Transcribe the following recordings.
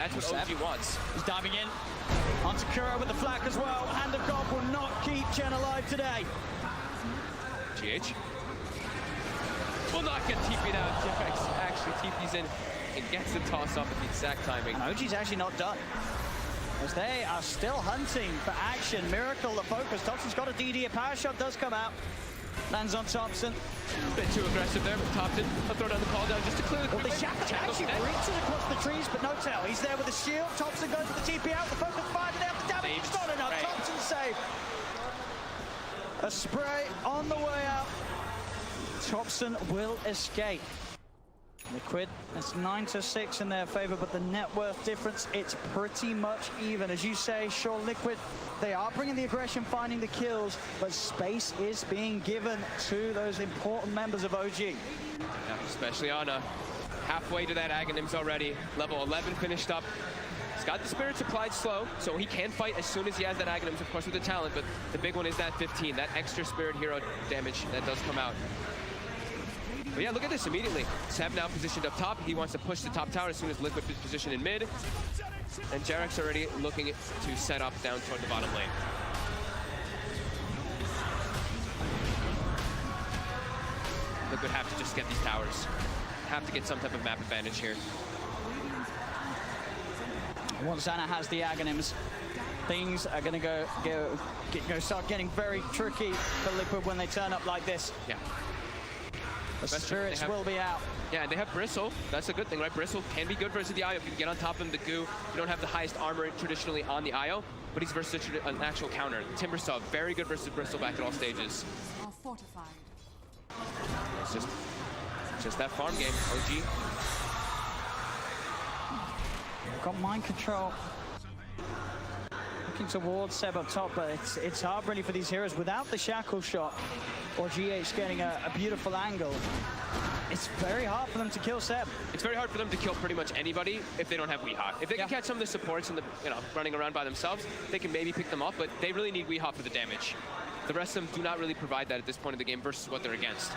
That's what OG wants. He's diving in. Onto Kuro with the flak as well. Hand of God will not keep Chen alive today. GH will not get TP'd out. Jax actually TP's in and gets the toss up at the exact timing. And OG's actually not done, as they are still hunting for action. Miracle the focus. Thompson's got a DD. A power shot does come out. Lands on Thompson. A bit too aggressive there, but Thompson will throw down the call down just to clear the well, the Shackle actually reaches across the trees, but no tell. He's there with a shield. Thompson goes with the TP out. The focus fired and out the damage. It's not enough. Right. Thompson save. A spray on the way out. Thompson will escape. Liquid, it's 9-6 in their favor, but the net worth difference, it's pretty much even. As you say, sure, Liquid, they are bringing the aggression, finding the kills, but space is being given to those important members of OG. Yeah, especially Ana. Halfway to that Aghanims already. Level 11 finished up. He's got the Spirit supplied slow, so he can fight as soon as he has that Aghanims, of course, with the talent, but the big one is that 15, that extra Spirit hero damage that does come out. But yeah, look at this immediately. Seb now positioned up top. He wants to push the top tower as soon as Liquid is positioned in mid. And Jarek's already looking to set up down toward the bottom lane. Liquid have to just get these towers. Have to get some type of map advantage here. Once Ana has the Aghanims, things are going to start getting very tricky for Liquid when they turn up like this. Yeah. The spirits will be out. Yeah, and they have Bristle. That's a good thing, right? Bristle can be good versus the IO. If you can get on top of him, the goo. You don't have the highest armor traditionally on the IO, but he's versus an actual counter. Timbersaw, very good versus Bristle back at all stages. Are fortified. It's just that farm game, OG. Got mind control. Looking towards Seb up top, but it's hard really for these heroes without the shackle shot or GH getting a beautiful angle. It's very hard for them to kill Seb. It's very hard for them to kill pretty much anybody if they don't have Weehawk. If they can catch some of the supports and the running around by themselves, they can maybe pick them off, but they really need Weehawk for the damage. The rest of them do not really provide that at this point in the game versus what they're against.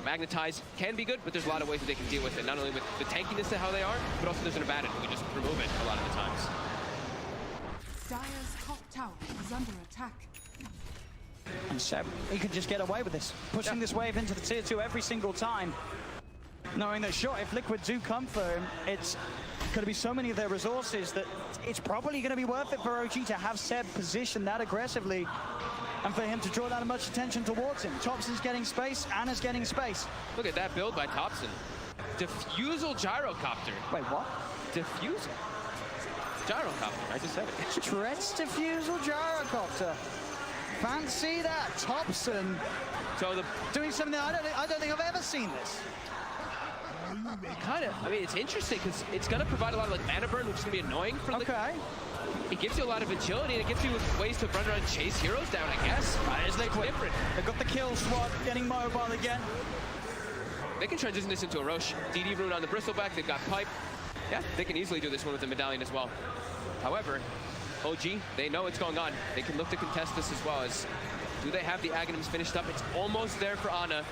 Magnetize can be good, but there's a lot of ways that they can deal with it. Not only with the tankiness of how they are, but also there's an advantage. We just remove it a lot of the times. Dire's top tower is under attack. And Seb, he could just get away with this. Pushing this wave into the tier 2 every single time. Knowing that, sure, if Liquid do come for him, it's going to be so many of their resources that it's probably going to be worth it for OG to have Seb positioned that aggressively and for him to draw that much attention towards him. Thompson's getting space, Ana's getting space. Look at that build by Thompson. Diffusal gyrocopter. Wait, what? Diffusal? Gyrocopter, I just said it. Treads diffusal gyrocopter. Fancy that, Thompson. So doing something that I don't think I've ever seen this. Kind of. I mean, it's interesting because it's going to provide a lot of mana burn, which is going to be annoying for Liquid. Okay. It gives you a lot of agility, and it gives you ways to run around and chase heroes down, I guess. It's Liquid. Different. They've got the kill swat, getting mobile again. They can transition this into a Roche. DD rune on the Bristleback, they've got Pipe. Yeah, they can easily do this one with the Medallion as well. However, OG, they know what's going on. They can look to contest this as well. As do they have the Aghanims finished up? It's almost there for Ana.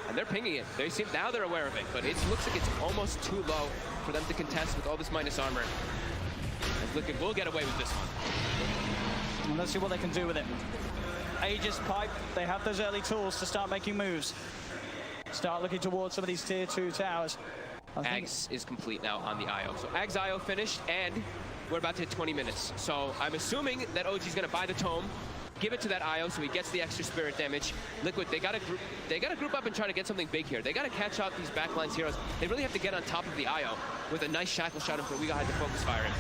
And they're pinging it. They seem, now they're aware of it, but it looks like it's almost too low for them to contest with all this minus armor. And Liquid will get away with this one. And let's see what they can do with it. Aegis, Pipe, they have those early tools to start making moves. Start looking towards some of these tier 2 towers. Ags is complete now on the IO. So Ags IO finished, and we're about to hit 20 minutes. So I'm assuming that OG's gonna buy the tome, give it to that IO so he gets the extra spirit damage. Liquid, they gotta group up and try to get something big here. They gotta catch out these backlines heroes. They really have to get on top of the IO with a nice shackle shot before we got to focus fire him.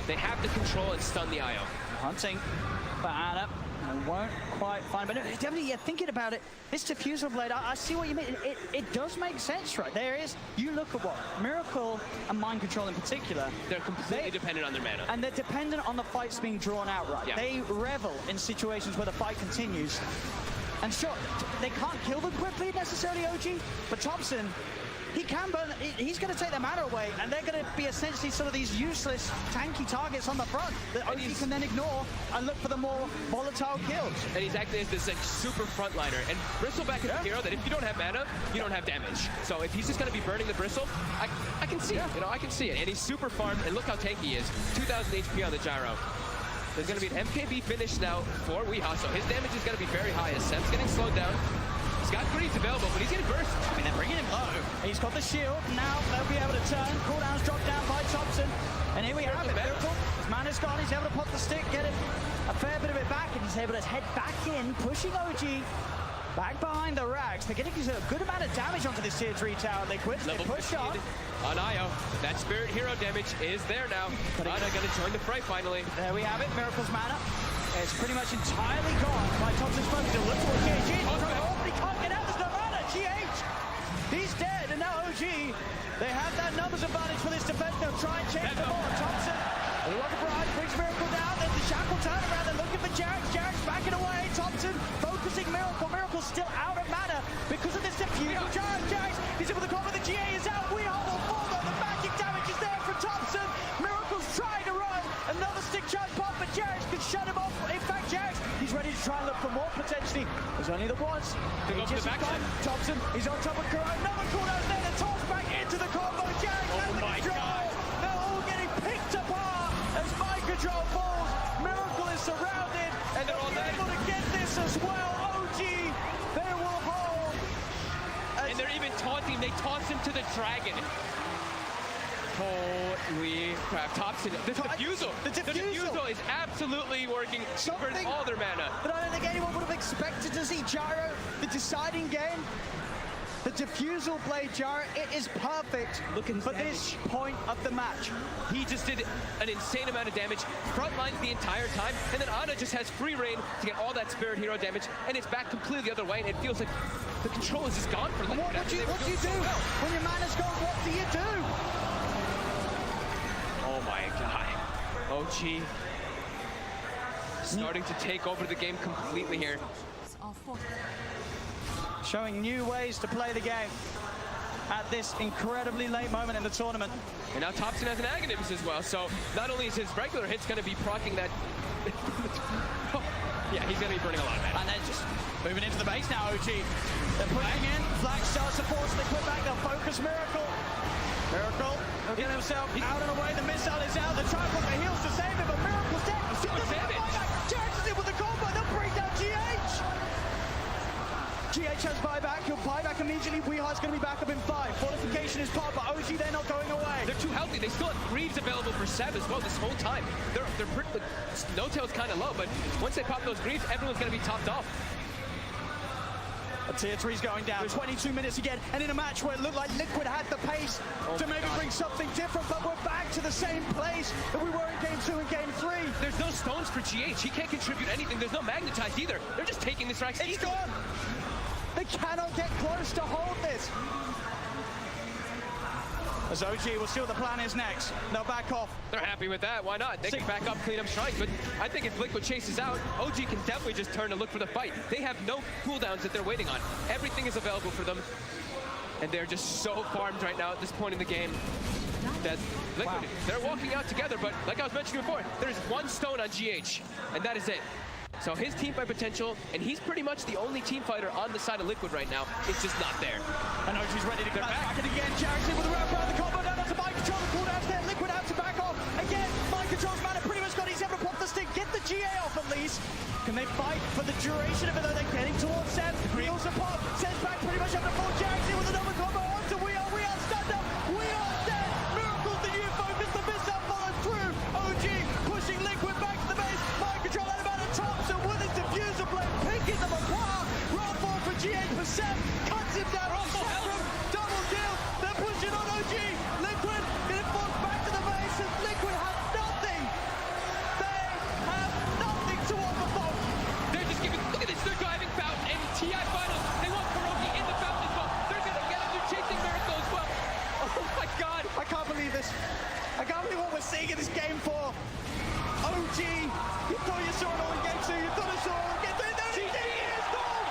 They have to control and stun the IO. Hunting for Ana. Won't quite find, but definitely, yeah, thinking about it, this diffusal blade, I see what you mean. It does make sense, right? There is, you look at what Miracle and Mind Control in particular, they're completely dependent on their mana. And they're dependent on the fights being drawn out, right? Yeah. They revel in situations where the fight continues. And sure, they can't kill them quickly necessarily, OG, but Thompson, he can burn, he's going to take their mana away, and they're going to be essentially sort of these useless, tanky targets on the front that OG can then ignore and look for the more volatile kills. And he's acting as this like super frontliner. And Bristleback is a hero that if you don't have mana, you don't have damage. So if he's just going to be burning the Bristle, I can see it. You know, I can see it. And he's super farmed, and look how tanky he is. 2,000 HP on the gyro. There's going to be an MKB finish now for Weehaw, so his damage is going to be very high as Sem's getting slowed down. He's got greaves available, but he's getting burst. I mean, they're bringing him low. He's got the shield. Now they'll be able to turn. Cooldowns dropped down by Thompson. And here we have it. Miracle. His mana's gone. He's able to pop the stick, get it a fair bit of it back, and he's able to head back in, pushing OG back behind the racks. They're getting a good amount of damage onto this tier 3 tower. Liquid, they push up. On Io, that Spirit Hero damage is there now. Ana going to join the fray finally. There we have it. Miracle's mana. It's pretty much entirely gone by Thompson's focus. It looks for GH. But he can't get out. There's no mana. GH, he's dead. And now OG, they have that numbers advantage for this defense. They'll try and change the ball. Thompson, the rocket barrage brings Miracle down. There's the shackle turnaround. They're looking for Jarek. Jarek's backing away. Thompson focusing Miracle. Miracle's still out of mana because of this diffusion. Jarek, he's able to cover. The GA is out. We hold on for them. The magic damage is there for Thompson. Miracle's trying to run. Another stick charge pop, but Jarek can shut him off. In fact, Jarek, he's ready to try and look for more potentially. There's only the once. Thompson, he's on top of Kuro. Another cooldown there. The toss back into the combo. Jarek has the control. They're all getting picked apart as mind control falls. Miracle is surrounded, and they're all able to get this as well. OG, they will hold. And they're even taunting. They toss him to the dragon. Holy crap. Thompson, the defusal is absolutely working for all their mana. But I don't think anyone would have expected to see Gyro, the deciding game. The defusal play, Gyro, it is perfect for this point of the match. He just did an insane amount of damage, front lines the entire time, and then Ana just has free reign to get all that Spirit Hero damage, and it's back completely the other way, and it feels like the control is just gone for them. What do you do? When your mana's gone, what do you do? Oh my god. OG starting to take over the game completely here. Showing new ways to play the game at this incredibly late moment in the tournament. And now Thompson has an Aghanims as well, so not only is his regular hits going to be proccing that... yeah, he's going to be burning a lot of mana. And they're just moving into the base now, OG. They're pushing in. Flash starts to force the Liquid back. They'll focus Miracle. Miracle will get himself out and away. The missile is out. They're trying to put the heals to save him, but Miracle's dead. So much damage. Jax is in with the combo. They'll bring down GH. GH has buyback. He'll buy back immediately. Weehaw's going to be back up in 5. Fortification is popped, but OG, they're not going away. They're too healthy. They still have Greaves available for Seb as well this whole time. They're pretty, No-Tail's kind of low, but once they pop those Greaves, everyone's going to be topped off. A tier 3's going down. 22 minutes again, and in a match where it looked like Liquid had the pace to maybe bring something different, but we're back to the same place that we were in Game 2 and Game 3. There's no stones for GH. He can't contribute anything. There's no magnetize either. They're just taking this rack. It's gone. They cannot get close to hold this. As OG, we'll see what the plan is next. They'll back off. They're happy with that. Why not? They can back up, clean up strikes. But I think if Liquid chases out, OG can definitely just turn and look for the fight. They have no cooldowns that they're waiting on. Everything is available for them. And they're just so farmed right now at this point in the game that Liquid, they're walking out together. But like I was mentioning before, there's one stone on GH, and that is it. So his team fight potential, and he's pretty much the only team fighter on the side of Liquid right now. It's just not there. And OG's ready to go back. And again, Jackson with the wrap around the combo down onto mind control. The cooldown's there. Liquid out to back off. Again, mind control's mana pretty much got. He's able to pop the stick, get the GA off at least. Can they fight for the duration of it though? They're getting towards Seb. Heals a pop. Seb's back pretty much up to full. Jackson with another combo onto We Are stunned up. We Are dead. Miracle's the new focus. The missile follows through. OG pushing Liquid back to the base. Mind control out about it. Thompson with his diffuser blade, picking them apart. Roll forward for GH%, cuts him down. Double kill. They're pushing on OG. Liquid getting forced back to the base, and Liquid have nothing. They have nothing to offer them. They're just giving. Look at this. They're driving Fountain and TI finals. They want Pierogi in the Fountain as well. They're gonna get him. They're chasing Miracle as well. Oh my God. I can't believe this. I can't believe what we're seeing in this game 4. OG, you thought you saw it all in Game 2, you thought you saw it all in Game 3, there it is, gone!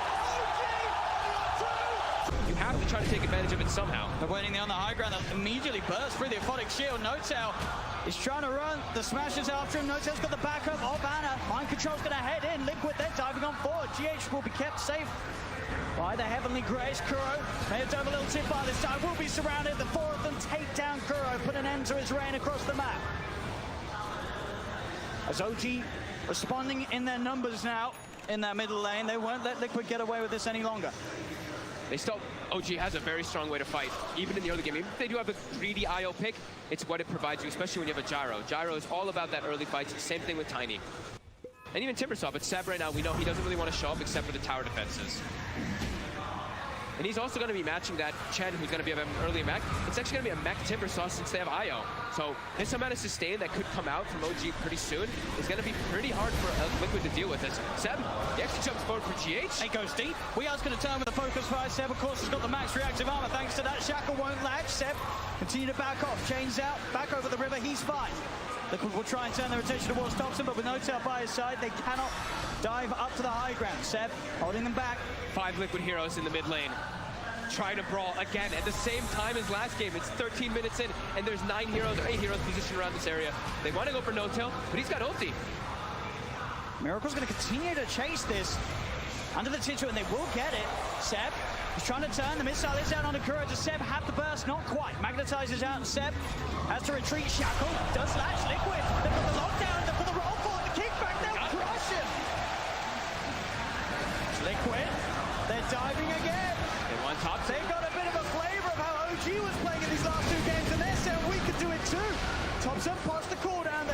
OG, you have to try to take advantage of it somehow. They're waiting there on the high ground. They'll immediately burst through the Aphotic Shield. No-Tail is trying to run. The Smasher's after him. No-Tail's got the backup of Anna. Mind Control's going to head in. Liquid, they're diving on forward. GH will be kept safe by the Heavenly Grace. Kuro may have done a little tip by this time. Will be surrounded. The four of them take down Kuro. Put an end to his reign across the map. As OG responding in their numbers now in that middle lane. They won't let Liquid get away with this any longer. They still, OG has a very strong way to fight, even in the early game. Even if they do have a greedy IO pick, it's what it provides you, especially when you have a Gyro. Gyro is all about that early fights. Same thing with Tiny. And even Timbersaw, but Seb right now, we know he doesn't really want to show up except for the tower defenses. And he's also going to be matching that Chen, who's going to be an early mech. It's actually going to be a mech Timbersaw since they have IO. So this amount of sustain that could come out from OG pretty soon is going to be pretty hard for Liquid to deal with this. Seb, he actually jumps forward for GH. He goes deep. Wear's going to turn with the focus fire. Seb, of course, has got the max reactive armor. Thanks to that, Shackle won't latch. Seb, continue to back off. Chains out, back over the river. He's fine. Liquid will try and turn their attention towards Thompson, but with No-Tail by his side, they cannot dive up to the high ground. Seb holding them back. 5 Liquid heroes in the mid lane. Trying to brawl again at the same time as last game. It's 13 minutes in, and there's 9 heroes or 8 heroes positioned around this area. They want to go for No-Tail, but he's got ulti. Miracle's going to continue to chase this under the Titcher, and they will get it. Seb is trying to turn. The missile is down on the Kuro. Does Seb have the burst? Not quite. Magnetizes out, and Seb has to retreat. Shackle does latch. Liquid. They've got the lockdown. They've got the roll for the kickback. They'll crush him. Liquid. They're diving again. Top they got a bit of a flavor of how OG was playing in these last 2 games, and they're saying we could do it too. Thompson pops the cooldown.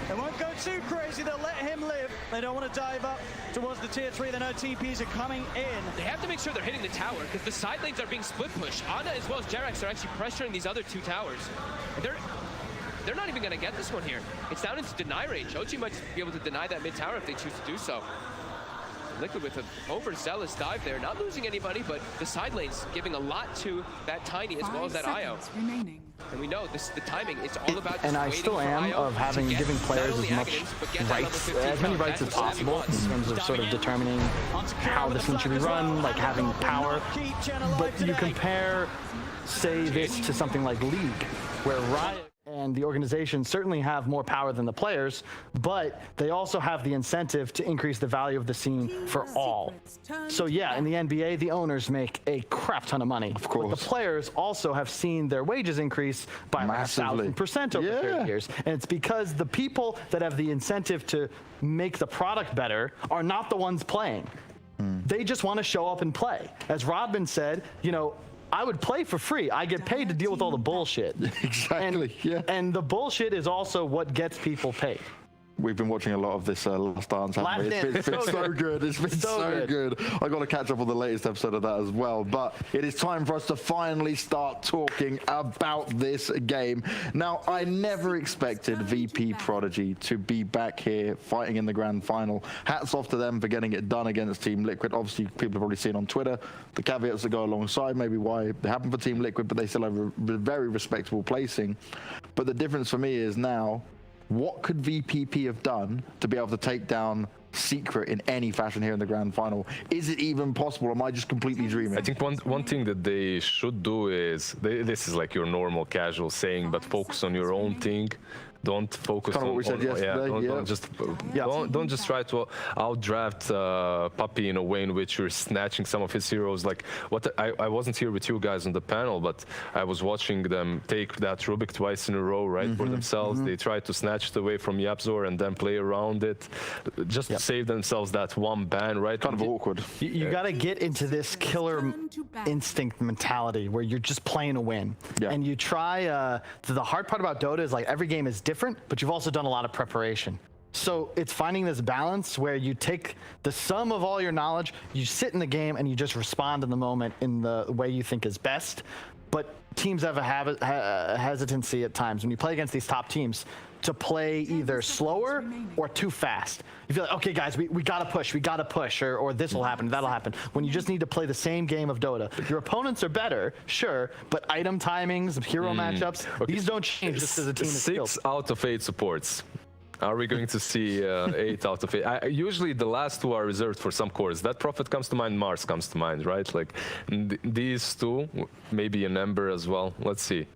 They won't go too crazy. They'll let him live. They don't want to dive up towards the tier 3. They know TPs are coming in. They have to make sure they're hitting the tower because the side lanes are being split pushed. Ana as well as Jerax are actually pressuring these other 2 towers. And they're not even going to get this one here. It's down into deny range. OG might be able to deny that mid tower if they choose to do so. Liquid with an overzealous dive there, not losing anybody, but the side lanes giving a lot to that Tiny as well as that IO. Remaining. And we know this, the timing, it's all about and I still am of having giving players as much rights, as many rights as possible in terms of sort of determining how the scene should be run, like having power. But you compare, say, this to something like League, where Riot and the organization certainly have more power than the players, but they also have the incentive to increase the value of the scene for all. So yeah, in the NBA, the owners make a crap ton of money. Of course. But the players also have seen their wages increase by massively. 1,000% over 30 years. And it's because the people that have the incentive to make the product better are not the ones playing. They just want to show up and play. As Rodman said, you know, I would play for free. I get paid to deal with all the bullshit. Exactly, And the bullshit is also what gets people paid. We've been watching a lot of this Last Dance, haven't we? It's been so good. It's been so good. I got to catch up on the latest episode of that as well. But it is time for us to finally start talking about this game. Now, I never expected VP.Prodigy to be back here fighting in the grand final. Hats off to them for getting it done against Team Liquid. Obviously, people have probably seen on Twitter the caveats that go alongside, maybe why it happened for Team Liquid, but they still have a very respectable placing. But the difference for me is now, what could VPP have done to be able to take down Secret in any fashion here in the grand final? Is it even possible? Am I just completely dreaming? I think one thing that they should do is, this is like your normal casual saying, but focus on your own thing. Don't focus on what we said yesterday. Don't just try to outdraft Puppy in a way in which you're snatching some of his heroes. Like I wasn't here with you guys on the panel, but I was watching them take that Rubik twice in a row, right, for themselves. They tried to snatch it away from Yapzor and then play around it, just to save themselves that one ban, right? Kind of awkward. You got to get into this killer instinct mentality where you're just playing to win. And you try, the hard part about Dota is like every game is different, but you've also done a lot of preparation. So it's finding this balance where you take the sum of all your knowledge, you sit in the game, and you just respond in the moment in the way you think is best. But teams have a hesitancy at times when you play against these top teams to play either slower or too fast. You feel like, okay, guys, we gotta push, or this will happen, that'll happen. When you just need to play the same game of Dota. Your opponents are better, sure, but item timings, hero matchups, these don't change just as a team is skilled. 6 out of 8 supports. Are we going to see 8 out of 8? Usually the last 2 are reserved for some cores. That Prophet comes to mind, Mars comes to mind, right? Like these 2, maybe an Ember as well. Let's see.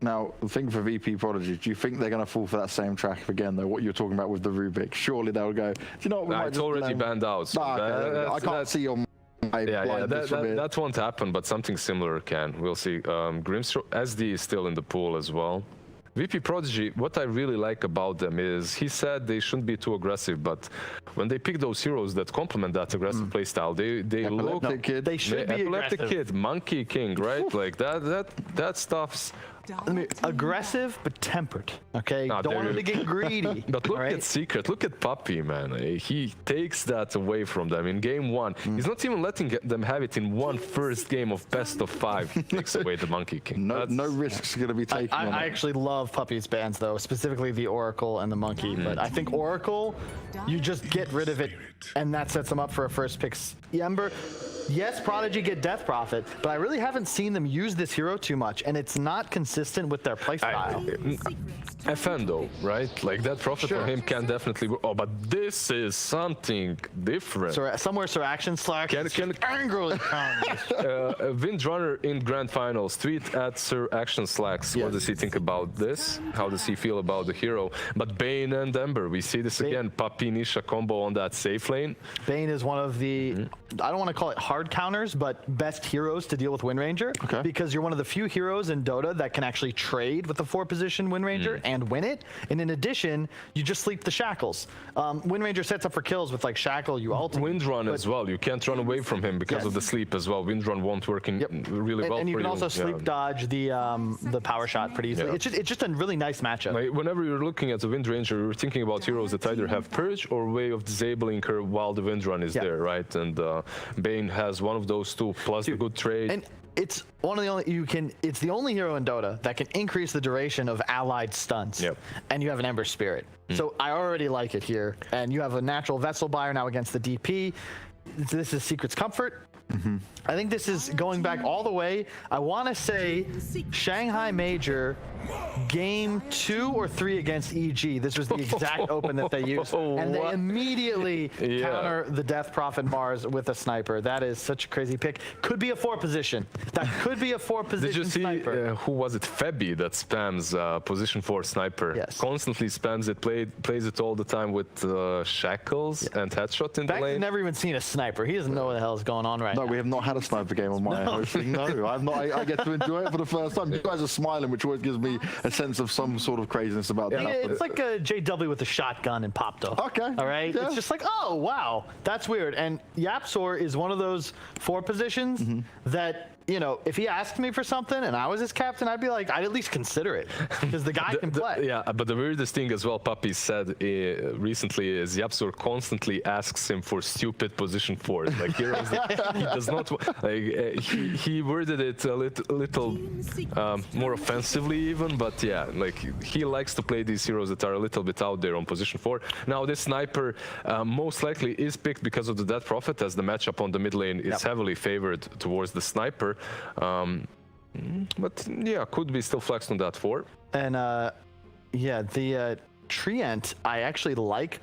Now, the thing for VP.Prodigy, do you think they're going to fall for that same trap again, though, what you're talking about with the Rubik? Surely they'll go, do you know what, we might it's just already banned out. So I can't see your... that won't happen, but something similar can. We'll see. Grimstro, SD is still in the pool as well. VP.Prodigy, what I really like about them is he said they shouldn't be too aggressive, but when they pick those heroes that complement that aggressive playstyle, they look... Kid. They should be Epileptic aggressive. Kid, Monkey King, right? Like that stuff's... I mean, aggressive but tempered. Okay, don't want him to get greedy. But look at Secret, look at Puppy, man. He takes that away from them in game 1. He's not even letting them have it in one first game of best of 5. He takes away the Monkey King. No risks going to be taken. I actually love Puppy's bans though, specifically the Oracle and the Monkey. But I think Oracle, you just get rid of it, and that sets them up for a first pick. Ember. Yes, Prodigy get Death Prophet, but I really haven't seen them use this hero too much, and it's not consistent with their playstyle. FN though, right? Like that Prophet for him can definitely work. Oh, but this is something different. So somewhere Sir Action Slack angrily Windrunner in Grand Finals. Tweet at Sir Action Slacks. What does he think about this? How does he feel about the hero? But Bane and Ember, we see this again. Puppy Nisha combo on that safe lane. Bane is one of the, I don't want to call it hard counters, but best heroes to deal with Wind Ranger, because you're one of the few heroes in Dota that can actually trade with the 4-position Wind Ranger and win it. And in addition, you just sleep the shackles. Wind Ranger sets up for kills with like shackle, you ult. Windrun as well. You can't run away from him because of the sleep as well. Windrun won't work really well and you for can also sleep dodge the power shot pretty easily. It's just a really nice matchup. Like, whenever you're looking at the Wind Ranger, you're thinking about heroes that either have Purge or way of disabling her while the Windrun is there, right? And Bane has one of those 2 plus the good trade. And it's one of the only it's the only hero in Dota that can increase the duration of allied stunts. And you have an Ember Spirit. So I already like it here. And you have a natural Vessel Buyer now against the DP. This is Secret's Comfort. I think this is going back all the way. I want to say Shanghai Major game 2 or 3 against EG. This was the exact open that they used. And they immediately counter the Death Prophet Mars with a sniper. That is such a crazy pick. Could be a 4-position. That could be a 4-position sniper. Did you see, who was it? Febby that spams position 4 sniper. Yes. Constantly spams it, plays it all the time with shackles and headshot in the lane. I've never even seen a sniper. He doesn't know what the hell is going on right now. No, we have not had a sniper game on my hosting. No, I've not. I get to enjoy it for the first time. You guys are smiling, which always gives me a sense of some sort of craziness about that. It's like a JW with a shotgun and popped off. Okay. All right. Yeah. It's just like, oh wow, that's weird. And Yapsor is one of those 4 positions that, you know, if he asked me for something and I was his captain, I'd be like, I'd at least consider it because the guy can play. But the weirdest thing as well, Puppy said recently is Yapsor constantly asks him for stupid position 4s. Like heroes that he does not like. He worded it a little more offensively even, but yeah, like he likes to play these heroes that are a little bit out there on position 4. Now this sniper most likely is picked because of the Death Prophet, as the matchup on the mid lane is heavily favored towards the sniper. But yeah, could be still flexed on that 4. And yeah, the Treant I actually like.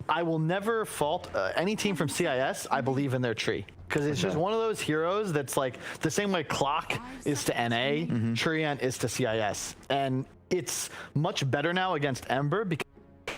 I will never fault any team from CIS. I believe in their tree because it's just one of those heroes that's like the same way Clock is to NA, Treant is to CIS, and it's much better now against Ember because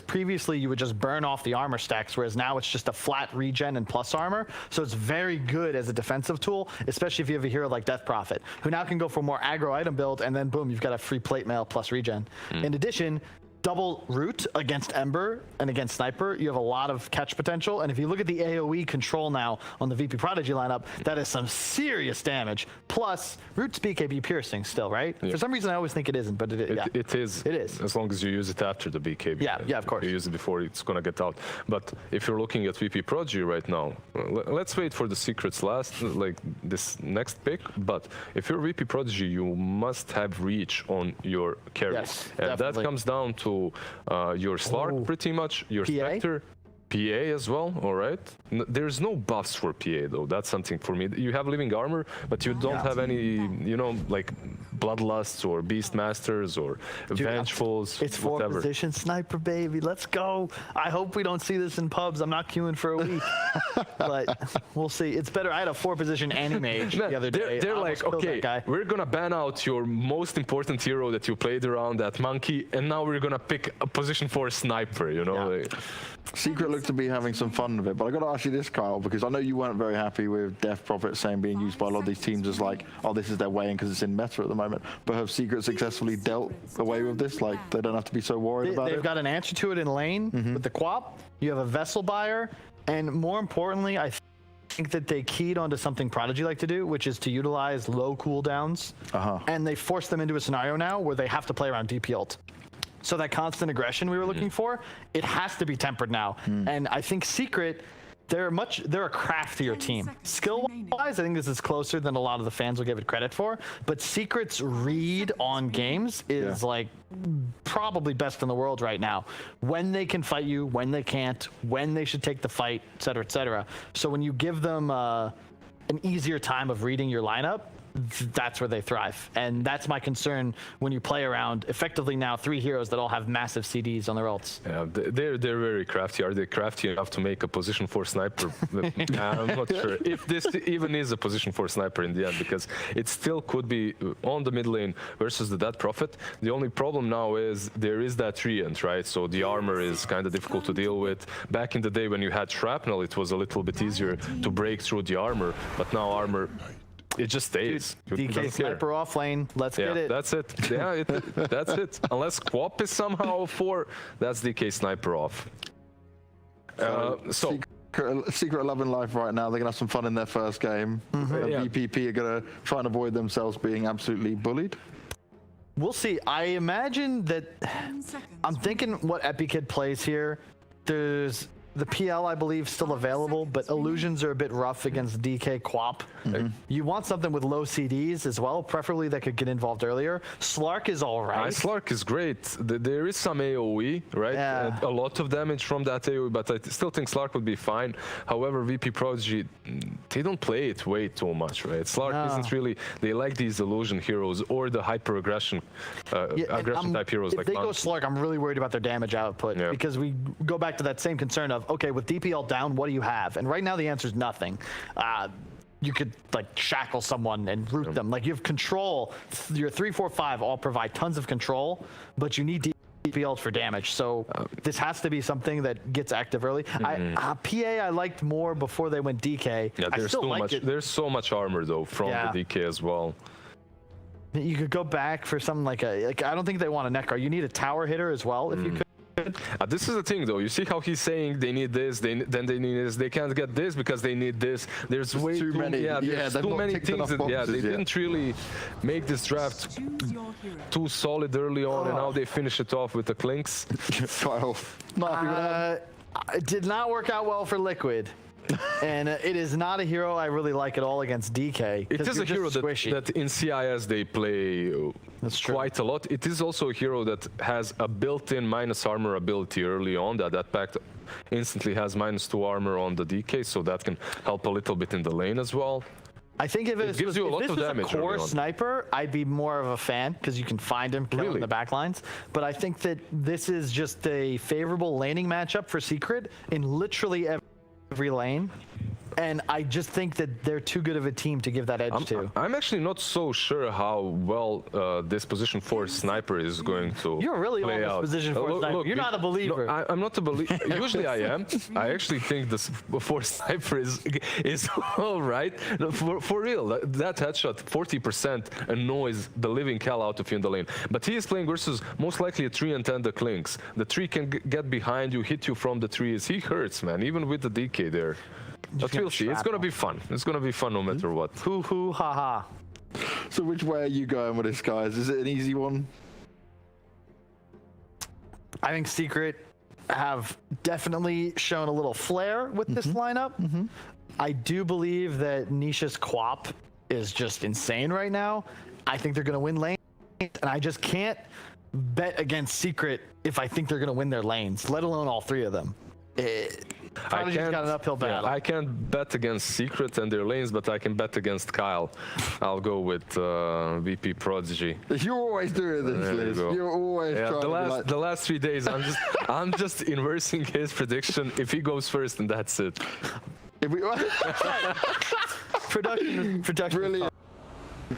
previously you would just burn off the armor stacks, whereas now it's just a flat regen and plus armor. So it's very good as a defensive tool, especially if you have a hero like Death Prophet, who now can go for more aggro item build, and then boom, you've got a free plate mail plus regen. In addition, double root against Ember and against Sniper, you have a lot of catch potential. And if you look at the AoE control now on the VP.Prodigy lineup, that is some serious damage. Plus, root's BKB piercing still, right? For some reason, I always think it isn't, but it is. It is. As long as you use it after the BKB. Yeah, of course. If you use it before, it's going to get out. But if you're looking at VP.Prodigy right now, let's wait for the secrets last, like this next pick. But if you're VP.Prodigy, you must have reach on your carry. Yes, and definitely. that comes down to your Slark pretty much, your Spectre, PA as well, all right? There's no buffs for PA though, that's something for me. You have living armor, but you don't have any, you know, like Bloodlusts or Beastmasters or Vengefuls, It's whatever. 4-position sniper, baby. Let's go. I hope we don't see this in pubs. I'm not queuing for a week, but we'll see. It's better. I had a 4-position Animage the other day. They're I like, almost killed okay, that guy. we're gonna ban out your most important hero that you played around, that monkey, and now we're gonna pick a position for a sniper, you know? Yeah. Like, Secret looked to be having some fun with it, but I got to ask you this, Kyle, because I know you weren't very happy with Death Prophet saying being used by a lot of these teams as like, oh, this is their way in because it's in meta at the moment. But have Secret successfully dealt away with this? Like, they don't have to be so worried about They've it? got an answer to it in lane with the Quap. You have a Vessel Buyer, and more importantly, I think that they keyed onto something Prodigy like to do, which is to utilize low cooldowns, and they force them into a scenario now where they have to play around DP ult. So that constant aggression we were looking for, it has to be tempered now. And I think Secret, they're a craftier team. Skill-wise, I think this is closer than a lot of the fans will give it credit for. But Secret's read on games is like probably best in the world right now. When they can fight you, when they can't, when they should take the fight, et cetera, et cetera. So when you give them an easier time of reading your lineup, that's where they thrive. And that's my concern when you play around effectively now 3 heroes that all have massive CDs on their ults. yeah, they're very crafty. Are they crafty enough to make a position for sniper? I'm not sure if this even is a position for sniper in the end, because it still could be on the mid lane versus the Dead Prophet. The only problem now is there is that treant, right? So the armor is kind of difficult to deal with. Back in the day when you had shrapnel, it was a little bit easier to break through the armor, but now armor, it just stays. DK sniper off lane. Let's get it. That's it. Yeah, that's it. Unless Quap is somehow 4, that's DK sniper off. So Secret 11 life right now. They're gonna have some fun in their first game. VPP are gonna try and avoid themselves being absolutely bullied. We'll see. I imagine that I'm thinking what EpiKid plays here. There's the PL, I believe, still available, but illusions are a bit rough against DK Quap. You want something with low CDs as well, preferably that could get involved earlier. Slark is all right. Slark is great. There is some AoE, right? Yeah. A lot of damage from that AoE, but I still think Slark would be fine. However, VP.Prodigy, they don't play it way too much, right? Slark isn't really, they like these illusion heroes or the hyper aggression type heroes if like they go Monkey. Slark, I'm really worried about their damage output because we go back to that same concern of, okay, with DPL down, what do you have? And right now the answer is nothing. You could like shackle someone and root them. Like you have control. Your 3, 4, 5 all provide tons of control, but you need DPL for damage. So this has to be something that gets active early. PA I liked more before they went DK. Yeah, I still liked it. There's so much armor though from the DK as well. You could go back for something like I don't think they want a Necro. You need a tower hitter as well if you could. This is the thing though, you see how he's saying they need this, then they need this, they can't get this because they need this. There's way too many, there's too many things that, they didn't really make this draft too solid early on, and now they finish it off with the Clinks. Kyle, it did not work out well for Liquid. And it is not a hero I really like at all against DK. It is a hero that in CIS they play quite a lot. It is also a hero that has a built-in minus armor ability early on. That pact instantly has -2 armor on the DK, so that can help a little bit in the lane as well. I think if it gives you a lot of was damage a core early on. sniper, I'd be more of a fan because you can find him killing the backlines. But I think that this is just a favorable laning matchup for Secret in literally every lane. And I just think that they're too good of a team to give that edge to. I'm actually not so sure how well this position for sniper is going to You're really on play this out. position for sniper. You're not a believer. No, I'm not a believer. Usually I am. I actually think this for sniper is all right. No, for real, that headshot 40% annoys the living hell out of you in the lane. But he is playing versus most likely a tree and 10 the Clinks. The tree can get behind you, hit you from the trees. He hurts, man, even with the DK there. But we'll see. It's going to be fun. It's going to be fun no matter what. Hoo hoo ha ha. So which way are you going with this, guys? Is it an easy one? I think Secret have definitely shown a little flair with this lineup. I do believe that Nisha's Quap is just insane right now. I think they're going to win lanes, and I just can't bet against Secret if I think they're going to win their lanes, let alone all 3 of them. Prodigy's got an uphill battle. I can't bet against Secret and their lanes, but I can bet against Kyle. I'll go with VP.Prodigy. You're always doing this, Liz. You're always trying the last 3 days, I'm just inversing his prediction. If he goes first, then that's it. If we, Production. Brilliant.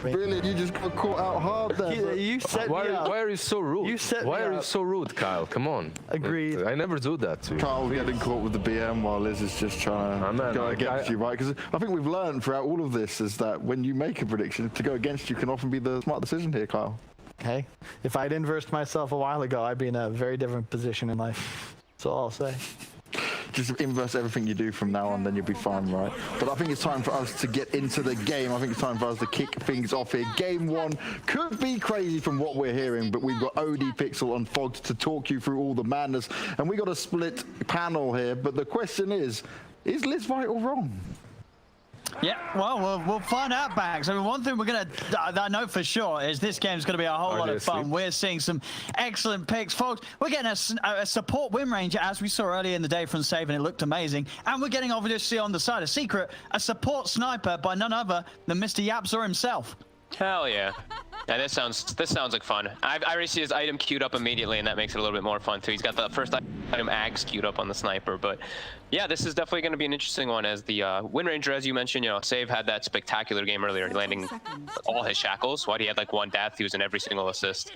Brilliant, you just got caught out hard there. You set me up. Why are you so rude? Why are you so rude, Kyle? Come on. Agreed. I never do that to you. Kyle getting caught with the BM while Liz is just trying to go against you, right? Because I think we've learned throughout all of this is that when you make a prediction, to go against you can often be the smart decision here, Kyle. Okay. If I'd inversed myself a while ago, I'd be in a very different position in life. That's all I'll say. Just inverse everything you do from now on, then you'll be fine, right? But I think it's time for us to get into the game. I think it's time for us to kick things off here. Game one could be crazy from what we're hearing, but we've got OD, Pixel, and Fogged to talk you through all the madness. And we got a split panel here, but the question is Liz right or wrong? Yeah, well, we'll find out, Bags. I mean, one thing I know for sure is this game's going to be a whole lot of fun. We're seeing some excellent picks. Folks, we're getting a support win ranger, as we saw earlier in the day from Save, and it looked amazing. And we're getting, obviously, on the side of Secret, a support sniper by none other than Mr. Yapzor himself. Hell yeah. Yeah, this sounds like fun. I already see his item queued up immediately, and that makes it a little bit more fun too. He's got the first item Ags queued up on the sniper, but yeah, this is definitely going to be an interesting one. As the Wind Ranger, as you mentioned, you know, Save had that spectacular game earlier, landing all his shackles. Why he had like one death, he was in every single assist.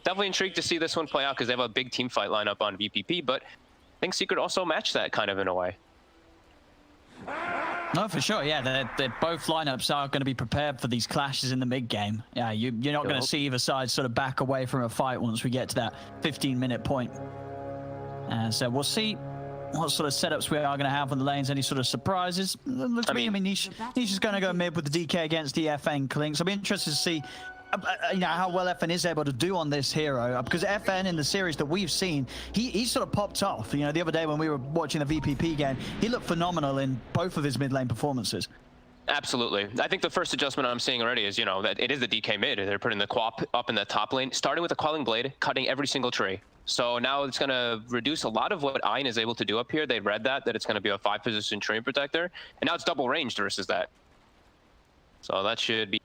Definitely intrigued to see this one play out because they have a big team fight lineup on VPP, but I think Secret also matched that kind of in a way. No, for sure. Yeah, they're both lineups are going to be prepared for these clashes in the mid game. Yeah, you're not going to see either side sort of back away from a fight once we get to that 15-minute point. So we'll see what sort of setups we are going to have on the lanes. Any sort of surprises? Looks to me, I mean, Niche is going to go mid with the DK against the FN Klink. So I'll be interested to see you know, how well FN is able to do on this hero, because FN in the series that we've seen, he sort of popped off. You know, the other day when we were watching the VPP game, he looked phenomenal in both of his mid lane performances. Absolutely. I think the first adjustment I'm seeing already is, you know, that it is the DK mid. They're putting the Quap up in the top lane, starting with the Quelling Blade, cutting every single tree. So now it's going to reduce a lot of what Ein is able to do up here. They read that it's going to be a 5-position tree protector, and now it's double ranged versus that. So that should be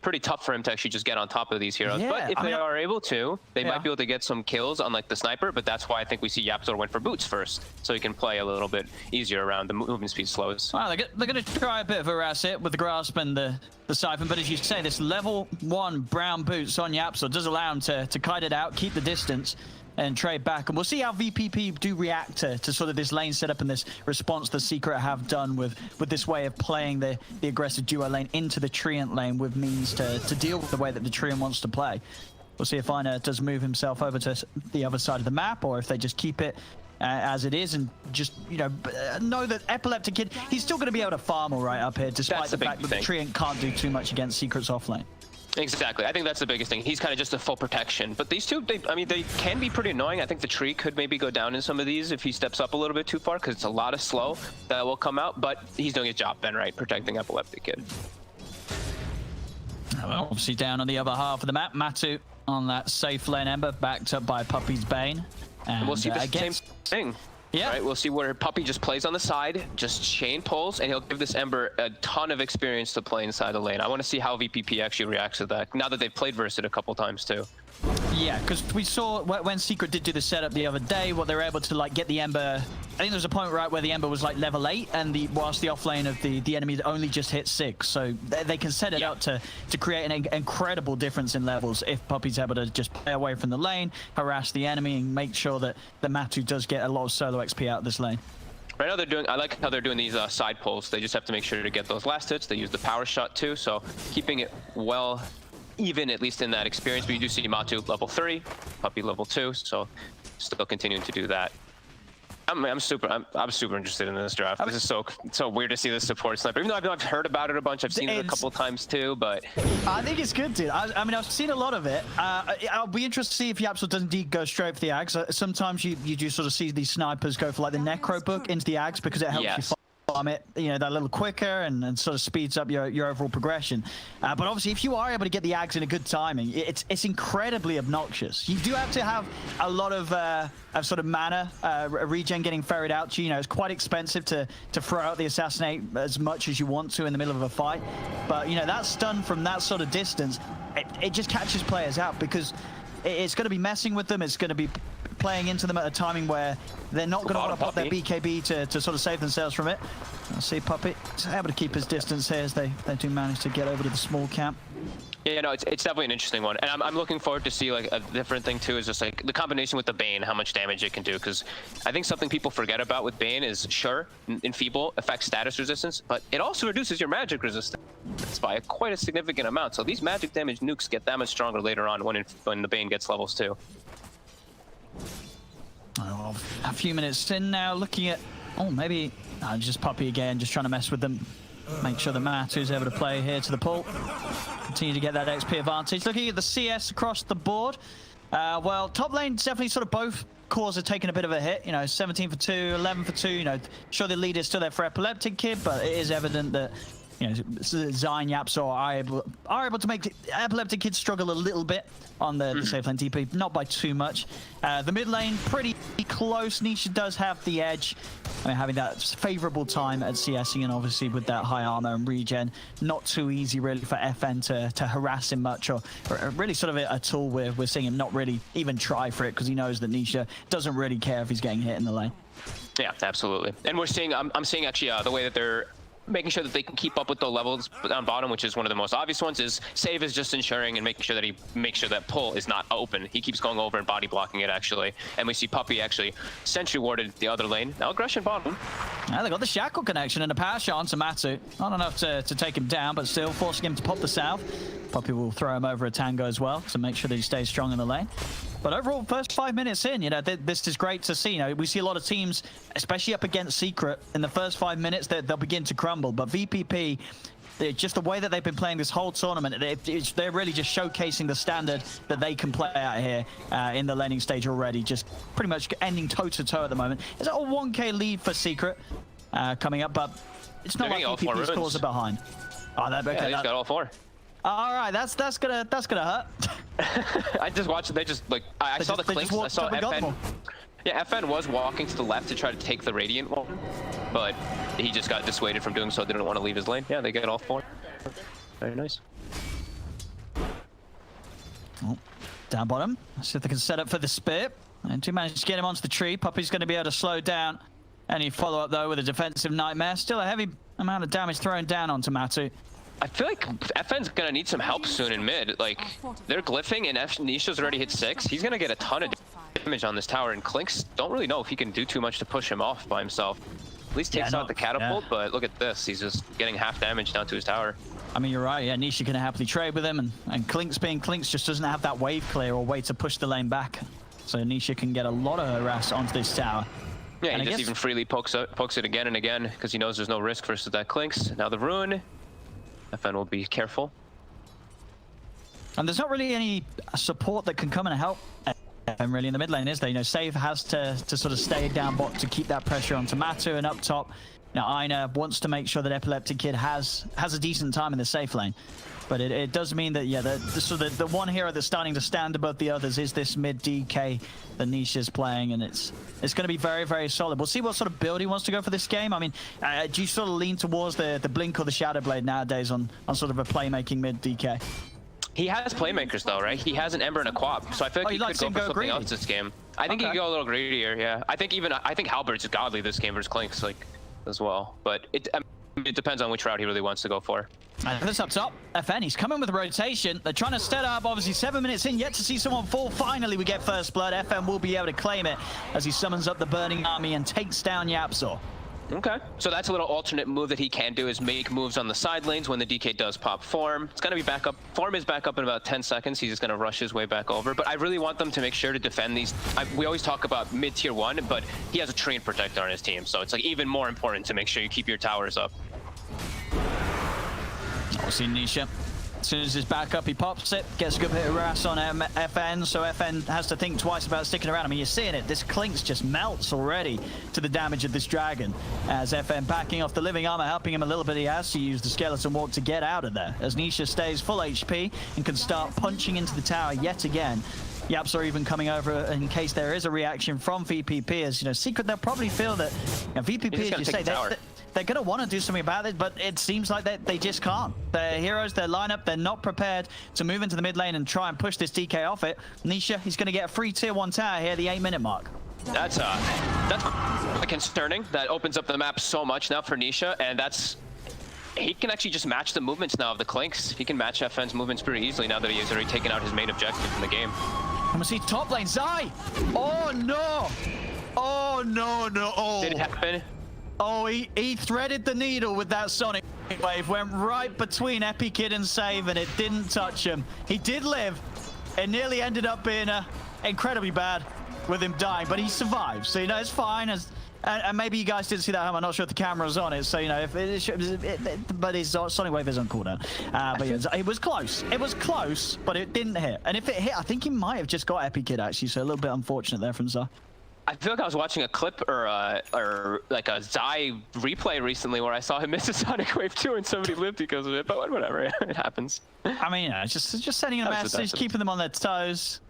pretty tough for him to actually just get on top of these heroes. Yeah, but if they are able to, they might be able to get some kills on like the sniper, but that's why I think we see Yapzor went for boots first, so he can play a little bit easier around the movement speed slows. Wow, they're going to try a bit of a hit with the grasp and the siphon, but as you say, this level 1 brown boots on Yapzor does allow him to kite it out, keep the distance, and trade back. And we'll see how VPP do react to sort of this lane setup and this response the Secret have done with this way of playing the aggressive duo lane into the Treant lane with means to deal with the way that the Treant wants to play. We'll see if Ina does move himself over to the other side of the map, or if they just keep it as it is and just, you know that Epileptic Kid, he's still going to be able to farm all right up here, despite the fact that the Treant can't do too much against Secret's off lane. Exactly. I think that's the biggest thing. He's kind of just a full protection. But these two, I mean, they can be pretty annoying. I think the tree could maybe go down in some of these if he steps up a little bit too far, because it's a lot of slow that will come out. But he's doing his job, Ben, right? Protecting Epileptic Kid. Well, obviously down on the other half of the map, Matu on that safe lane Ember, backed up by Puppy's Bane. And we'll see the same thing. Yeah. Right, we'll see where Puppy just plays on the side, just chain pulls, and he'll give this Ember a ton of experience to play inside the lane. I want to see how VPP actually reacts to that, now that they've played versus it a couple times too. Yeah, because we saw when Secret did do the setup the other day, what they were able to like get the Ember. I think there was a point right where the Ember was like level 8, and whilst the offlane of the enemy only just hit 6. So they can set it up to create an incredible difference in levels if Puppy's able to just play away from the lane, harass the enemy, and make sure that the Matu does get a lot of solo XP out of this lane. Right now they're doing, I like how they're doing these side pulls. They just have to make sure to get those last hits. They use the power shot too, so keeping it well even, at least in that experience. But you do see Matu level 3, Puppy level 2, so still continuing to do that. I'm super interested in this draft. This is so weird to see this support sniper. Even though I've heard about it a bunch, I've seen it a couple of times too. But I think it's good, dude. I mean, I've seen a lot of it. I'll be interested to see if Yapzor does indeed go straight for the Ags. Sometimes you do sort of see these snipers go for like the Necro book into the Ags because it helps you farm it, you know, that little quicker and sort of speeds up your overall progression. But obviously, if you are able to get the Ags in a good timing, it's incredibly obnoxious. You do have to have a lot of sort of mana regen getting ferried out to you. You know, it's quite expensive to throw out the assassinate as much as you want to in the middle of a fight. But, you know, that stun from that sort of distance, it just catches players out because it's going to be messing with them. It's going to be playing into them at a timing where they're not going to want to pop their BKB to sort of save themselves from it. I see Puppey able to keep his distance here as they do manage to get over to the small camp. Yeah, no, it's definitely an interesting one, and I'm looking forward to see like a different thing too. Is just like the combination with the Bane, how much damage it can do. Because I think something people forget about with Bane is sure, Enfeeble affects status resistance, but it also reduces your magic resistance by quite a significant amount. So these magic damage nukes get that much stronger later on when the Bane gets levels 2. Oh, a few minutes in now, looking at maybe just Puppey again, just trying to mess with them. Make sure that Matu's able to play here to the pull. Continue to get that XP advantage. Looking at the CS across the board. Well, top lane definitely sort of both cores are taking a bit of a hit. You know, 17 for 2, 11 for 2. You know, sure the lead is still there for Epileptic Kid, but it is evident that, you know, Zyne, Yapso are able to make Epileptic Kid struggle a little bit on the safe lane TP, not by too much. The mid lane, pretty close. Nisha does have the edge. I mean, having that favorable time at CSing, and obviously with that high armor and regen, not too easy really for FN to harass him much, or really sort of a tool where we're seeing him not really even try for it because he knows that Nisha doesn't really care if he's getting hit in the lane. Yeah, absolutely. And we're seeing, I'm seeing actually the way that they're making sure that they can keep up with the levels down bottom, which is one of the most obvious ones, is Save is just ensuring and making sure that he makes sure that pull is not open. He keeps going over and body blocking it, actually. And we see Puppey actually sentry warded the other lane. Now aggression bottom. Yeah, they got the shackle connection and a power shot onto Matu. Not enough to take him down, but still forcing him to pop the south. Puppey will throw him over a tango as well to make sure that he stays strong in the lane. But overall, first 5 minutes in, you know, this is great to see. You know, we see a lot of teams, especially up against Secret, in the first 5 minutes, they'll begin to crumble. But VPP, just the way that they've been playing this whole tournament, they're really just showcasing the standard that they can play out here in the laning stage already. Just pretty much ending toe-to-toe at the moment. It's a 1K lead for Secret coming up, but it's not like VPP's scores are behind. Oh, yeah, he's got all 4. All right, that's gonna hurt. I just watched. They just like I saw the clinks. I saw FN. Yeah, FN was walking to the left to try to take the Radiant wall, but he just got dissuaded from doing so. Didn't want to leave his lane. Yeah, they get all 4. Very nice. Oh, down bottom. Let's see if they can set up for the spear. And to manage to get him onto the tree. Puppey's going to be able to slow down any follow-up though with a defensive nightmare. Still a heavy amount of damage thrown down onto Matu. I feel like FN's gonna need some help soon in mid. Like, they're glyphing and Nisha's already hit 6. He's gonna get a ton of damage on this tower, and Clinks don't really know if he can do too much to push him off by himself. At least takes out the catapult, but look at this. He's just getting half damage down to his tower. I mean, you're right. Yeah, Nisha can happily trade with him, and Clinks being Clinks just doesn't have that wave clear or way to push the lane back. So Nisha can get a lot of harass onto this tower. Yeah, and he just even freely pokes it again and again because he knows there's no risk versus that Clinks. Now the rune. FN will be careful. And there's not really any support that can come and help really in the mid lane, is there? You know, Save has to sort of stay down bot to keep that pressure onto Matu, and up top, now Ina wants to make sure that Epileptic Kid has a decent time in the safe lane. But it does mean that, yeah, the one hero that's starting to stand above the others is this mid DK that Nisha's playing, and it's going to be very, very solid. We'll see what sort of build he wants to go for this game. I mean, do you sort of lean towards the Blink or the Shadow Blade nowadays on sort of a playmaking mid DK? He has playmakers though, right? He has an Ember and a Quap, so I feel like he could go for something else this game. I think he could go a little greedier, yeah. I think Halberd's godly this game versus Clinks, like, as well. But it depends on which route he really wants to go for. And this up top, FN, he's coming with a rotation. They're trying to set up, obviously 7 minutes in, yet to see someone fall. Finally, we get first blood. FN will be able to claim it as he summons up the Burning Army and takes down Yapso. Okay, so that's a little alternate move that he can do, is make moves on the side lanes when the DK does pop form. It's going to be back up. Form is back up in about 10 seconds. He's just going to rush his way back over. But I really want them to make sure to defend these. We always talk about mid-tier 1, but he has a Treant Protector on his team. So it's like even more important to make sure you keep your towers up. We'll see Nisha As soon as his back up, he pops it, gets a good bit of harass on FN, so FN has to think twice about sticking around. I mean, you're seeing it. This Clinks just melts already to the damage of this Dragon. As FN backing off the living armor, helping him a little bit. He has to use the skeleton walk to get out of there. As Nisha stays full HP and can start punching into the tower yet again. Yaps are even coming over in case there is a reaction from VPP. As you know, Secret, they'll probably feel that VPP, as you say, they're going to want to do something about it, but it seems like they just can't. Their heroes, their lineup, they're not prepared to move into the mid lane and try and push this DK off it. Nisha, he's going to get a free tier 1 tower here, the 8-minute mark. That's concerning. That opens up the map so much now for Nisha, and he can actually just match the movements now of the Clinks. He can match FN's movements pretty easily now that he has already taken out his main objective in the game. And we see top lane, Zai! Oh no! Oh no, no, oh! Did it happen? Oh, he threaded the needle with that Sonic Wave, went right between Epikid and Save, and it didn't touch him. He did live. It nearly ended up being incredibly bad with him dying, but he survived. So, you know, it's fine. And maybe you guys didn't see that. I'm not sure if the camera's on it. So, you know, but his Sonic Wave is on cooldown. But yeah, it was close. It was close, but it didn't hit. And if it hit, I think he might have just got Epikid, actually. So a little bit unfortunate there from Zai. I feel like I was watching a clip or like a Zai replay recently where I saw him miss a Sonic Wave too and somebody lived because of it, but whatever, it happens. I mean, yeah, just sending a message, keeping them on their toes.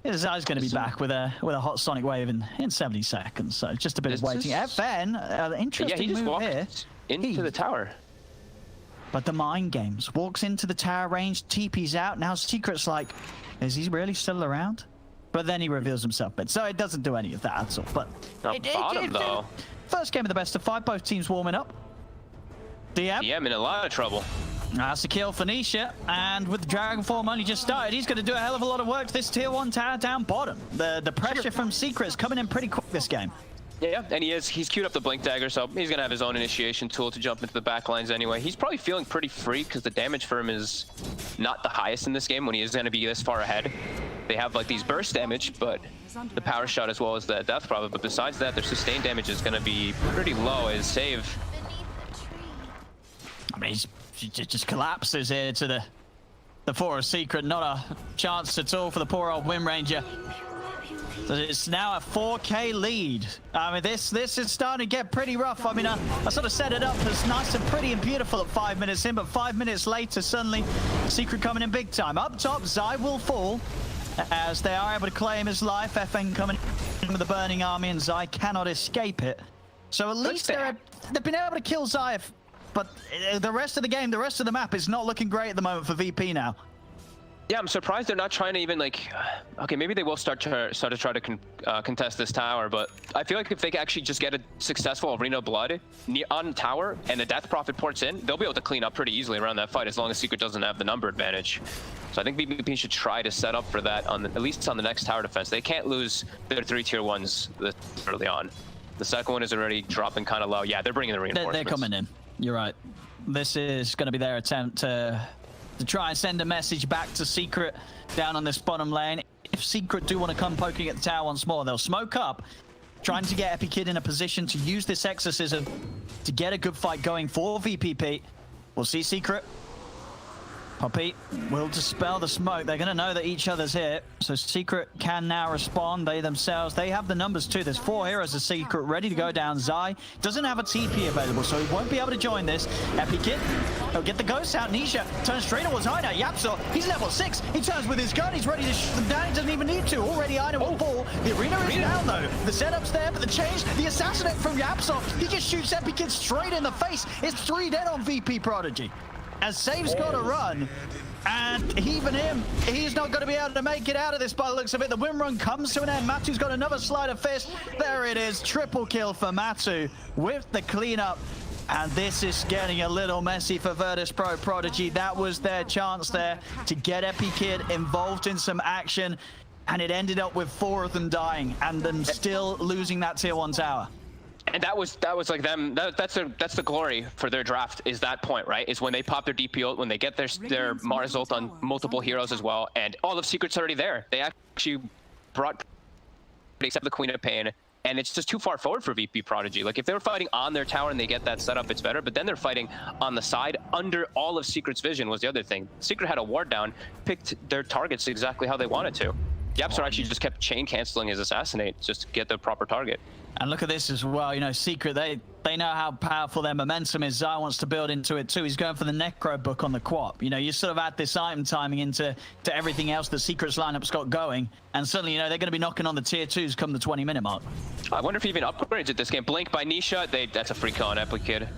Yeah, Zai's going to be back with a hot Sonic Wave in 70 seconds, so just a bit of waiting. FN, interesting move here. Into the tower. But the mind games, walks into the tower range, TP's out. Now Secret's like, is he really still around? But then he reveals himself, but so it doesn't do any of that at all. But though. First game of the best of 5, both teams warming up. DM in a lot of trouble. That's a kill for Nisha, and with the Dragon Form only just started, he's going to do a hell of a lot of work to this tier 1 tower down bottom. The pressure from Secret is coming in pretty quick this game. Yeah, and he's queued up the Blink Dagger, so he's going to have his own initiation tool to jump into the back lines anyway. He's probably feeling pretty free because the damage for him is not the highest in this game when he is going to be this far ahead. They have like these burst damage, but the power shot as well as the death probably. But besides that, their sustained damage is going to be pretty low as Save. I mean, he just collapses here to the Forest Secret. Not a chance at all for the poor old Wind Ranger. So it's now a 4K lead. I mean, this is starting to get pretty rough. I mean, I sort of set it up as nice and pretty and beautiful at 5 minutes in, but 5 minutes later, suddenly, Secret coming in big time. Up top, Zai will fall as they are able to claim his life. FN coming in with the burning army, and Zai cannot escape it. So at least they've been able to kill Zai, but the rest of the game, the rest of the map is not looking great at the moment for VP now. Yeah, I'm surprised they're not trying to even like, okay, maybe they will start to try to contest this tower, but I feel like if they can actually just get a successful Arena Blood on tower and the Death Prophet ports in, they'll be able to clean up pretty easily around that fight as long as Secret doesn't have the number advantage. So I think VP should try to set up for that at least on the next tower defense. They can't lose their 3 tier 1s early on. The second one is already dropping kind of low. Yeah, they're bringing the reinforcements. They're coming in. You're right. This is going to be their attempt to try and send a message back to Secret down on this bottom lane. If Secret do want to come poking at the tower once more, they'll smoke up, trying to get Epikid in a position to use this exorcism to get a good fight going for VPP. We'll see Secret. Poppy will dispel the smoke. They're going to know that each other's here. So Secret can now respond. They themselves, they have the numbers too. There's 4 heroes of Secret ready to go down. Zai doesn't have a TP available, so he won't be able to join this. Epikid, he'll get the ghost out. Nisha turns straight towards Ina. Yapso, he's level 6. He turns with his gun. He's ready to shoot them down. He doesn't even need to. Already Ina will fall. The arena is down though. The setup's there, but the change, the assassinate from Yapso, he just shoots Epikid straight in the face. It's 3 dead on VP.Prodigy. As Save's got to run, and even him, he's not going to be able to make it out of this by the looks of it. The win run comes to an end. Matu's got another sleight of fist. There it is, triple kill for Matu with the cleanup. And this is getting a little messy for VP.Prodigy. That was their chance there to get Epikid involved in some action, and it ended up with 4 of them dying and them still losing that tier 1 tower. And that was like them. That's the glory for their draft. Is that point, right? Is when they pop their DP ult, when they get their Mars ult on multiple heroes as well, and all of Secret's already there. They actually brought, except the Queen of Pain, and it's just too far forward for VP.Prodigy. Like, if they were fighting on their tower and they get that setup, it's better, but then they're fighting on the side under all of Secret's vision was the other thing. Secret had a ward down, picked their targets exactly how they wanted to. YapzOr actually just kept chain canceling his assassinate just to get the proper target. And look at this as well, you know, Secret, they know how powerful their momentum is. Zai wants to build into it too. He's going for the Necro book on the Quap. You know, you sort of add this item timing into everything else that Secret's lineup's got going, and suddenly, you know, they're going to be knocking on the tier 2s come the 20-minute mark. I wonder if he even upgrades at this game. Blink by Nisha, that's a free kill on Epikid.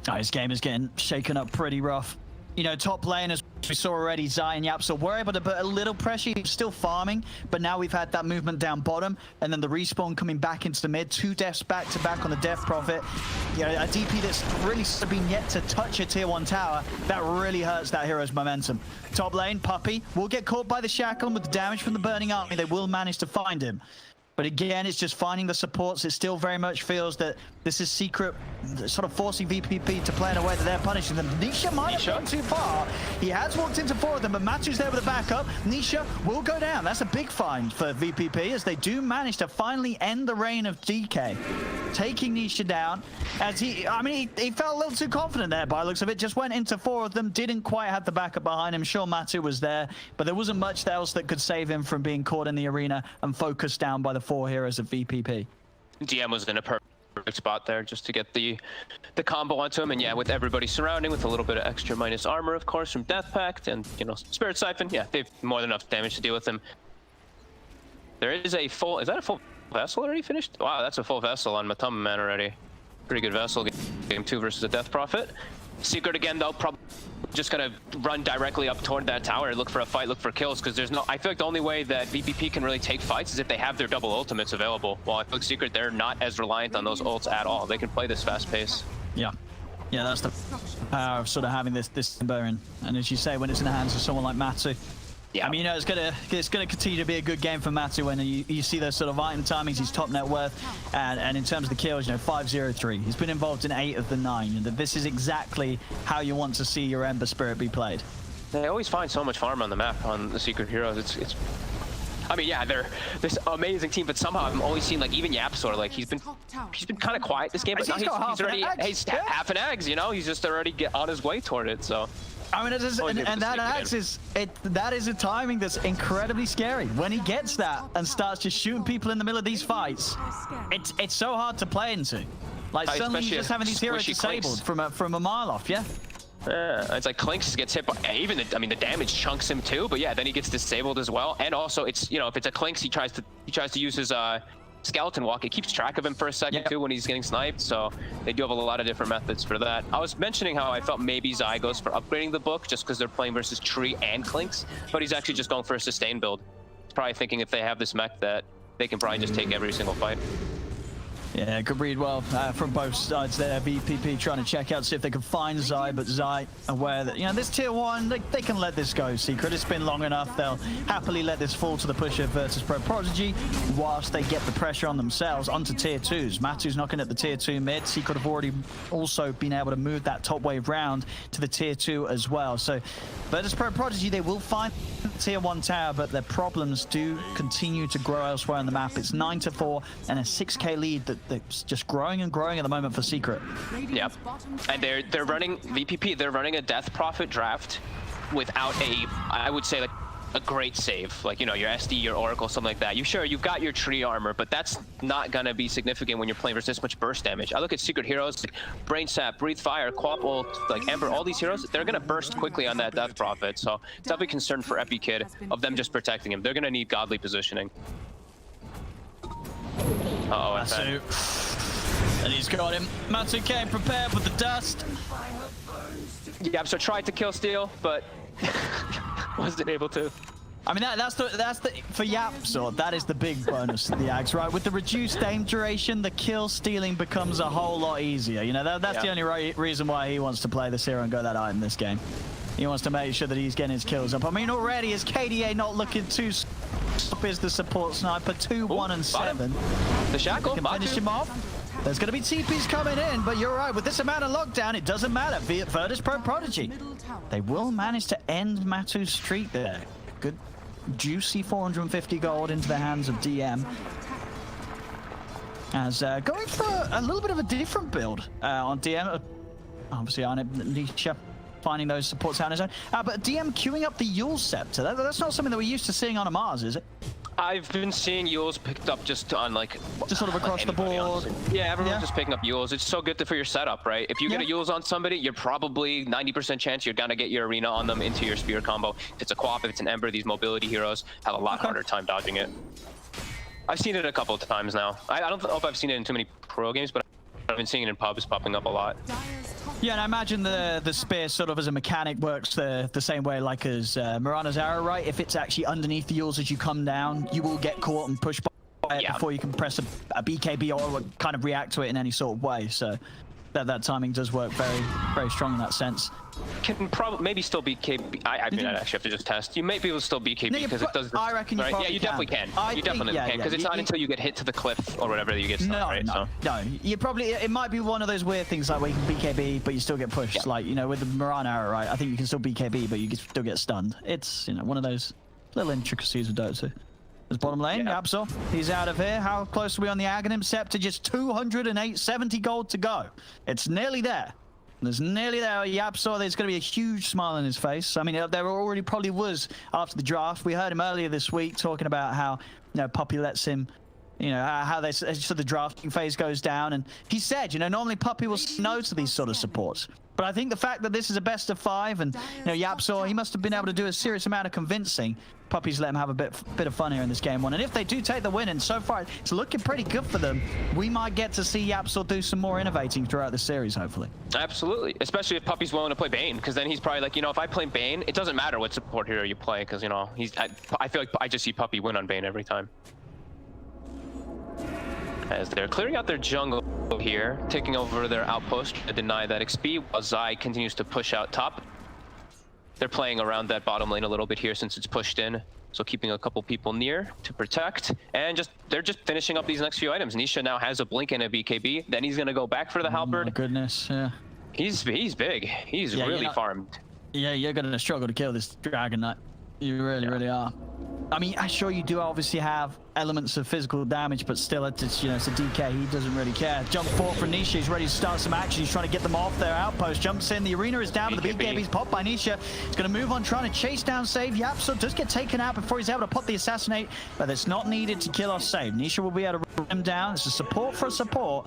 Oh, his game is getting shaken up pretty rough. You know, top lane, as we saw already, Zai and YapzOr were able to put a little pressure. He's still farming, but now we've had that movement down bottom, and then the respawn coming back into the mid. 2 deaths back-to-back on the Death Prophet. You know, a DP that's really been yet to touch a tier 1 tower. That really hurts that hero's momentum. Top lane, Puppey will get caught by the Shackle with the damage from the Burning Army. They will manage to find him. But again, it's just finding the supports. It still very much feels that this is Secret sort of forcing VPP to play in a way that they're punishing them. Nisha might have gone too far. He has walked into 4 of them, but Matu's there with a backup. Nisha will go down. That's a big find for VPP as they do manage to finally end the reign of DK. Taking Nisha down as he felt a little too confident there by the looks of it. Just went into 4 of them, didn't quite have the backup behind him. Sure, Matu was there, but there wasn't much else that could save him from being caught in the arena and focused down by the 4 heroes of VPP. DM was in a perfect spot there just to get the combo onto him, and yeah, with everybody surrounding with a little bit of extra minus armor, of course, from Death Pact and, you know, Spirit Siphon, yeah, they've more than enough damage to deal with him. There is a full, is that a full vessel already finished? Wow, that's a full vessel on Matama Man already. Pretty good vessel, game 2 versus the Death Prophet. Secret again, though, probably just gonna run directly up toward that tower, look for a fight, look for kills, because there's no, I feel like the only way that VPP can really take fights is if they have their double ultimates available. While I feel like Secret, they're not as reliant on those ults at all. They can play this fast pace. Yeah, that's the power of sort of having this Timber, and as you say, when it's in the hands of someone like Matu. Yeah. I mean, you know, it's gonna continue to be a good game for Matu when you see those sort of item timings. He's top net worth, and in terms of the kills, you know, 5-0-3. He's been involved in 8 of the 9. And this is exactly how you want to see your Ember Spirit be played. They always find so much farm on the map on the Secret heroes. It's I mean, yeah, they're this amazing team, but somehow I've always seen, like, even YapzOr, like, he's been kind of quiet this game, but now he's already half an eggs, you know. He's just already on his way toward it. So I mean, and that axe is that is a timing that's incredibly scary. When he gets that and starts just shooting people in the middle of these fights, it's so hard to play into. Like, suddenly you're just having these heroes disabled from a mile off. Yeah, it's like Clinks gets hit by, even I mean, the damage chunks him too, but yeah, then he gets disabled as well. And also, it's, you know, if it's a Clinks, he tries to use his skeleton walk. It keeps track of him for a second too when he's getting sniped, so they do have a lot of different methods for that. I was mentioning how I felt maybe Zai goes for upgrading the book just because they're playing versus Tree and Clinks, but he's actually just going for a sustain build. He's probably thinking if they have this mech that they can probably just take every single fight. Yeah, good read well from both sides there. VPP trying to check out, see if they can find Zai, but Zai aware that, you know, this tier 1, they can let this go, Secret. It's been long enough. They'll happily let this fall to the Pusher versus Pro-Prodigy whilst they get the pressure on themselves onto tier 2s. Matu's knocking at the tier 2 mid. Secret have already also been able to move that top wave round to the tier 2 as well. So versus Pro-Prodigy, they will find the tier 1 tower, but their problems do continue to grow elsewhere on the map. It's 9-4 and a 6k lead that's just growing and growing at the moment for Secret. Yep. And they're running VPP. They're running a Death Prophet draft without I would say, like, a great save, like, you know, your SD, your Oracle, something like that. You've got your tree armor, but that's not gonna be significant when you're playing versus this much burst damage. I look at Secret heroes like Brain Sap, Breathe Fire, Quap Ult, like Ember, all these heroes, they're gonna burst quickly on that Death Prophet. So definitely concerned for Epikid of them just protecting him. They're gonna need godly positioning. Uh-oh, Matu. And he's got him. Matu came prepared with the dust. Yeah, so tried to kill steal, but wasn't able to. I mean, that's the for YapzOr, that is the big bonus to the Ags, right? With the reduced aim duration, the kill stealing becomes a whole lot easier. You know, that's the only reason why he wants to play this hero and go that item this game. He wants to make sure that he's getting his kills up. I mean, already is KDA not looking too up is the support sniper, 2, 1, and 7. The Shackle, can finish him off. There's going to be TPs coming in, but you're right. With this amount of lockdown, it doesn't matter. Vertus Pro-Prodigy. They will manage to end Matu's streak there. Good, juicy 450 gold into the hands of DM. as going for a little bit of a different build on DM. Obviously, Nisha finding those supports out on his own. But DM queuing up the Yule Scepter. That's not something that we're used to seeing on a Mars, is it? I've been seeing Yules picked up just on like... Just sort of across the board. Honestly. Yeah, everyone's just picking up Yules. It's so good for your setup, right? If you get a Yules on somebody, you're probably 90% chance you're gonna get your arena on them into your spear combo. If it's a Quap, if it's an Ember, these mobility heroes have a lot harder time dodging it. I've seen it a couple of times now. I don't know if I've seen it in too many pro games, but I've been seeing it in pubs popping up a lot. Yeah, and I imagine the spear sort of as a mechanic works the same way like as Mirana's arrow, right? If it's actually underneath the Yules as you come down, you will get caught and pushed by it before you can press a BKB or kind of react to it in any sort of way. So that timing does work very strong in that sense. Can probably maybe still BKB. I mean, I'd actually have to just test. You may be able to still BKB because it does. I reckon you probably you definitely can. You definitely can because it's not until you get hit to the cliff or whatever that you get stunned, right? No. You probably it might be one of those weird things like where you can BKB but you still get pushed. Yeah. Like with the Mirana arrow, right? I think you can still BKB but you can still get stunned. It's one of those little intricacies of Dota 2. There's bottom lane, Absol. He's out of here. How close are we on the Aghanim Scepter? Just 270 gold to go. It's nearly there. There's nearly there. Yapsaw, there's going to be a huge smile on his face. I mean, there already probably was after the draft. We heard him earlier this week talking about how, Puppy lets him, how the drafting phase goes down. And he said, normally Puppy will say no to these sort of supports. But I think the fact that this is a best of 5 and, Yapsaw, he must have been able to do a serious amount of convincing. Puppy's let him have a bit of fun here in this game 1. And if they do take the win, and so far it's looking pretty good for them, we might get to see Yapsaw do some more innovating throughout the series, hopefully. Absolutely, especially if Puppy's willing to play Bane, because then he's probably like, if I play Bane, it doesn't matter what support hero you play, because, I feel like I just see Puppy win on Bane every time. As they're clearing out their jungle here, taking over their outpost to deny that XP, while Zai continues to push out top. They're playing around that bottom lane a little bit here since it's pushed in, so keeping a couple people near to protect, and they're just finishing up these next few items. Nisha now has a blink and a BKB, then he's gonna go back for the halberd. Oh my goodness, yeah. He's big. He's really farmed. Yeah, you're gonna struggle to kill this Dragon Knight. You really are. I mean, I'm sure you do obviously have elements of physical damage, but still, it's a DK. He doesn't really care. Jump forward from Nisha. He's ready to start some action. He's trying to get them off their outpost. Jumps in. The arena is down, but the BKB's popped by Nisha. He's going to move on, trying to chase down Save. Yapso does get taken out before he's able to pop the assassinate, but it's not needed to kill off Save. Nisha will be able to run him down. It's a support for a support.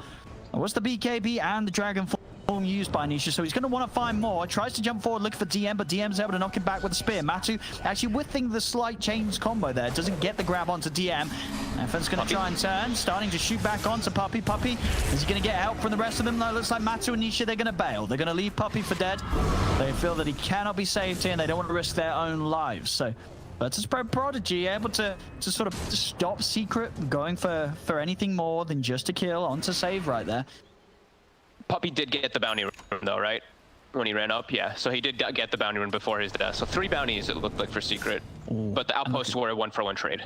What's the BKB and the Dragon Form used by Nisha, so he's going to want to find more. Tries to jump forward, looking for DM, but DM's able to knock him back with a spear. Matu actually whiffing the slight chains combo there. Doesn't get the grab onto DM. FN's going to try and turn, starting to shoot back onto Puppy. Puppy, is he going to get help from the rest of them? No, it looks like Matu and Nisha, they're going to bail. They're going to leave Puppy for dead. They feel that he cannot be saved here, and they don't want to risk their own lives. So Prodigy able to sort of stop Secret going for anything more than just a kill onto Save right there. Puppy did get the bounty rune though, right? When he ran up, yeah. So he did get the bounty rune before his death. So 3 bounties it looked like for Secret. Ooh, but the outposts were a 1-for-1 trade.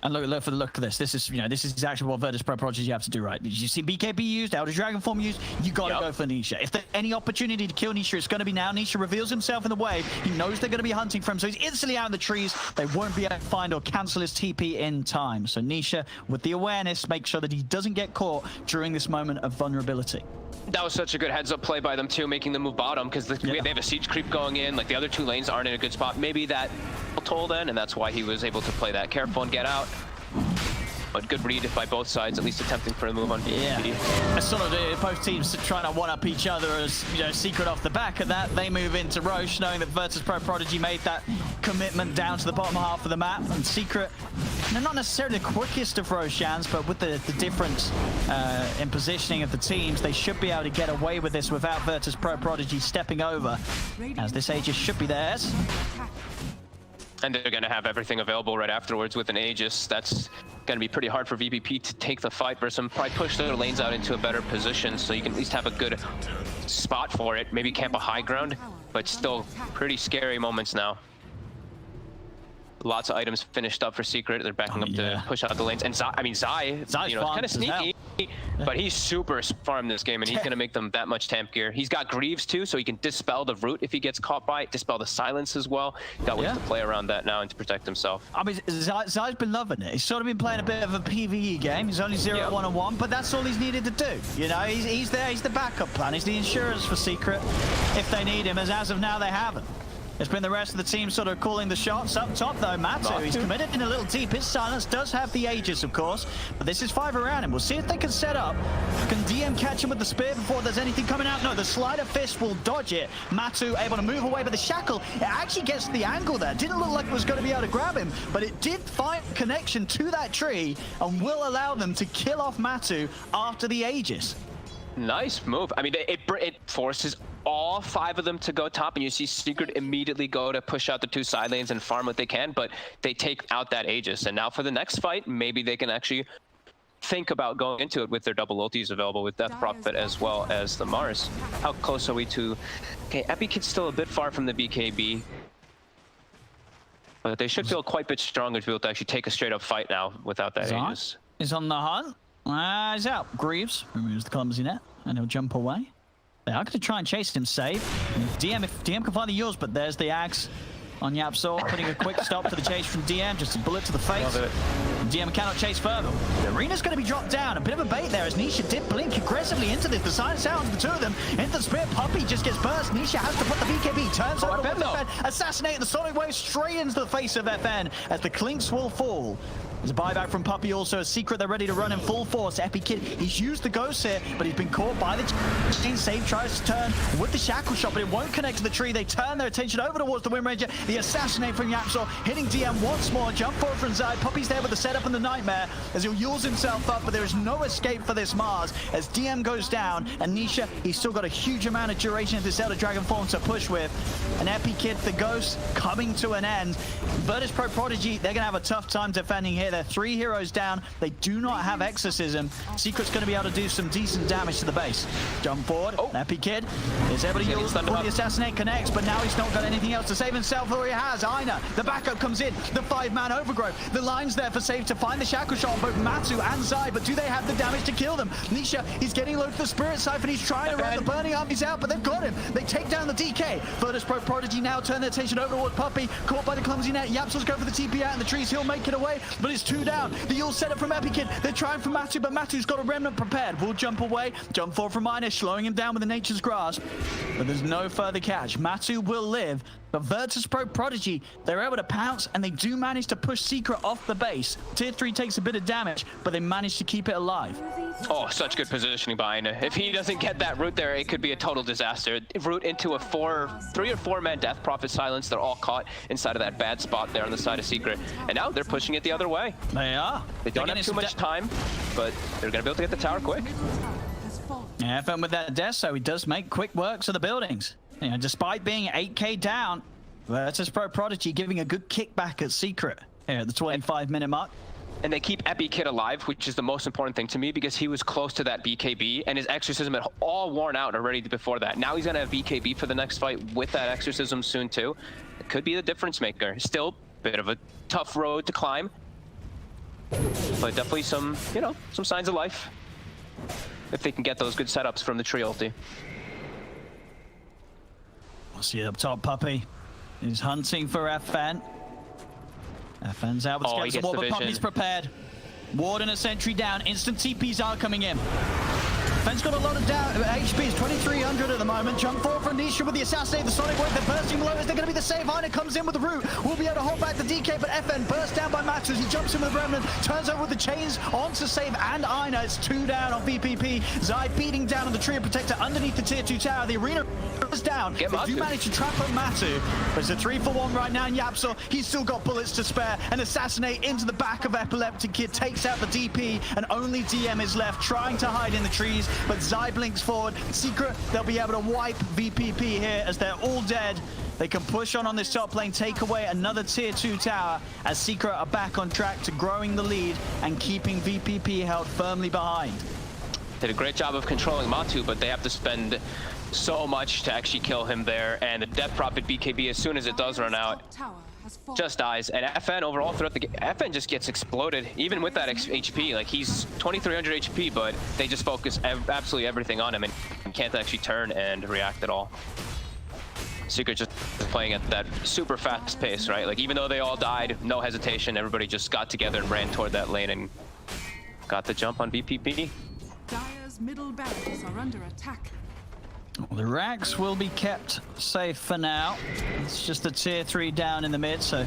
And look for the look of this. This is this is exactly what Virtus.Prodigy have to do, right? Did you see BKB used, Elder Dragon Form used? You gotta go for Nisha. If there's any opportunity to kill Nisha, it's gonna be now. Nisha reveals himself in the wave. He knows they're gonna be hunting for him, so he's instantly out in the trees. They won't be able to find or cancel his TP in time. So Nisha, with the awareness, make sure that he doesn't get caught during this moment of vulnerability. That was such a good heads-up play by them too, making them move bottom, because they have a siege creep going in. Like the other 2 lanes aren't in a good spot. Maybe that told then, and that's why he was able to play that careful and get out. But good read by both sides, at least attempting for a move on VP. Yeah, sort of both teams trying to one-up each other as Secret off the back of that. They move into Roche, knowing that Virtus.Prodigy made that commitment down to the bottom half of the map. And Secret, not necessarily the quickest of Roshans, but with the difference in positioning of the teams, they should be able to get away with this without Virtus.Prodigy stepping over, as this Aegis should be theirs. And they're going to have everything available right afterwards with an Aegis. That's going to be pretty hard for VP to take the fight versus them. Probably push their lanes out into a better position so you can at least have a good spot for it. Maybe camp a high ground, but still pretty scary moments now. Lots of items finished up for Secret. They're backing up to push out the lanes. And Zai, it's kind of sneaky. but he's super farm this game, and he's gonna make them that much temp gear. He's got Greaves too, so he can dispel the root if he gets caught by it, dispel the silence as well. Got ways to play around that now and to protect himself. I mean, Zai's been loving it. He's sort of been playing a bit of a PvE game. He's only 0-1-1, but that's all he's needed to do. You know, he's there, he's the backup plan. He's the insurance for Secret if they need him, as of now they haven't. It's been the rest of the team sort of calling the shots. Up top, though, Matu, he's committed in a little deep. His silence does have the Aegis, of course, but this is 5 around him. We'll see if they can set up. Can DM catch him with the spear before there's anything coming out? No, the slider fist will dodge it. Matu able to move away, but the shackle, it actually gets the angle there. Didn't look like it was going to be able to grab him, but it did find connection to that tree and will allow them to kill off Matu after the Aegis. Nice move. I mean, it forces all 5 of them to go top, and you see Secret immediately go to push out the 2 side lanes and farm what they can, but they take out that Aegis. And now for the next fight, maybe they can actually think about going into it with their double ultis available with Death Prophet as well as the Mars. How close are we to... Okay, Epikid's still a bit far from the BKB, but they should feel quite a bit stronger to be able to actually take a straight up fight now without that Aegis. Is on the hunt. He's out. Greaves removes the clumsy net, and he'll jump away. They are going to try and chase him, save. If DM can find the yours, but there's the axe on Yapzor, putting a quick stop to the chase from DM, just a bullet to the face. DM cannot chase further. The arena's going to be dropped down. A bit of a bait there as Nisha did blink aggressively into this. The silence out of the 2 of them. Into the spear, Puppey just gets burst. Nisha has to put the BKB, turns over with FN, assassinating the Sonic Wave straight into the face of FN as the Clinks will fall. There's a buyback from Puppey also. A Secret, they're ready to run in full force. Epikid, he's used the ghost here, but he's been caught by the chain. Save tries to turn with the shackle shot, but it won't connect to the tree. They turn their attention over towards the Wind Ranger. The assassinate from Yapzor, hitting DM once more. Jump forward from Zai. Puppey's there with the setup and the nightmare as he'll use himself up, but there is no escape for this Mars as DM goes down. And Nisha, he's still got a huge amount of duration of this Elder Dragon form to push with. And Epikid, the ghost, coming to an end. VP.Prodigy, they're going to have a tough time defending here. They're 3 heroes down. They do not have Exorcism. Secret's going to be able to do some decent damage to the base. Jump forward. Epikid is able to use the assassinate, connects, but now he's not got anything else to save himself, or he has. Aina, the backup comes in. The 5-man overgrowth. The line's there for save to find the shackle shot on both Matu and Zai, but do they have the damage to kill them? Nisha, he's getting low to the Spirit Siphon. He's trying to run the Burning Armies out, but they've got him. They take down the DK. VP.Prodigy now turn their attention over towards Puppey. Caught by the clumsy net. Yapzor's going for the TP out in the trees. He'll make it away, but it's 2 down. The Yule set up from Epikid. They're trying for Matu, but Matu's got a remnant prepared. Will jump away. Jump forward from Ina, slowing him down with the Nature's Grasp. But there's no further catch. Matu will live. But VP.Prodigy, they're able to pounce, and they do manage to push Secret off the base. Tier 3 takes a bit of damage, but they manage to keep it alive. Oh, such good positioning by Ina. If he doesn't get that root there, it could be a total disaster. Root into a 3 or 4-man Death Prophet silence. They're all caught inside of that bad spot there on the side of Secret. And now they're pushing it the other way. They are. They don't have too much time, but they're going to be able to get the tower quick. Yeah, FM with that death, so he does make quick works of the buildings. You know, despite being 8k down, VP.Prodigy giving a good kickback at Secret here at the 25-minute mark. And they keep Epikid alive, which is the most important thing to me, because he was close to that BKB, and his Exorcism had all worn out already before that. Now he's going to have BKB for the next fight with that Exorcism soon, too. It could be the difference maker. Still a bit of a tough road to climb, but definitely some, you know, some signs of life if they can get those good setups from the tree ulti. We'll see up top, Puppey. He's hunting for FN. FN's out with the wall, but Puppey's prepared. Ward and a sentry down. Instant TPs are coming in. FN's got a lot of HP. It's 2,300 at the moment. Jump forward from Nisha with the assassinate. The Sonic Wave, they're bursting below. Is there going to be the save? Ina comes in with the root. We'll be able to hold back the DK, but FN burst down by Matu as he jumps in with the Remnant. Turns over with the chains onto save and Ina. It's 2 down on VPP. Zai beating down on the Trio Protector underneath the tier 2 tower. The arena is down. They do manage to trap up Matu, but it's a 3-for-1 right now. And Yapzor, he's still got bullets to spare. And assassinate into the back of Epileptic Kid takes out the DP, and only DM is left trying to hide in the trees. But Zai blinks forward. Secret, they'll be able to wipe VPP here as they're all dead. They can push on this top lane, take away another tier 2 tower as Secret are back on track to growing the lead and keeping VPP held firmly behind. Did a great job of controlling Matu, but they have to spend so much to actually kill him there. And the Death Prophet BKB, as soon as it does run out, just dies. And FN overall throughout the game, FN just gets exploded, even with that HP. Like, he's 2,300 HP, but they just focus absolutely everything on him and can't actually turn and react at all. Secret just playing at that super fast pace, right? Like, even though they all died, no hesitation, everybody just got together and ran toward that lane and got the jump on VP. Dire's middle barracks are under attack. Well, the racks will be kept safe for now. It's just a tier 3 down in the mid, so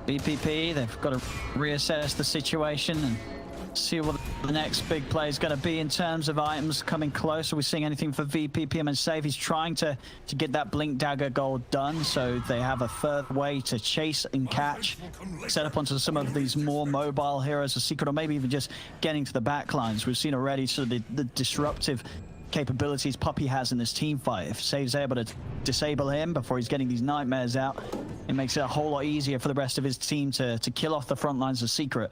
VP, they've got to reassess the situation and see what the next big play is going to be in terms of items coming close. Are we seeing anything for VP? and Save, he's trying to get that Blink Dagger gold done, so they have a third way to chase and catch, set up onto some of these more mobile heroes, a Secret, or maybe even just getting to the backlines. We've seen already sort of the disruptive capabilities Puppey has in this team fight. If Save's able to disable him before he's getting these nightmares out, it makes it a whole lot easier for the rest of his team to kill off the front lines of Secret.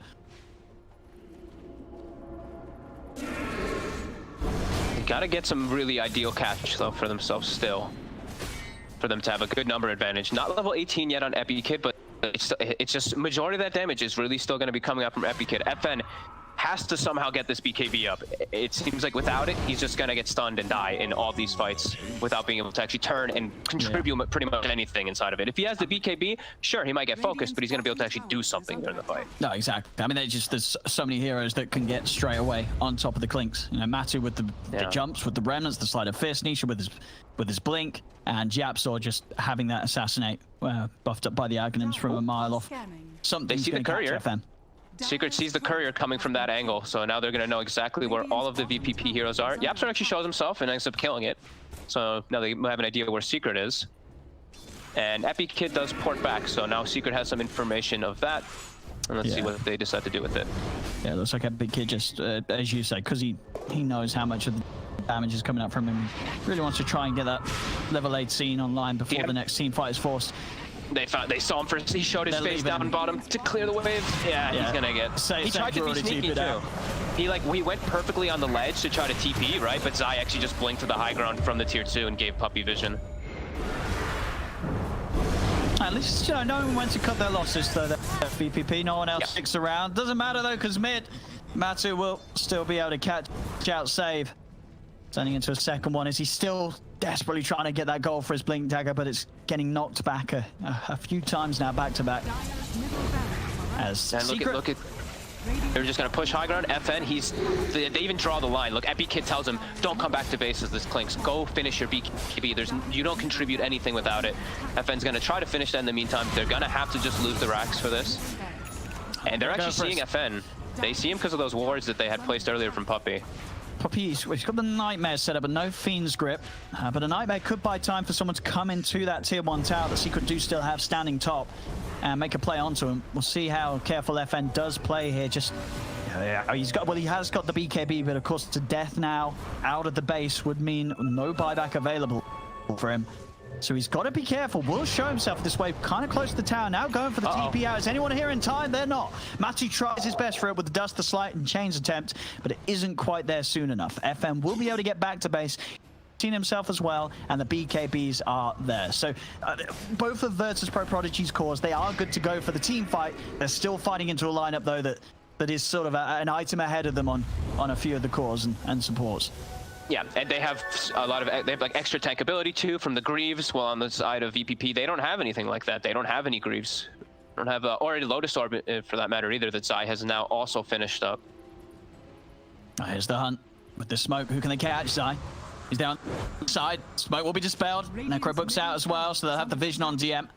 Got to get some really ideal catch, though, for themselves still. For them to have a good number advantage. Not level 18 yet on EpiKid, but it's just majority of that damage is really still going to be coming up from EpiKid. FN has to somehow get this BKB up. It seems like without it, he's just going to get stunned and die in all these fights without being able to actually turn and contribute pretty much anything inside of it. If he has the BKB, sure, he might get focused, but he's going to be able to actually do something during the fight. No, exactly. I mean, there's so many heroes that can get straight away on top of the clinks. You know, Matu with the jumps, with the remnants, the sleight of fist, Nisha with his blink, and Japsaw just having that assassinate buffed up by the Aghanims from a mile off. Something's they see the courier. FM. Secret sees the courier coming from that angle, so now they're going to know exactly where all of the VP heroes are. Yapster actually shows himself and ends up killing it, so now they have an idea where Secret is. And EpiKid does port back, so now Secret has some information of that, and let's see what they decide to do with it. Yeah, it looks like EpiKid just, as you say, because he knows how much of the damage is coming up from him, really wants to try and get that level 8 scene online before the next team fight is forced. They saw him first. He showed his face down bottom to clear the wave. Yeah, he's gonna get. He tried to be sneaky too. He went perfectly on the ledge to try to TP, right? But Zai actually just blinked to the high ground from the tier 2 and gave Puppey vision. At least, you know, no one went to cut their losses though. VP, no one else sticks around. Doesn't matter though, because mid, Matu will still be able to catch out Save. Turning into a second one. Is he still desperately trying to get that goal for his Blink Dagger, but it's getting knocked back a few times now, back to back. As and Secret... look at they're just gonna push high ground. FN, they even draw the line. Look, EpiKid tells him, don't come back to base as this clinks. Go finish your BKB. You don't contribute anything without it. FN's gonna try to finish that in the meantime. They're gonna have to just lose the racks for this. And they're actually seeing FN. They see him because of those wards that they had placed earlier from Puppey. Puppey's got the Nightmare set up, but no Fiend's Grip. But a Nightmare could buy time for someone to come into that tier 1 tower that Secret do still have standing top and make a play onto him. We'll see how careful FN does play here. Just, he has got the BKB, but of course to death now out of the base would mean no buyback available for him. So he's got to be careful. Will show himself this way, kind of close to the tower now, going for the TP out. Is anyone here in time? They're not. Matu tries his best for it with the Dust, the Slight, and Chains attempt, but it isn't quite there soon enough. FM will be able to get back to base. Seen himself as well, and the BKBs are there. So both of VP.Prodigy's cores, they are good to go for the team fight. They're still fighting into a lineup though that is sort of an item ahead of them on a few of the cores and supports. Yeah, and they have a lot of, they have like extra tank ability too from the Greaves, while on the side of VP, they don't have anything like that. They don't have any Greaves. They don't have, or a Lotus Orb for that matter either, that Zai has now also finished up. Here's the hunt with the smoke. Who can they catch? Zai. He's down side. Smoke will be dispelled. Necrobook's out as well, so they'll have the vision on DM.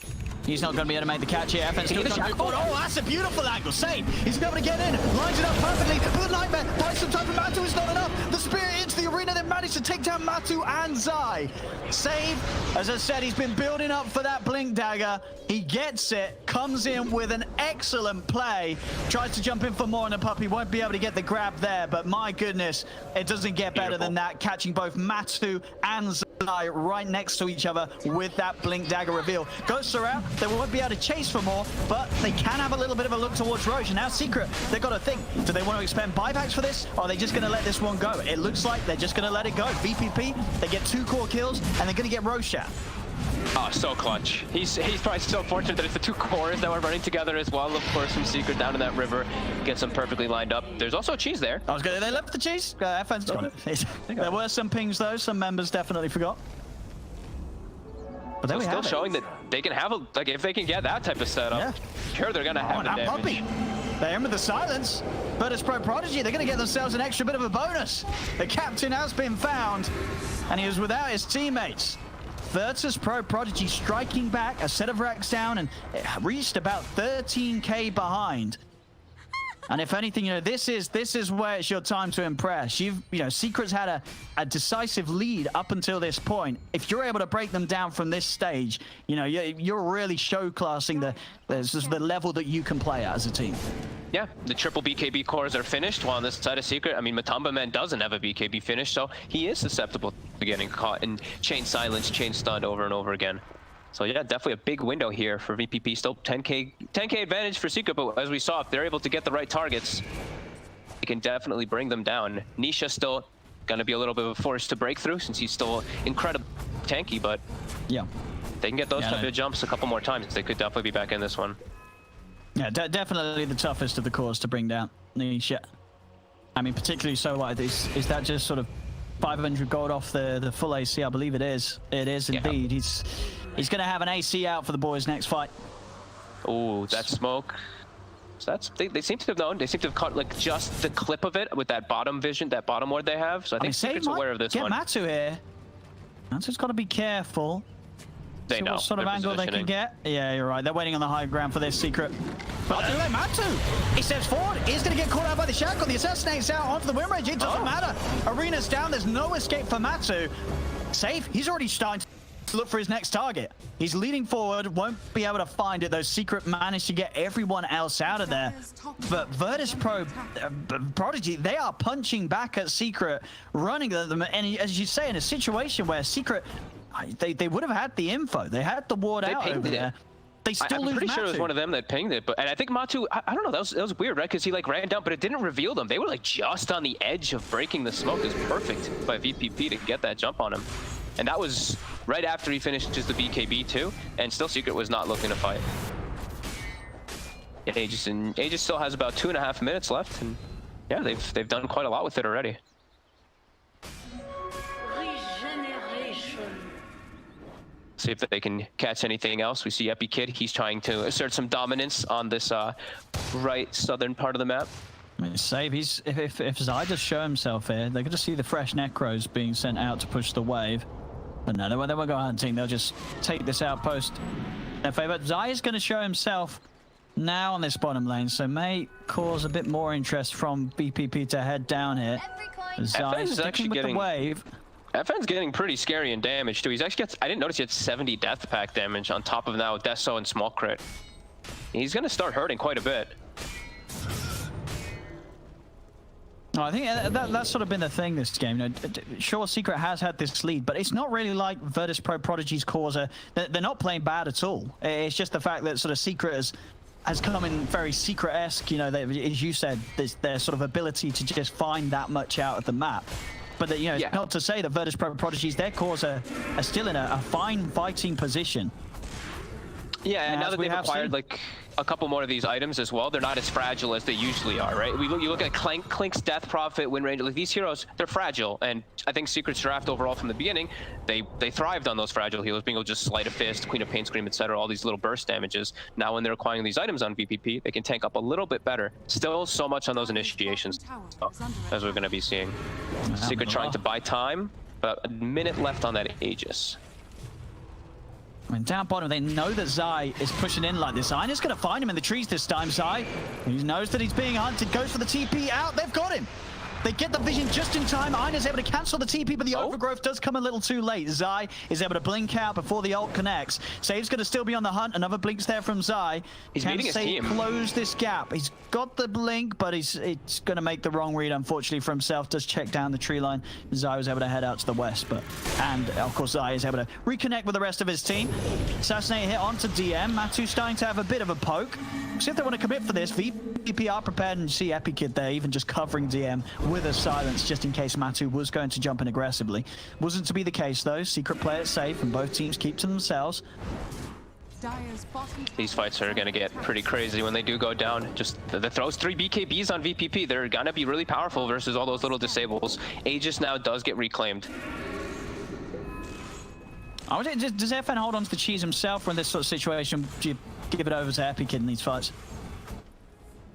He's not going to be able to make the catch here. FN's still trying to move forward. Oh, that's a beautiful angle. Save. He's going to be able to get in. Lines it up perfectly. But the Nightmare buys some time for Matu. Is not enough. The Spirit into the arena. They managed to take down Matu and Zai. Save. As I said, he's been building up for that Blink Dagger. He gets it. Comes in with an excellent play. Tries to jump in for more, and the Puppey won't be able to get the grab there. But my goodness, it doesn't get better than that. Catching both Matu and Zai right next to each other with that Blink Dagger reveal. Ghosts are out. They won't be able to chase for more, but they can have a little bit of a look towards Roche. And now Secret, they've got to think, do they want to expend buybacks for this, or are they just going to let this one go? It looks like they're just going to let it go. VP, they get 2 core kills, and they're going to get Roche out. Oh, so clutch. He's probably so fortunate that it's the two cores that were running together as well. Of course, from Secret down in that river, gets them perfectly lined up. There's also a cheese there. I was going. They left the cheese. FN's got it. There were some pings though. Some members definitely forgot. But then we still showing that they can have like if they can get that type of setup, sure they're gonna have the damage. Puppy. They're in with the silence. Virtus.Prodigy, they're gonna get themselves an extra bit of a bonus. The captain has been found, and he was without his teammates. Virtus.Prodigy striking back, a set of racks down, and it reached about 13k behind. And if anything, you know, this is where it's your time to impress. Secret's had a decisive lead up until this point. If you're able to break them down from this stage, you know, you're really showclassing the level that you can play at as a team. Yeah, the triple BKB cores are finished, while on this side of Secret, I mean, Matamba Man doesn't have a BKB finish, so he is susceptible to getting caught and chain silence, chain stunned over and over again. So yeah, definitely a big window here for VPP. Still 10k advantage for Secret, but as we saw, if they're able to get the right targets, it can definitely bring them down. Nisha still gonna be a little bit of a force to break through since he's still incredibly tanky, but yeah, they can get those type of jumps a couple more times. They could definitely be back in this one. Yeah, definitely the toughest of the cores to bring down. Nisha. I mean, particularly so like this. Is that just sort of 500 gold off the full AC? I believe it is. It is indeed. He's going to have an AC out for the boys next fight. Oh, that smoke. So they seem to have known. They seem to have caught like just the clip of it with that bottom vision, that bottom ward they have. So I think Secret's aware of this one. Get Matu here. Matu's got to be careful. They know what sort of angle they can get. Yeah, you're right. They're waiting on the high ground for this Secret. But Matu, he steps forward. He's going to get caught out by the shackle. The assassinate's out onto the win range. It doesn't matter. Arena's down. There's no escape for Matu. Safe. He's already starting to look for his next target. He's leading forward, won't be able to find it. Those Secret managed to get everyone else out of there. But Virtus.Prodigy, they are punching back at Secret, running at them. And as you say, in a situation where Secret, they would have had the info. They had the ward out over there. They still lose I'm pretty Matu. sure it was one of them that pinged it, and I think Matu, I don't know, that was weird, right? Because he like ran down, but it didn't reveal them. They were like just on the edge of breaking the smoke. It was perfect by VPP to get that jump on him. And that was right after he finishes the BKB too, and still Secret was not looking to fight. Yeah, Aegis still has about 2.5 minutes left, and yeah, they've done quite a lot with it already. See if they can catch anything else. We see EpiKid, he's trying to assert some dominance on this right southern part of the map. I mean, save. If Zai does show himself here, they're going to see the fresh Necros being sent out to push the wave. But no, they won't go hunting. They'll just take this outpost in their favor. Zai is going to show himself now on this bottom lane, so may cause a bit more interest from VPP to head down here. Zai is sticking with the wave. FN's getting pretty scary in damage too. He's actually got, I didn't notice he had 70 death pack damage on top of now Deso and small crit. He's going to start hurting quite a bit. No, I think that's sort of been the thing this game. You know, sure, Secret has had this lead, but it's not really like Virtus.Prodigy's cause. They're not playing bad at all. It's just the fact that sort of Secret has come in very Secret-esque. You know, as you said, their sort of ability to just find that much out of the map. But you know, it's not to say that Virtus.Prodigy's their cause are still in a fine fighting position. Yeah, and now that they've acquired like a couple more of these items as well, they're not as fragile as they usually are, right? You look at Clink's Death Prophet, Win Range, like these heroes, they're fragile, and I think Secret's draft overall from the beginning, they thrived on those fragile heroes, being able to just Sleight of Fist, Queen of Pain Scream, etc., all these little burst damages. Now when they're acquiring these items on VPP, they can tank up a little bit better. Still so much on those initiations, as we're going to be seeing. Secret trying to buy time, about a minute left on that Aegis. I mean, down bottom, they know that Zai is pushing in like this. Ina's going to find him in the trees this time, Zai. He knows that he's being hunted, goes for the TP out. They've got him. They get the vision just in time. Ina's able to cancel the TP, but the overgrowth does come a little too late. Zai is able to blink out before the ult connects. Save's going to still be on the hunt. Another blinks there from Zai. He's meeting his team. Close this gap. He's got the blink, but it's going to make the wrong read, unfortunately, for himself. Does check down the tree line. Zai was able to head out to the west, and of course, Zai is able to reconnect with the rest of his team. Assassinate hit onto DM. Matu starting to have a bit of a poke. See if they want to commit for this. VP are prepared, and you see Epikid there even just covering DM with a silence just in case Matu was going to jump in aggressively. Wasn't to be the case though. Secret play it safe and both teams keep to themselves. These fights are going to get pretty crazy when they do go down. Just the throws 3 BKBs on VPP. They're going to be really powerful versus all those little disables. Aegis now does get reclaimed. Does FN hold on to the cheese himself, or in this sort of situation, do you give it over to Epikid in these fights?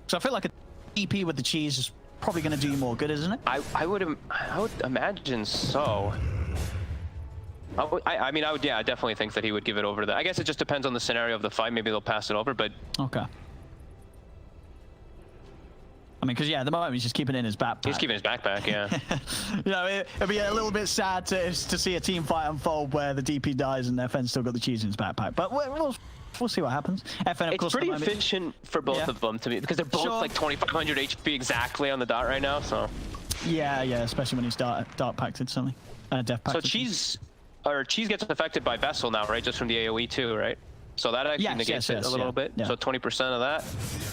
So I feel like a EP with the cheese is probably going to do you more good, isn't it? I would imagine so. I mean, yeah, I definitely think that he would give it over to that. I guess it just depends on the scenario of the fight. Maybe they'll pass it over, but... Okay. I mean, because, yeah, at the moment he's just keeping it in his backpack. He's keeping his backpack, yeah. You know, it'd be a little bit sad to see a team fight unfold where the DP dies and FN's still got the cheese in his backpack. But we'll see what happens. FN, of course, it's pretty efficient for both of them to me, because they're both like 2,500 HP exactly on the dot right now, so... Yeah, especially when he's dark packed something. Death packed. So Cheese gets affected by Vessel now, right? Just from the AoE too, right? So that actually negates it a little bit. Yeah. So 20% of that.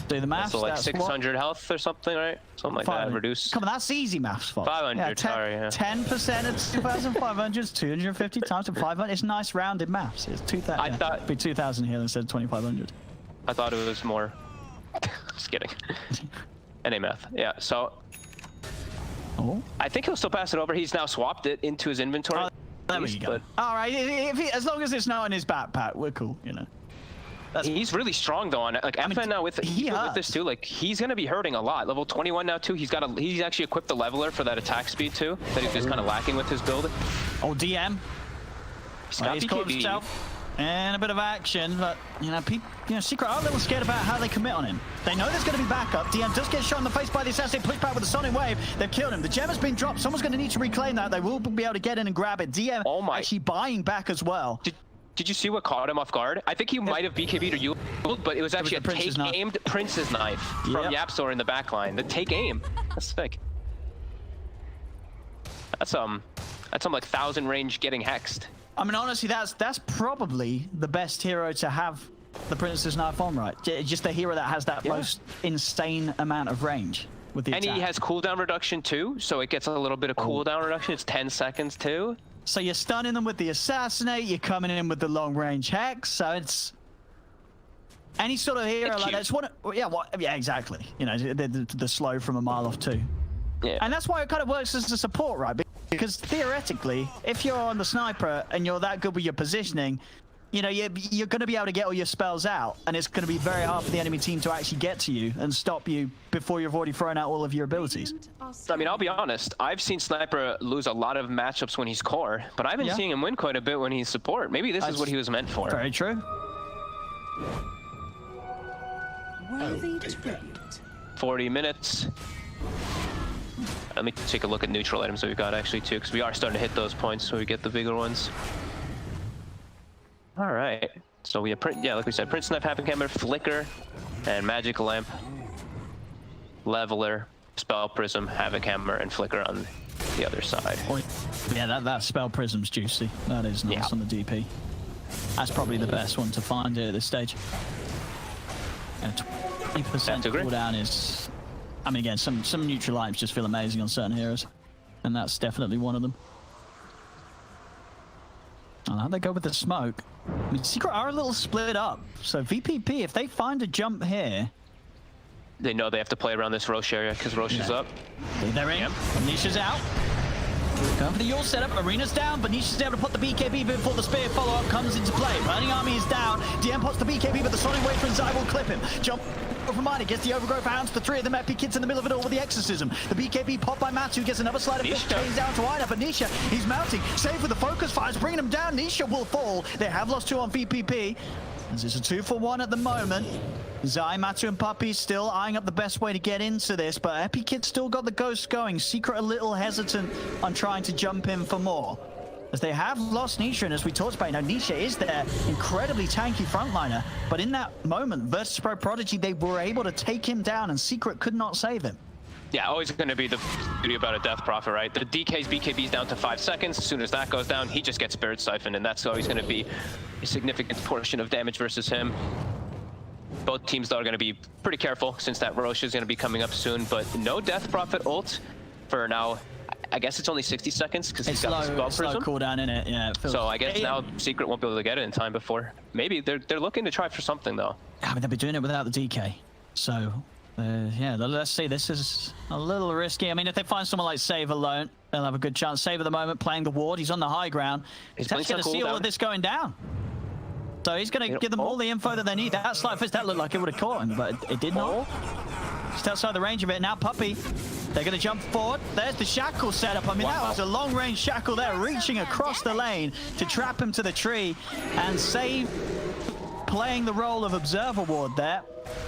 Do the math. So like 600 health or something, right? Something like that. Reduce. Come on, that's easy maths, folks. 500. Sorry. 10% of 2,500 is 250 times 500. It's nice rounded maths. It's 2,000. I thought it'd be 2,000 here instead of 2,500. I thought it was more. Just kidding. NA math. Yeah. So. Oh. I think he'll still pass it over. He's now swapped it into his inventory. There we go. All right, as long as it's not in his backpack, we're cool, you know. He's really strong though on like FN now with this too. Like he's gonna be hurting a lot. Level 21 now too. He's actually equipped the leveler for that attack speed too. That he's just kind of lacking with his build. Oh, DM. He's caught himself. And a bit of action, but Secret are a little scared about how they commit on him. They know there's going to be backup. DM does get shot in the face by the assassin. Push back with the sonic wave. They've killed him. The gem has been dropped. Someone's going to need to reclaim that. They will be able to get in and grab it. DM actually buying back as well. Did you see what caught him off guard? I think he might have BKB'd or you, but it was actually a take-aimed Prince's knife from Yapsor in the back line. The take aim. That's sick. That's some like 1,000 range getting hexed. I mean, honestly, that's probably the best hero to have the Prince's Knife on, right? Just the hero that has that most insane amount of range with the attack. And he has cooldown reduction too, so it gets a little bit of cooldown reduction. It's 10 seconds too. So you're stunning them with the Assassinate, you're coming in with the long range hex, so it's... Any sort of hero like that. Yeah, exactly. You know, the slow from a mile off too. Yeah. And that's why it kind of works as a support, right? Because theoretically, if you're on the sniper and you're that good with your positioning, you know, you're going to be able to get all your spells out, and it's going to be very hard for the enemy team to actually get to you and stop you before you've already thrown out all of your abilities. I mean, I'll be honest, I've seen Sniper lose a lot of matchups when he's core, but I've been seeing him win quite a bit when he's support. Maybe this is what he was meant for. Very true. Worthy tribute. 40 minutes. Let me take a look at neutral items that we've got actually too, because we are starting to hit those points so we get the bigger ones. All right, so we have like we said, Prince Knife, Havoc Hammer, Flicker, and Magic Lamp, Leveler, Spell Prism, Havoc Hammer, and Flicker on the other side. Yeah, that Spell Prism's juicy. That is nice on the DP. That's probably the best one to find here at this stage. And 20% cooldown is... I mean, again, some neutral items just feel amazing on certain heroes, and that's definitely one of them. And how they go with the smoke. I mean, Secret are a little split up, so VPP, if they find a jump here... They know they have to play around this Roche area, because Roche is up. They're in. Nisha's out. Going for the Yule setup. Arena's down, but Nisha's able to put the BKB before the spear follow-up comes into play. Burning Army is down. DM pots the BKB, but the Sonic Wave from Zai will clip him. Jump from Minor, gets the Overgrowth Hounds. The three of them Epic Kids in the middle of it all with the Exorcism. The BKB popped by Matsu, gets another slide of fish, chains down to Ina, but Nisha, he's mounting. Save with the focus fires, bringing him down. Nisha will fall. They have lost 2 on VPP. This is a 2-for-1 at the moment. Zai, Matsu, and Puppy still eyeing up the best way to get into this, but Epic Kid still got the ghost going. Secret a little hesitant on trying to jump in for more, as they have lost Nisha, and as we talked about, Nisha is their incredibly tanky frontliner, but in that moment, versus Pro-Prodigy, they were able to take him down, and Secret could not save him. Yeah, always going to be the beauty about a Death Prophet, right? The DK's BKB's down to 5 seconds. As soon as that goes down, he just gets Spirit Siphoned, and that's always going to be a significant portion of damage versus him. Both teams, though, are going to be pretty careful since that Rosh is going to be coming up soon. But no Death Prophet ult for now. I guess it's only 60 seconds because he's got the Skull Prism. It's slow cooldown in it, yeah. So I guess now Secret won't be able to get it in time before. Maybe they're looking to try for something, though. I mean, they'll be doing it without the DK. So, yeah, let's see. This is a little risky. I mean, if they find someone like Save alone, they'll have a good chance. Save at the moment playing the ward. He's on the high ground. He's actually going to see all of this going down. So he's going to give them all the info that they need. That Slight Fist, that looked like it would have caught him, but it did not. Just outside the range of it. Now Puppey, they're going to jump forward. There's the shackle setup. I mean, that was a long-range shackle there, reaching across the lane to trap him to the tree. And Save, playing the role of Observer Ward there,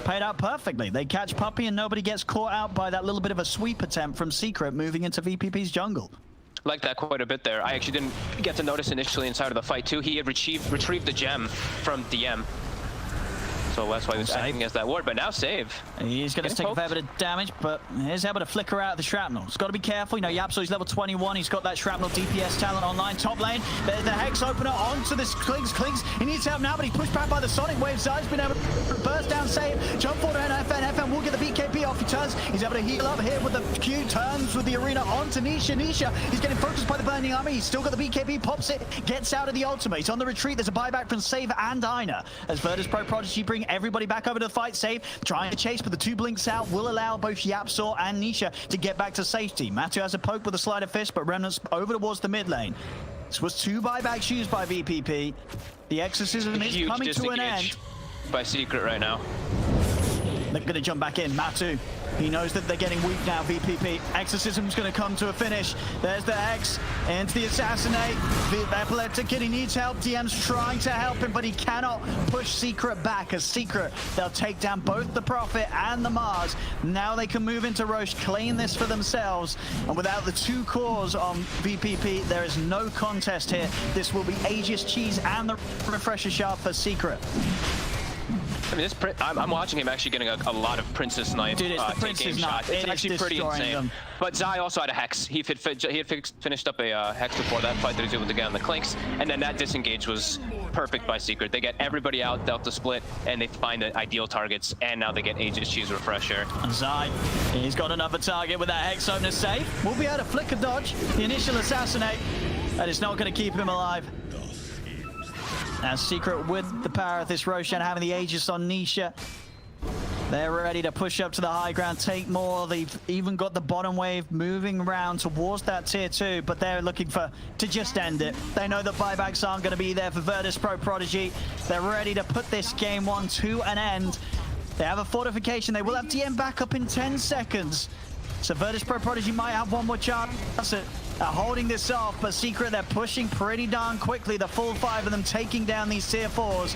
paid out perfectly. They catch Puppey and nobody gets caught out by that little bit of a sweep attempt from Secret moving into VPP's jungle. Like that quite a bit there. I actually didn't get to notice initially inside of the fight, too. He had retrieved the gem from DM. So that's why he was acting as that ward, but now Save. He's going to take a fair bit of damage, but he's able to flicker out the shrapnel. He's got to be careful. You know, Yapso's level 21. He's got that shrapnel DPS talent online. Top lane, there's the Hex opener onto this Klings. He needs help now, but he's pushed back by the Sonic Wave. Zai's been able to burst down Save. Jump forward to FN. FN will get the BKB off. He turns. He's able to heal up here with the Q. Turns with the arena onto Nisha. He's getting focused by the Burning Army. He's still got the BKB. Pops it. Gets out of the ultimate. He's on the retreat. There's a buyback from Save and Ina. As Virtus.Prodigy bring everybody back over to the fight. Save trying to chase, but the two blinks out will allow both Yapsaw and Nisha to get back to safety. Matu has a poke with a sleight of fist, but Remnant's over towards the mid lane. This was two buybacks used by VPP. The exorcism is coming to an end. By Secret right now. They're going to jump back in. Matu, he knows that they're getting weak now, VPP. Exorcism's going to come to a finish. There's the Hex into the Assassinate. The Epileptic Kid, he needs help. DM's trying to help him, but he cannot push Secret back. As Secret, they'll take down both the Prophet and the Mars. Now they can move into Roche, claim this for themselves. And without the two cores on VPP, there is no contest here. This will be Aegis Cheese and the Refresher Shard for Secret. I mean, I'm watching him actually getting a lot of Princess Knife take-aim shots. It's actually pretty insane. But Zai also had a Hex. He had finished up a Hex before that fight that he was able to get on the Clinks, and then that disengage was perfect by Secret. They get everybody out, Delta split, and they find the ideal targets, and now they get Aegis Cheese Refresher. Zai, he's got another target with that Hex opener safe. We'll be able to flicker dodge the initial Assassinate, and it's not going to keep him alive. Now Secret with the power of this Roshan having the Aegis on Nisha. They're ready to push up to the high ground, take more. They've even got the bottom wave moving around towards that tier 2, but they're looking to just end it. They know that buybacks aren't going to be there for Virtus.Prodigy. They're ready to put this game 1 to an end. They have a fortification. They will have DM back up in 10 seconds. So Virtus.Prodigy might have one more chance at holding this off, but Secret, they're pushing pretty darn quickly. The full 5 of them taking down these tier 4s.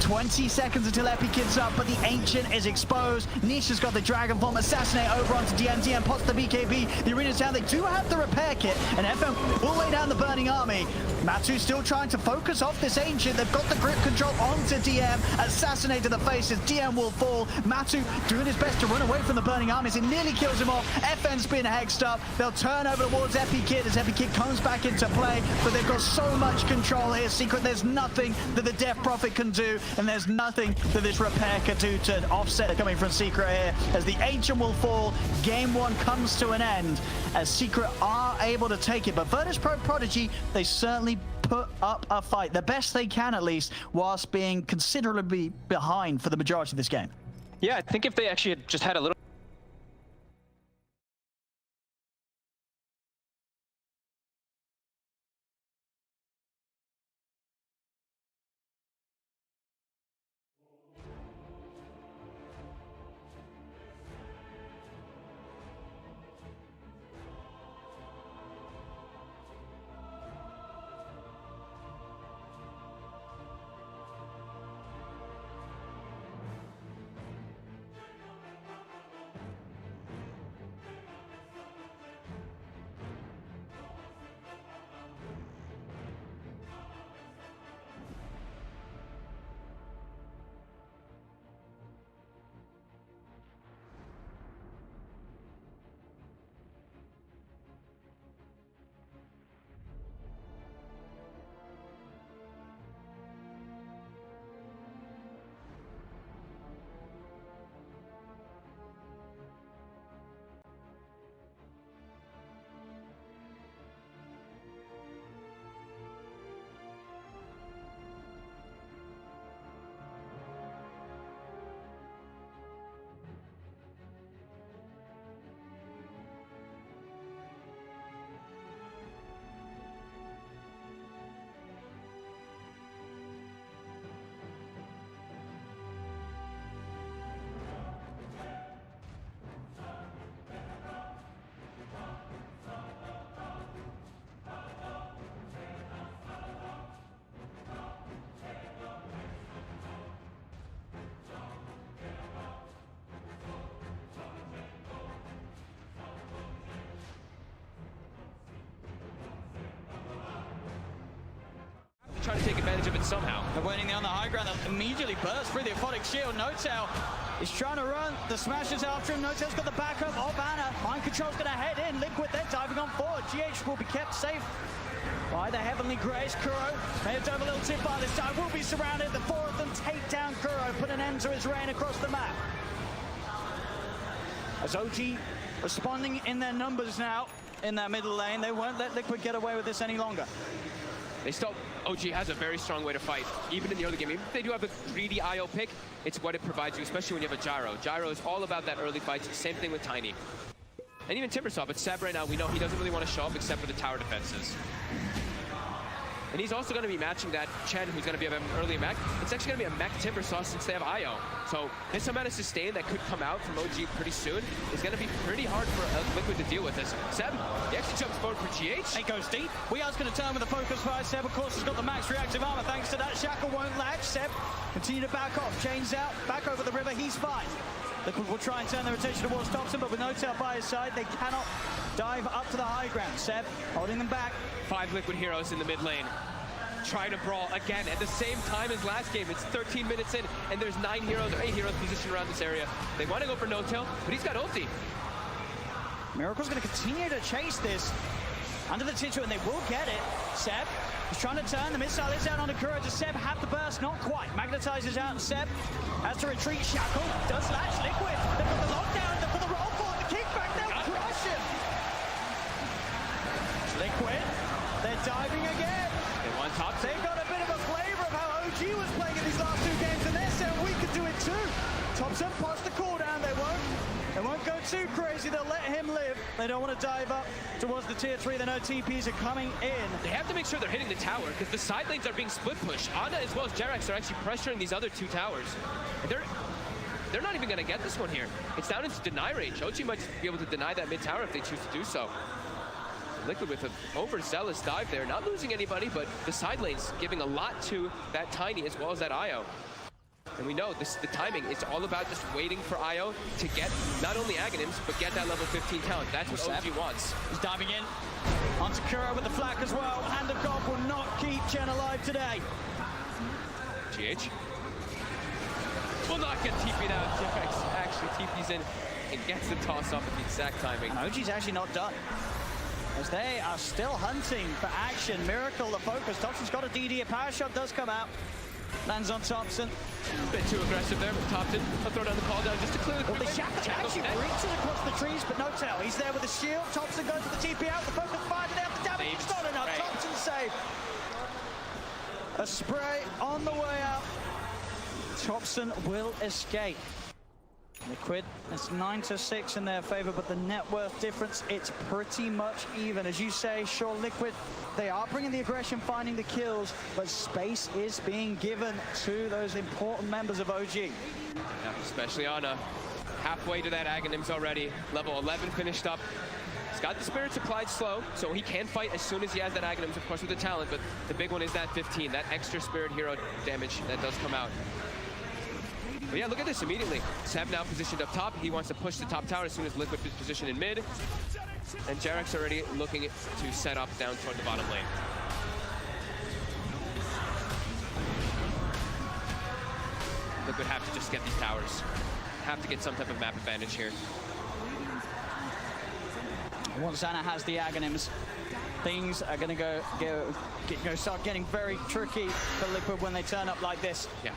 20 seconds until Epi Kid's up, but the Ancient is exposed. Nisha's got the Dragon Form. Assassinate over onto DM. DM pots the BKB. The arena's down. They do have the repair kit, and FM will lay down the Burning Army. Matu still trying to focus off this Ancient. They've got the grip control onto DM. Assassinate to the faces. DM will fall. Matu doing his best to run away from the Burning Armies. It nearly kills him off. FN's been hexed up. They'll turn over towards Epi Kid as Epi Kid comes back into play, but they've got so much control here. Secret, there's nothing that the Death Prophet can do, and there's nothing that this repair can do to offset it coming from Secret here. As the Ancient will fall, game 1 comes to an end, as Secret are able to take it. But Virtus.Prodigy, they certainly put up a fight, the best they can at least, whilst being considerably behind for the majority of this game. Yeah, I think if they actually had just had a little advantage of it somehow. They're winning on the high ground. They'll immediately burst through the Aphotic Shield. N0tail is trying to run. The Smashers after him. N0tail's got the backup of Anna. Mind Control's going to head in. Liquid, they're diving on forward. GH will be kept safe by the Heavenly Grace. Kuro may have done a little tip by this time. Will be surrounded. The four of them take down Kuro. Put an end to his reign across the map. As OG responding in their numbers now in that middle lane. They won't let Liquid get away with this any longer. They still, OG has a very strong way to fight, even in the early game. Even if they do have a greedy IO pick, it's what it provides you, especially when you have a Gyro. Gyro is all about that early fight. Same thing with Tiny. And even Timbersaw, but Seb right now, we know he doesn't really want to show up except for the tower defenses. And he's also going to be matching that Chen, who's going to be an early mech. It's actually going to be a mech Timbersaw since they have IO. So this amount of sustain that could come out from OG pretty soon is going to be pretty hard for Liquid to deal with this. Seb, he actually jumps forward for GH. It goes deep. Weare's going to turn with a focus fire. Seb, of course, has got the max reactive armor. Thanks to that, Shackle won't latch. Seb, continue to back off. Chains out, back over the river. He's fine. Liquid will try and turn the rotation towards Thompson, but with N0tail by his side, they cannot dive up to the high ground. Seb holding them back. 5 Liquid heroes in the mid lane. Trying to brawl again at the same time as last game. It's 13 minutes in, and there's 9 heroes or 8 heroes positioned around this area. They want to go for N0tail, but he's got ulti. Miracle's going to continue to chase this under the Titu, and they will get it. Seb is trying to turn. The missile is out on the Kuro. Does Seb have the burst? Not quite. Magnetizes out, and Seb has to retreat. Shackle does latch. Liquid. They've got the lockdown. They've got the roll forward. The kickback. They'll crush him. Liquid. They're diving again. They got a bit of a flavor of how OG was playing in these last 2 games, and they're saying we could do it too. Thompson pops the cooldown. They won't go too crazy. They'll let him live. They don't want to dive up towards the tier 3. They know TPs are coming in. They have to make sure they're hitting the tower because the side lanes are being split pushed. Ana as well as Jerax are actually pressuring these other 2 towers. And they're not even going to get this one here. It's down into deny range. OG might just be able to deny that mid tower if they choose to do so. Liquid with an overzealous dive there, not losing anybody, but the side lanes giving a lot to that Tiny as well as that IO. And we know the timing, it's all about just waiting for IO to get not only Aghanims, but get that level 15 talent. That's what OG wants. He's diving in onto Kuro with the flak as well. Hand of God will not keep Chen alive today. GH will not get TP'd out. Jerax actually TP's in and gets the toss up at the exact timing. And OG's actually not done, as they are still hunting for action. Miracle the focus. Thompson's got a DD. A power shot does come out. Lands on Thompson. A bit too aggressive there from Thompson. I'll throw down the call down just to clear the The Shackle actually reaches across the trees, but N0tail. He's there with a shield. Thompson goes for the TP out. The focus fire to the damage. It's not enough. Right. Thompson save. A spray on the way out. Thompson will escape. Liquid, it's 9-6 in their favor, but the net worth difference, it's pretty much even. As you say, sure, Liquid, they are bringing the aggression, finding the kills, but space is being given to those important members of OG. Yeah, especially Ana. Halfway to that Aghanims already. Level 11 finished up. He's got the Spirits applied slow, so he can fight as soon as he has that Aghanims, of course, with the talent, but the big one is that 15, that extra Spirit hero damage that does come out. But yeah, look at this immediately. Seb now positioned up top. He wants to push the top tower as soon as Liquid is positioned in mid. And Jerax already looking to set up down toward the bottom lane. Liquid have to just get these towers. Have to get some type of map advantage here. Once Ana has the Aghanims, things are going to start getting very tricky for Liquid when they turn up like this. Yeah.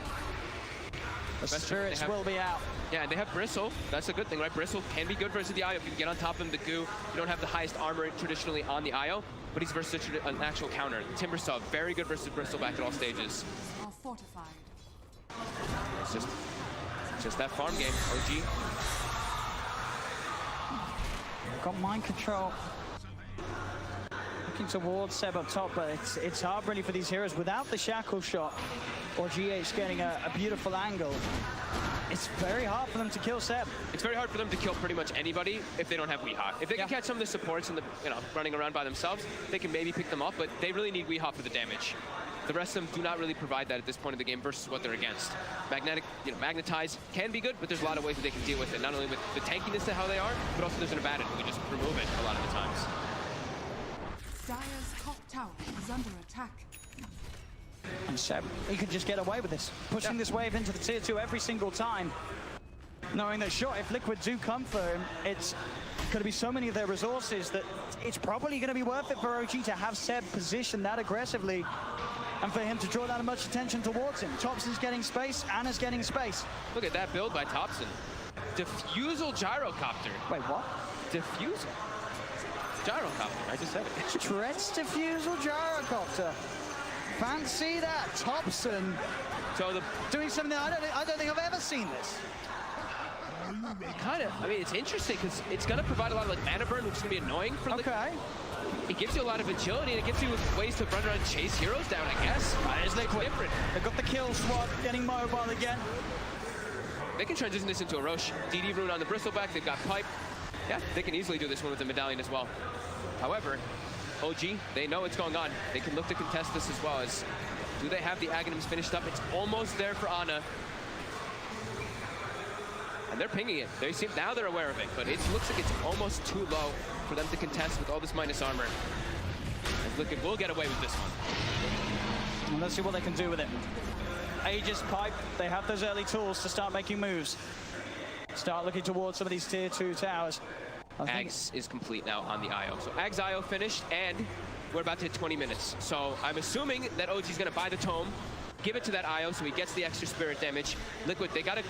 The Spirits will be out. Yeah, and they have Bristle. That's a good thing, right? Bristle can be good versus the IO. If you can get on top of him, the goo. You don't have the highest armor traditionally on the IO, but he's versus an actual counter. Timbersaw, very good versus Bristle back at all stages. Are fortified. It's just that farm game, OG. Got mind control. Looking towards Seb up top, but it's hard really for these heroes without the shackle shot or GH getting a beautiful angle. It's very hard for them to kill Seb. It's very hard for them to kill pretty much anybody if they don't have Weehaw. If they can catch some of the supports and the running around by themselves, they can maybe pick them off, but they really need Weehaw for the damage. The rest of them do not really provide that at this point of the game versus what they're against. Magnetize can be good, but there's a lot of ways that they can deal with it. Not only with the tankiness of how they are, but also there's an advantage. We just remove it a lot of the times. Dire's top tower is under attack. And Seb, he could just get away with this, pushing this wave into the tier 2 every single time, knowing that sure, if Liquid do come for him, it's going to be so many of their resources that it's probably going to be worth it for OG to have Seb positioned that aggressively and for him to draw that much attention towards him. Topson's getting space, Anna's getting space. Look at that build by Topson. Diffusal gyrocopter. Wait, what? Diffusal? Gyrocopter, I just said it. Stretch diffusal gyrocopter. Fancy that, Topson. So the doing something that I don't think I've ever seen this. kind of, I mean, it's interesting because it's going to provide a lot of like mana burn, which is going to be annoying for Liquid. Okay. It gives you a lot of agility, and it gives you ways to run around and chase heroes down, I guess. It's Liquid. Different. They've got the kill swap, getting mobile again. They can transition this into a Roche. DD rune on the Bristleback, they've got Pipe. Yeah, they can easily do this one with the Medallion as well. However, OG, they know what's going on. They can look to contest this as well. As do they have the Aghanims finished up? It's almost there for Ana. And they're pinging it. They seem, now they're aware of it, but it looks like it's almost too low for them to contest with all this minus armor. As Liquid will get away with this one. And let's see what they can do with it. Aegis, Pipe, they have those early tools to start making moves. Start looking towards some of these tier 2 towers. Ags is complete now on the IO. So Ags IO finished, and we're about to hit 20 minutes. So I'm assuming that OG's gonna buy the tome, give it to that IO so he gets the extra spirit damage. Liquid, they gotta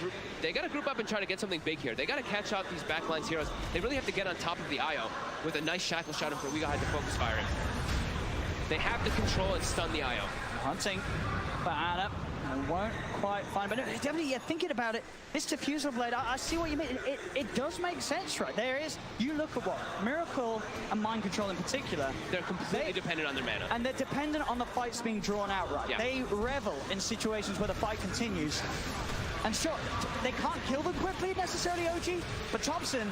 group up and try to get something big here. They gotta catch out these backlines heroes. They really have to get on top of the IO with a nice shackle shot for We Got to focus fire him. They have to control and stun the IO. Hunting for Anna. Won't quite find, but definitely, yeah, thinking about it, this diffusal blade, I see what you mean. It does make sense, right? There is, you look at what Miracle and Mind Control in particular, they're completely dependent on their mana. And they're dependent on the fights being drawn out, right? Yeah. They revel in situations where the fight continues. And sure, they can't kill them quickly necessarily, OG, but Topson,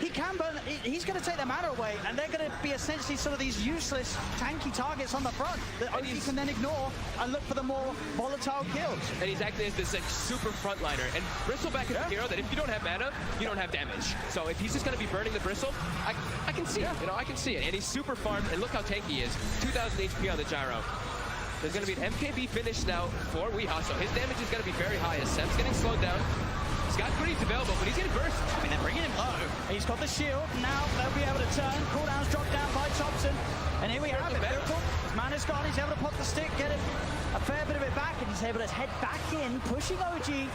he can burn, he's going to take their mana away, and they're going to be essentially sort of these useless, tanky targets on the front that OG can then ignore and look for the more volatile kills. And he's acting as this like super frontliner. And Bristleback is a hero that if you don't have mana, you don't have damage. So if he's just going to be burning the Bristle, I can see it. You know, I can see it. And he's super farmed, and look how tanky he is. 2,000 HP on the gyro. There's going to be an MKB finish now for Weehaw, so his damage is going to be very high as Seb's getting slowed down. He's got greaves available, but he's getting burst. I mean, they're bringing him low. He's got the shield. Now they'll be able to turn. Cooldown's dropped down by Topson. And here we have it. Miracle. His mana's gone. He's able to pop the stick, get it a fair bit of it back, and he's able to head back in, pushing OG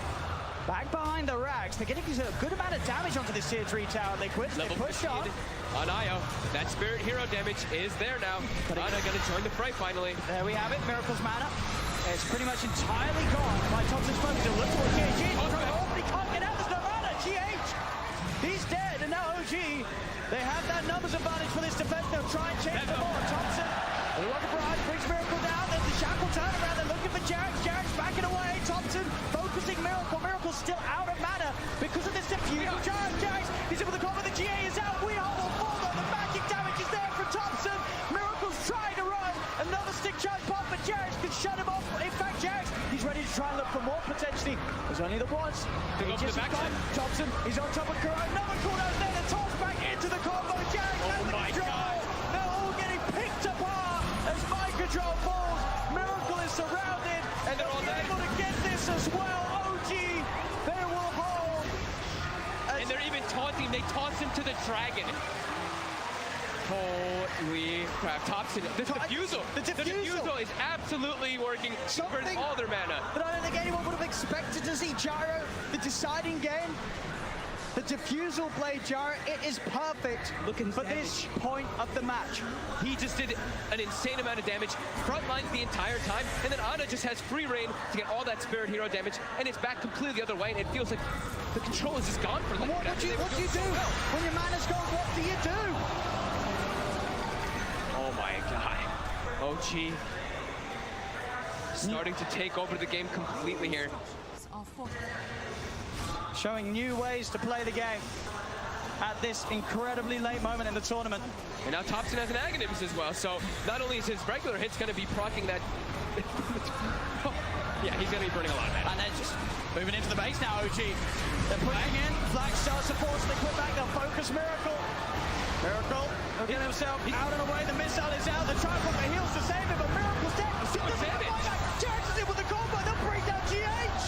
back behind the racks. They're getting a good amount of damage onto this tier 3 tower. Liquid. They push on IO. That spirit hero damage is there now. Ana gonna join the fray finally. There we have it. Miracle's mana. It's pretty much entirely gone by Topson's focus. To look towards GH. He can't get out. There's no mana. GH. He's dead. And now OG, they have that numbers advantage for this defense. They'll try and change the ball. Topson, the rocket barrage brings Miracle down. There's the shackle turnaround. They're looking for Jarex. Jarex backing away. Topson focusing Miracle. Miracle's still out of mana because of this diffusion. Jarex, he's able to cover. The GA is out. We all will fall though. The magic damage is there for Topson. Miracle's trying to run. Another stick charge pop, but Jarex can shut him off. In fact, Jarex, he's ready to try and look for more potentially. There's only the once. Topson, he's on top of Kuro. Another cooldown there. The toss back into the combo. Jarex has the control. They're all getting picked apart as Mind Control falls. Miracle is surrounded, and they're all able to get this as well. OG, they will hold. And they're even taunting. They toss him to the dragon. Holy crap. Topson, the diffusal is absolutely working for all their mana. But I don't think anyone would have expected to see Gyro, the deciding game. The diffusal blade Gyro, it is perfect for this point of the match. He just did an insane amount of damage, frontlines the entire time, and then Ana just has free reign to get all that spirit hero damage, and it's back completely the other way, and it feels like the control is just gone for them. What do you do? When your mana's gone, what do you do? Oh my god. OG starting to take over the game completely here. Showing new ways to play the game at this incredibly late moment in the tournament. And now Topson has an Aghanims as well, so not only is his regular hits going to be proccing that... yeah, he's going to be burning a lot of mana. And they're just moving into the base now, OG. They're pushing in, Flag starts to force the quit back, they'll focus Miracle. Miracle He'll get himself out and away. The missile is out. They're trying to put the heels to save him, but Miracle's dead. Jax is in with the combo. They'll bring down GH.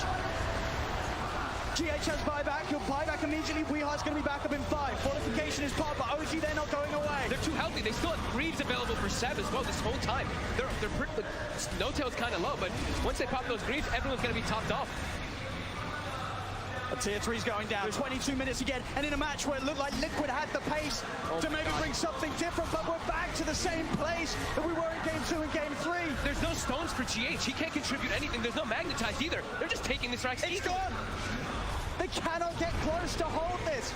GH has buyback. He'll buy back immediately. Weehar's going to be back up in 5. Fortification is part, but OG, they're not going away. They're too healthy. They still have Greaves available for Seb as well this whole time. They're pretty, No-Tail's kind of low, but once they pop those Greaves, everyone's going to be topped off. A tier 3's going down. 22 minutes again, and in a match where it looked like Liquid had the pace to maybe bring something different, but we're back to the same place that we were in Game 2 and Game 3. There's no stones for GH. He can't contribute anything. There's no magnetize either. They're just taking this rack. It's gone. They cannot get close to hold this.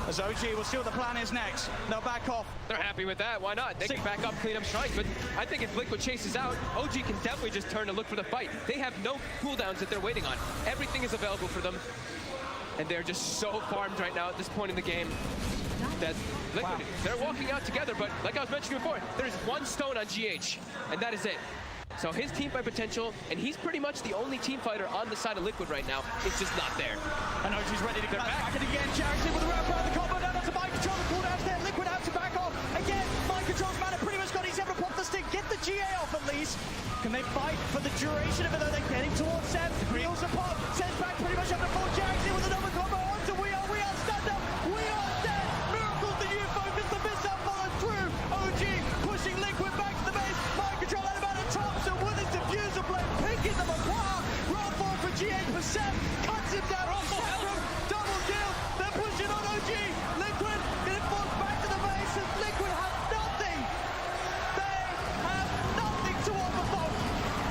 As OG, we'll see what the plan is next. They'll back off. They're happy with that. Why not? They can back up, clean up strikes. But I think if Liquid chases out, OG can definitely just turn and look for the fight. They have no cooldowns that they're waiting on. Everything is available for them. And they're just so farmed right now at this point in the game that Liquid, they're walking out together. But like I was mentioning before, there's one stone on GH, and that is it. So his team fight potential, and he's pretty much the only team fighter on the side of Liquid right now. It's just not there. And OG's ready to go back. And again, Jackson with the wrap around the combo down onto Mind Control. The cooldown's there. Liquid have to back off. Again, Mind Control's mana pretty much got. He's able to pop the stick, get the GA off at least. Can they fight for the duration of it though? They're getting towards Seb. Wheels apart. Seb's back pretty much up to full. Jackson with another combo onto We Are stunned up. We Are dead. Miracle's the new focus. The missile follows through. OG pushing Liquid back to the base. Mind Control out about the top. So with his diffuser blade, picking them apart. Roll forward for GH for Seb. Cuts him down. Double kill. They're pushing on OG. Liquid getting forced back to the base. And Liquid have nothing. They have nothing to offer them.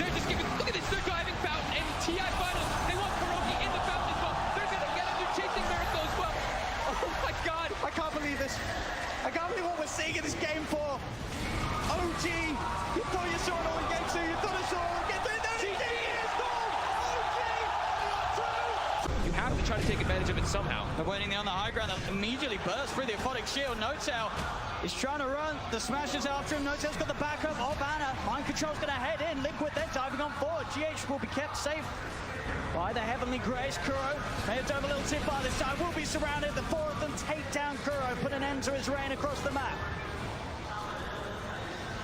They're just giving, look at this, they're driving Fountain and TI Finals. They want Kuroki in the Fountain as well. They're going to get it, they're chasing Miracle as well. Oh my God. I can't believe this. I can't believe what we're seeing in this game 4. OG, you thought you saw it all in Game 2, you thought you saw it all in Game 3, then it is gone! OG, You have to try to take advantage of it somehow. they're waiting there on the high ground, that immediately burst through the Aphotic Shield. No-Tail is trying to run, the Smash is after him, No-Tail's got the backup of Anna. Mind Control's going to head in, Liquid, they're diving on forward. GH will be kept safe by the Heavenly Grace. Kuro may have done a little tip by this time, will be surrounded. The 4 of them take down Kuro, put an end to his reign across the map.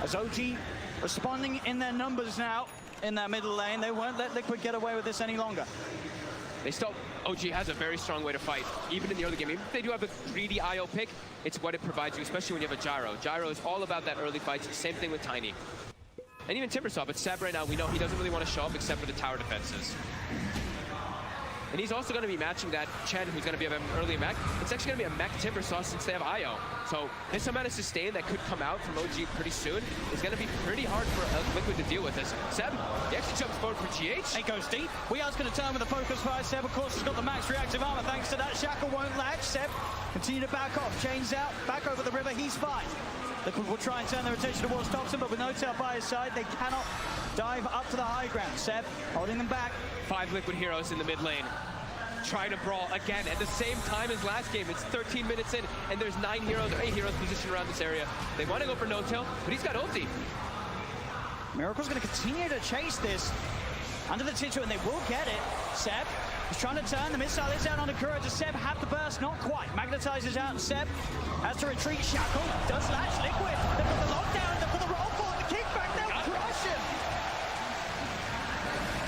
As OG responding in their numbers now in that middle lane, they won't let Liquid get away with this any longer. They still, OG has a very strong way to fight, even in the early game. Even if they do have a greedy IO pick, it's what it provides you, especially when you have a Gyro. Gyro is all about that early fights, same thing with Tiny. And even Timbersaw, but Seb right now, we know he doesn't really want to show up except for the tower defenses. And he's also going to be matching that Chen, who's going to be an early mech. It's actually going to be a mech Timbersaw since they have IO. So this amount of sustain that could come out from OG pretty soon is going to be pretty hard for Liquid to deal with this. Seb, he actually jumps forward for GH. It goes deep. Weehar's going to turn with a focus fire. Seb, of course, has got the max reactive armor. Thanks to that, Shackle won't latch. Seb, continue to back off. Chains out, back over the river. He's fine. Liquid will try and turn their attention towards Toxin, but with No-Tail by his side, they cannot dive up to the high ground. Seb holding them back. 5 Liquid heroes in the mid lane, trying to brawl again at the same time as last game. It's 13 minutes in, and there's 9 heroes, or 8 heroes positioned around this area. They want to go for No-Tail, but he's got ulti. Miracle's going to continue to chase this under the Titu, and they will get it. Seb is trying to turn. The missile is out onto Kuro. Does Seb have the burst? Not quite. Magnetizes out, and Seb has to retreat. Shackle does latch Liquid. They've got the lockdown. They've got the roll forward. The kickback. They'll crush him.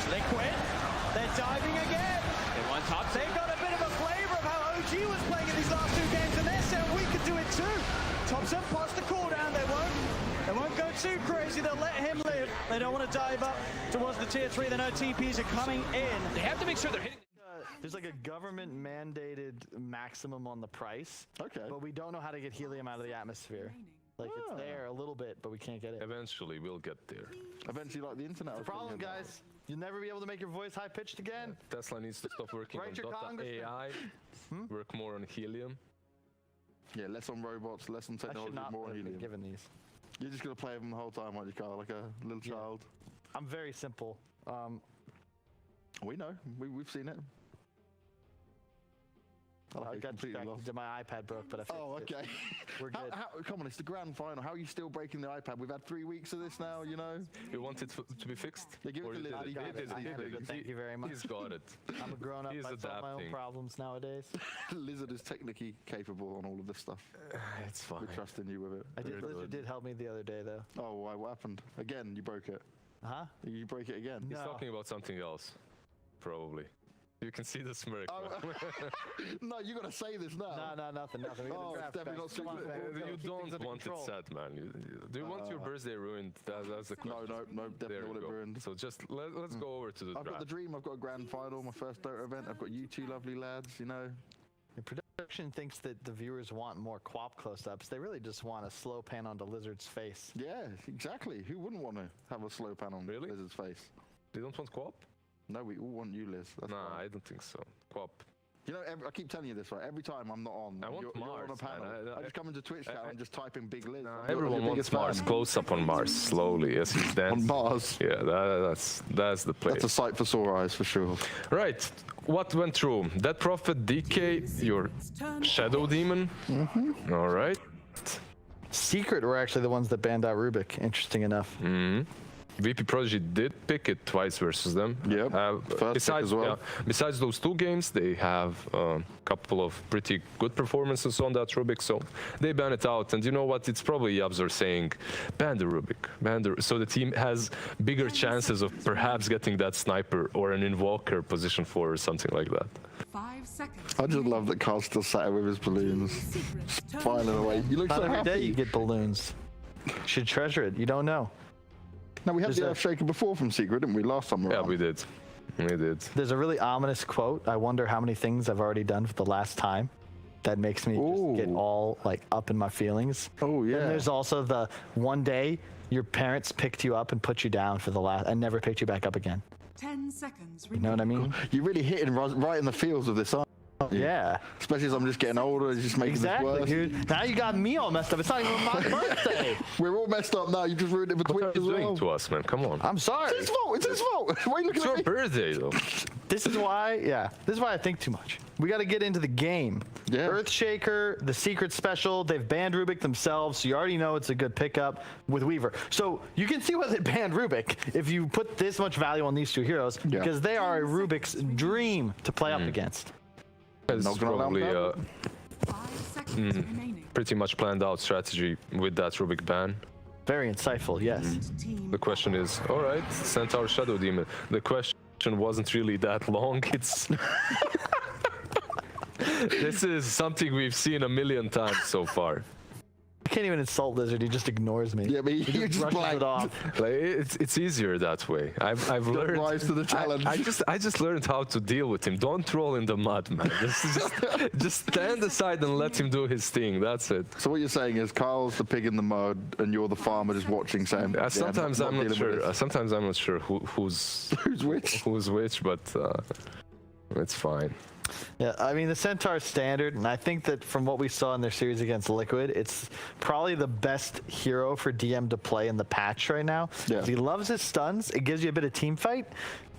Liquid. They're diving again. They want top. They got a bit of a flavor of how OG was playing in these last 2 games, and they're saying we could do it too. Thompson pops the cooldown. They won't go too crazy. They'll let him live. They don't want to dive up towards the tier 3. They know TPs are coming in. They have to make sure they're hitting. There's like a government mandated maximum on the price. Okay. But we don't know how to get helium out of the atmosphere. Like it's there a little bit, but we can't get it. Eventually, we'll get there. Eventually, like the internet. The problem, guys, you'll never be able to make your voice high pitched again. Tesla needs to stop working on Dota AI, work more on helium. Yeah, less on robots, less on technology, more on helium. Given these. You're just gonna play them the whole time, aren't you, Carl? Like a little child. I'm very simple. We know. We've seen it. I got completely lost. my iPad broke, but I fixed it. Okay. We're good. Come on, it's the grand final. How are you still breaking the iPad? We've had 3 weeks of this now, you know? You want it to be fixed? Yeah, give it Or to you Liz. did He got it. I handled it. Thank you very much. He's got it. I'm a grown-up. He's I solve my own adapting. problems nowadays. Lizard is technically capable on all of this stuff. It's fine. We're trusting you with it. Lizard did help me the other day, though. Oh, why? What happened? Again, you broke it. Huh? You break it again. He's No. talking about something else, probably. You can see the smirk. No, you gotta say this now. No, nothing. We're gonna Oh, draft definitely back. not Come on, secret. back. You Keep things don't under want control. it sad, man. Do you want your birthday ruined? That's the question. No, There definitely you want it go. ruined. So just let's go over to the I've got the draft. dream. I've got a grand final, my first Dota event. I've got you two lovely lads, you know. The production thinks that the viewers want more QoP close-ups. They really just want a slow pan onto Lizard's face. Yeah, exactly. Who wouldn't want to have a slow pan on Really? Lizard's face? They don't want co-op? No, we all want you, Liz. That's Nah, why. I don't think so. Co-op. You know, I keep telling you this, right? Every time I'm not on, I want you're on a Mars, panel. man. I just come into Twitch chat and just type in Big Liz. I'm Everyone your wants biggest Mars. fan. Close up on Mars, slowly as he's On dancing. Mars. Yeah, that's the play. That's a sight for sore eyes, for sure. Right, what went through? That Prophet, DK, your Shadow Demon. All right. Secret were actually the ones that banned out Rubik, interesting enough. VP.Prodigy did pick it twice versus them. Yep, first pick Besides, as well. besides those 2 games, they have a couple of pretty good performances on that Rubik, so they ban it out. And you know what? It's probably Yabzor saying, ban the Rubik, so the team has bigger chances of perhaps getting that sniper or an invoker position for or something like that. 5 seconds. I just love that Carl's still sat here with his balloons, smiling away. You look Not so every day you happy. get balloons. You should treasure it. You don't know. Now, we had There's the a- Earth Shaker before from Secret, didn't we, last time around? Yeah, we did. We did. There's a really ominous quote. I wonder how many things I've already done for the last time. That makes me just get Ooh. all like up in my feelings. Oh, yeah. And there's also the one day your parents picked you up and put you down for the last and never picked you back up again. 10 seconds. You know what I mean? You're really hitting right in the feels of this, aren't you? Yeah. Especially as I'm just getting older, it's just making Exactly, this worse. dude. Now you got me all messed up. It's not even my birthday. We're all messed up now. You just ruined it for What are Twitch you as doing well. to us, man? Come on. I'm sorry. It's his fault. It's his fault. Why are you looking It's at your me? birthday, though. This is why, This is why I think too much. We got to get into the game. Yeah. Earthshaker, the secret special, they've banned Rubik themselves, so you already know it's a good pickup with Weaver. So you can see why they banned Rubik if you put this much value on these 2 heroes, Yeah. because they are a Rubik's dream to play up against. It's Not gonna allow probably that. 5 seconds remaining. pretty much planned out strategy with that Rubik ban. Very insightful, yes. Team The question is, all right, Centaur Shadow Demon. The question wasn't really that long. It's this is something we've seen a million times so far. I can't even insult Lizard, he just ignores me. Yeah, but you just Brushes blanked. it off. Like it's easier that way. I've learned. rise to the challenge. I just learned how to deal with him. Don't roll in the mud, man. Just stand aside and let him do his thing. That's it. So what you're saying is Kyle's the pig in the mud and you're the farmer just watching saying, yeah, Sometimes I'm not dealing with sure. this." Sometimes I'm not sure who's Who's which? who's which, but it's fine. Yeah, I mean, the Centaur standard, and I think that from what we saw in their series against Liquid, it's probably the best hero for DM to play in the patch right now. Yeah. He loves his stuns. It gives you a bit of team fight,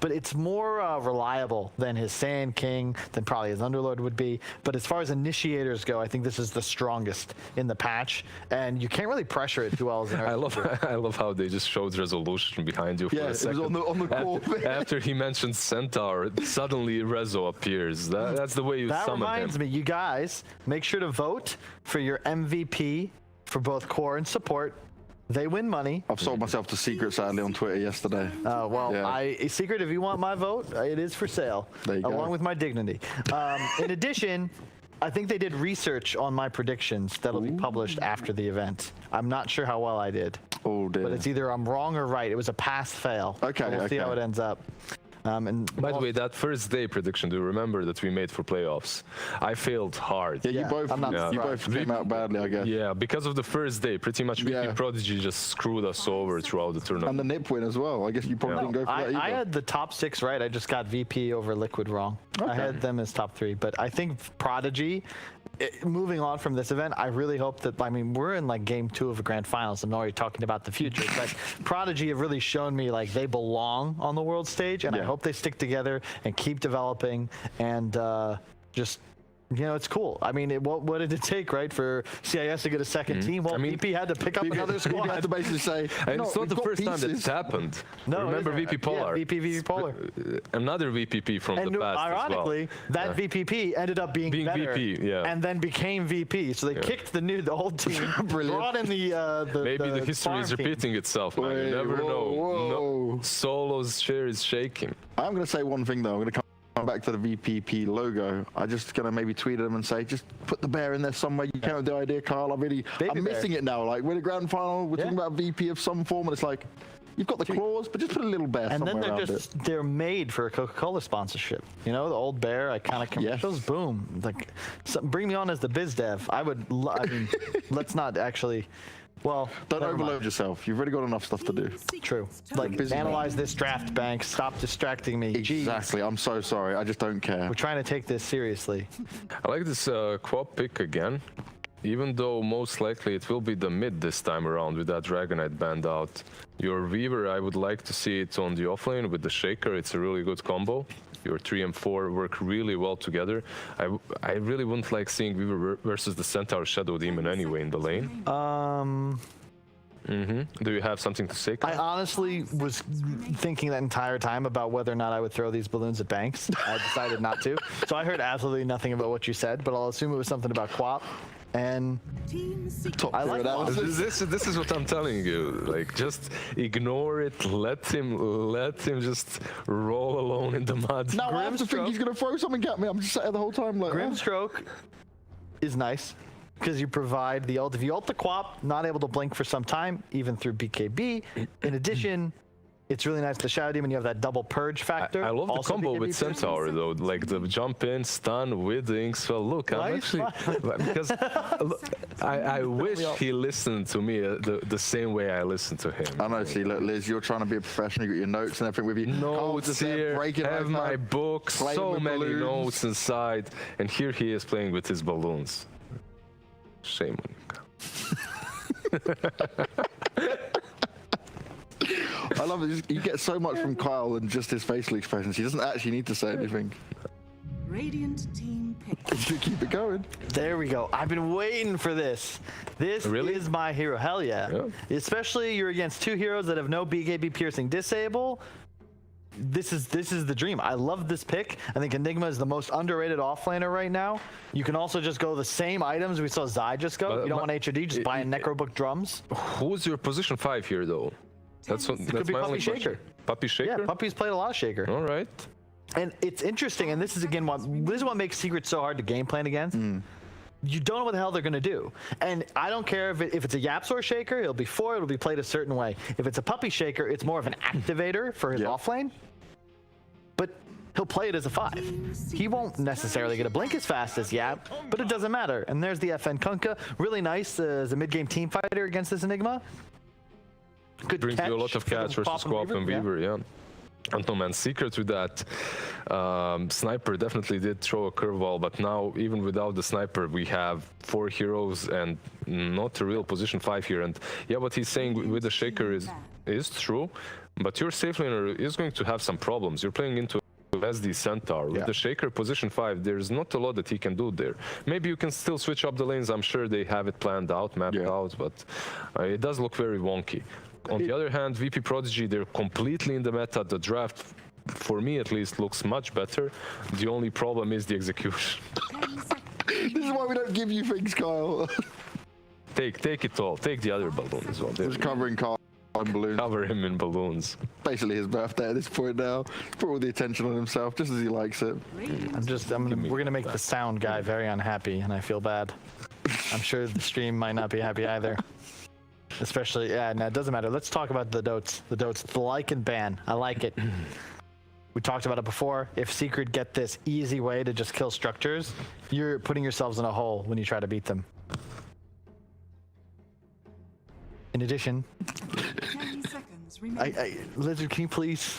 but it's more reliable than his Sand King, than probably his Underlord would be. But as far as initiators go, I think this is the strongest in the patch, and you can't really pressure it too well as an I love how they just showed resolution behind you for Yeah, a it was second. on the core. After he mentioned Centaur, suddenly Rezo appears. That's the way you That summon reminds him. me, you guys, make sure to vote for your MVP for both core and support. They win money. I've sold myself to Secret sadly on Twitter yesterday. Well, Yeah. Secret, if you want my vote, it is for sale, There you go. along with my dignity. In addition, I think they did research on my predictions that'll be published after the event. I'm not sure how well I did, Oh dear. but it's either I'm wrong or right. It was a pass-fail. Okay, So we'll see how okay. it ends up. And By the way, that first day prediction, do you remember that we made for playoffs? I failed hard. yeah, yeah, you both I'm not you surprised. both came out badly, I guess. Yeah, because of the first day, pretty much Yeah. VP.Prodigy just screwed us over throughout the tournament. And the nip win as well. I guess you probably Yeah. didn't go for that either. I had the top 6 right. I just got VP over Liquid wrong. I Okay. had them as top 3, but I think Prodigy, moving on from this event, I really hope that, I mean, we're in like game 2 of a grand finals. I'm already talking about the future, but Prodigy have really shown me like they belong on the world stage, and I Yeah. hope they stick together and keep developing and just you know, it's cool. I mean, what did it take, right, for CIS to get a second team? Well, I mean, VP had to pick up another squad. had to basically say, And no, it's not we've the got first time that pieces. it's happened. No, Remember VP Polar? Yeah, VP Polar. Another VPP from And the past ironically, as well. that VPP ended up being better, VP, yeah. and then became VP. So they kicked the old team, brought in the Maybe the history farm is team. repeating itself, man. You never know. No, Solo's share is shaking. I'm going to say one thing, though. I'm going to come back to the VPP logo. I'm just going to maybe tweet at them and say, just put the bear in there somewhere. You came up with the idea, Kyle. I'm missing it now. Like, we're in the grand final. We're talking about VP of some form, and it's like, you've got the claws, but just put a little bear And somewhere then around they're made for a Coca-Cola sponsorship. You know, the old bear, iconic commercials. Yes. Boom. Like, bring me on as the biz dev. I mean, let's not actually. Well, Don't never overload mind. yourself. You've already got enough stuff to do. True. Like, busy analyze this draft bank. Stop distracting me. Exactly. Jeez. I'm so sorry. I just don't care. We're trying to take this seriously. I like this Quap pick again, even though most likely it will be the mid this time around with that Dragonite band out. Your Weaver, I would like to see it on the offlane with the Shaker. It's a really good combo. Your 3 and 4 work really well together. I really wouldn't like seeing Weaver versus the Centaur Shadow Demon anyway in the lane. Do you have something to say, Kyle? I honestly was thinking that entire time about whether or not I would throw these balloons at Banks. I decided not to. So I heard absolutely nothing about what you said, but I'll assume it was something about Quap. And I like Quap. This is what I'm telling you. Like, just ignore it. Let him just roll alone in the mud. Now I have to think he's going to throw something at me. I'm just sat there the whole time like, Grimstroke is nice because you provide the ult. If you ult the Quap, not able to blink for some time, even through BKB. In addition, it's really nice. The Shadow Demon, you have that double purge factor. I love the Also combo BKB with Centaur though, like the jump in, stun with the Inkswell. Look, I'm Nice. actually because I wish he listened to me the same way I listened to him. I know. See, look, Liz, you're trying to be a professional. You got your notes and everything with you. Notes here, have my books, playing so with many balloons. notes inside, and here he is playing with his balloons. Shame on you. I love it. You get so much from Kyle and just his facial expressions. He doesn't actually need to say anything. Radiant team pick. You keep it going. There we go. I've been waiting for this. This Really? is my hero. Hell yeah. Especially you're against two heroes that have no BKB piercing disable. This is the dream. I love this pick. I think Enigma is the most underrated offlaner right now. You can also just go the same items we saw Zai just go. You don't want HOD, just buy a Necrobook drums. Who's your position 5 here though? That's Could be my Puppy only question. Shaker. Puppy Shaker? Yeah, Puppy's played a lot of Shaker. All right. And it's interesting, and this is again what makes Secret so hard to game plan against. You don't know what the hell they're going to do. And I don't care if it's a Yapsor Shaker, it'll be 4, it'll be played a certain way. If it's a Puppy Shaker, it's more of an activator for his offlane. But he'll play it as a 5. He won't necessarily get a blink as fast as Yap, but it doesn't matter. And there's the FN Kunkka. Really nice as a mid-game team fighter against this Enigma. Good Brings you a lot of catch versus Quap and Weaver, yeah. And no man's secret with that. Sniper definitely did throw a curveball, but now even without the Sniper, we have 4 heroes and not a real position 5 here. And yeah, what he's saying with the Shaker is true, but your safe laner is going to have some problems. You're playing into SD Centaur. With the Shaker position 5, there's not a lot that he can do there. Maybe you can still switch up the lanes. I'm sure they have it planned out, mapped out, but it does look very wonky. On the other hand, VP.Prodigy, they're completely in the meta. The draft, for me at least, looks much better. The only problem is the execution. This is why we don't give you things, Kyle. Take it all. Take the other balloon as well. Just covering Kyle in balloons. Cover him in balloons. Basically his birthday at this point now. Put all the attention on himself, just as he likes it. We're gonna make the sound guy very unhappy, and I feel bad. I'm sure the stream might not be happy either. Especially, no, it doesn't matter. Let's talk about the dotes. The like and ban. I like it. We talked about it before. If Secret get this easy way to just kill structures, you're putting yourselves in a hole when you try to beat them. In addition, 10 seconds remaining. Lizard, can you please?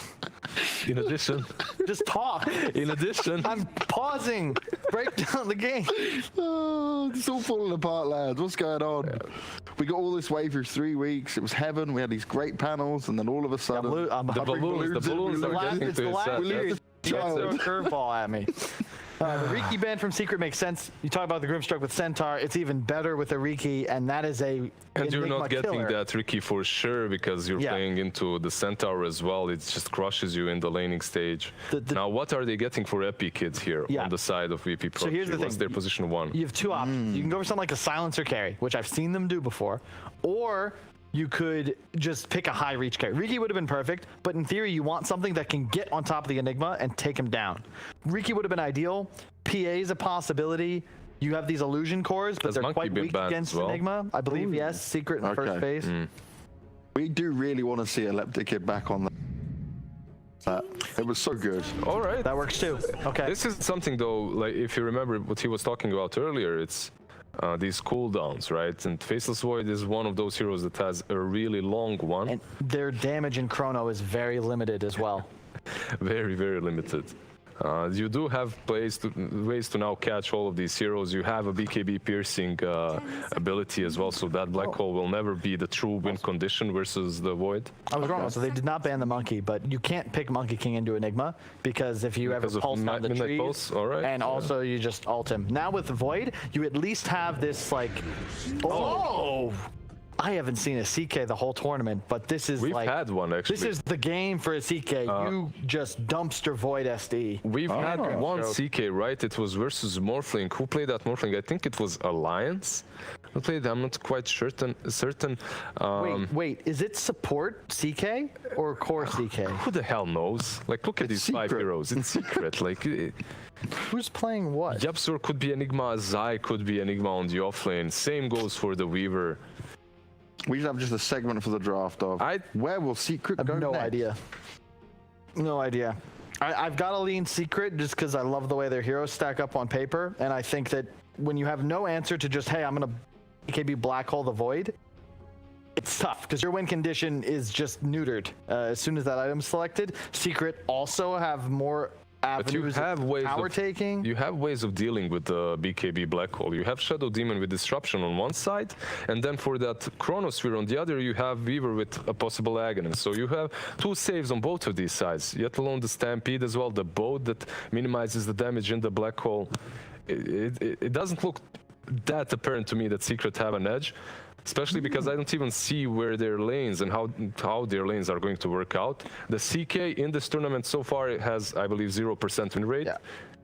In addition, Just talk. in addition, I'm pausing. Break down the game. Oh, it's all falling apart, lads. What's going on? We got all this wave for 3 weeks. It was heaven. We had these great panels, and then all of a sudden, the balloons are getting It's to the his last set. series. Child. Throw a curveball at me. The Riki ban from Secret makes sense. You talk about the Grimstroke with Centaur, it's even better with the Riki, and that is a And you're not getting killer. that Riki for sure because you're playing into the Centaur as well. It just crushes you in the laning stage. Now, what are they getting for Epi Kids here on the side of VP.Prodigy? So here's the thing. What's their position 1? You have 2 options. You can go for something like a Silencer carry, which I've seen them do before, or you could just pick a high reach carry. Riki would have been perfect, but in theory, you want something that can get on top of the Enigma and take him down. Riki would have been ideal. PA is a possibility. You have these illusion cores, but they're quite weak against Enigma. I believe, yes, Secret in first phase. We do really want to see Elepticid back on that. It was so good. All right. That works too. Okay. This is something though, like if you remember what he was talking about earlier, it's these cooldowns, right? And Faceless Void is one of those heroes that has a really long one. And their damage in Chrono is very limited as well. Very, very limited. You do have ways to now catch all of these heroes. You have a BKB piercing ability as well, so that black hole will never be the true win condition versus the Void. I was wrong. So they did not ban the Monkey, but you can't pick Monkey King into Enigma because if you ever pulse on the trees, pulse, and also you just ult him. Now with the Void, you at least have this like, I haven't seen a CK the whole tournament, but this is We've had one actually. This is the game for a CK. You just dumpster Void SD. We've had one CK, right? It was versus Morphling. Who played that Morphling? I think it was Alliance. Who played? I'm not quite certain. Wait, is it support CK or core CK? Who the hell knows? Like, look at these 5 heroes. It's secret. Like, who's playing what? Yapsor could be Enigma. Zai could be Enigma on the offlane. Same goes for the Weaver. We should have just a segment for the draft of where will Secret go no next? idea. No idea. I've got to lean Secret just because I love the way their heroes stack up on paper, and I think that when you have no answer to just, hey, I'm going to BKB Black Hole the Void, it's tough because your win condition is just neutered as soon as that item's selected. Secret also have more but you have ways You have ways of dealing with the BKB Black Hole. You have Shadow Demon with Disruption on one side, and then for that Chronosphere on the other, you have Weaver with a possible Agonist. So you have 2 saves on both of these sides, yet alone the Stampede as well, the boat that minimizes the damage in the Black Hole. It doesn't look that apparent to me that Secret have an edge. Especially because I don't even see where their lanes and how their lanes are going to work out. The CK in this tournament so far has, I believe, 0% win rate.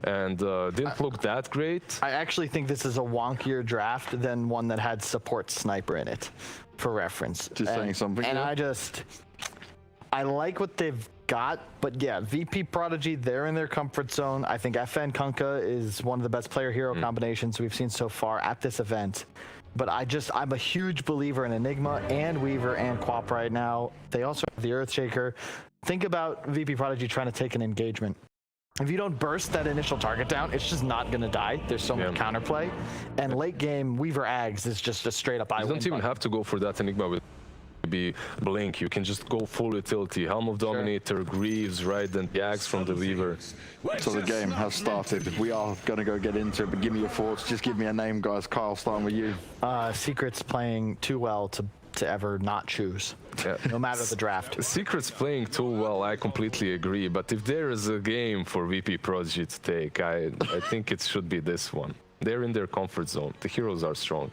And didn't look that great. I actually think this is a wonkier draft than one that had support sniper in it, for reference. Just saying something. And I like what they've got, but yeah, VP.Prodigy, they're in their comfort zone. I think FN Kunkka is one of the best player-hero combinations we've seen so far at this event. But I'm a huge believer in Enigma and Weaver and Quap right now. They also have the Earthshaker. Think about VP.Prodigy trying to take an engagement. If you don't burst that initial target down, it's just not going to die. There's so much counterplay. And late game, Weaver Ags is just a straight up You don't even have to go for that Enigma with Blink. You can just go full utility. Helm of Dominator, Greaves, right? Then the Axe from the Weaver. So the game has started. We are going to go get into it, but give me your thoughts. Just give me a name, guys. Kyle, starting with you. Secret's playing too well to ever not choose, no matter the draft. Secret's playing too well, I completely agree. But if there is a game for VP.Prodigy to take, I think it should be this one. They're in their comfort zone. The heroes are strong.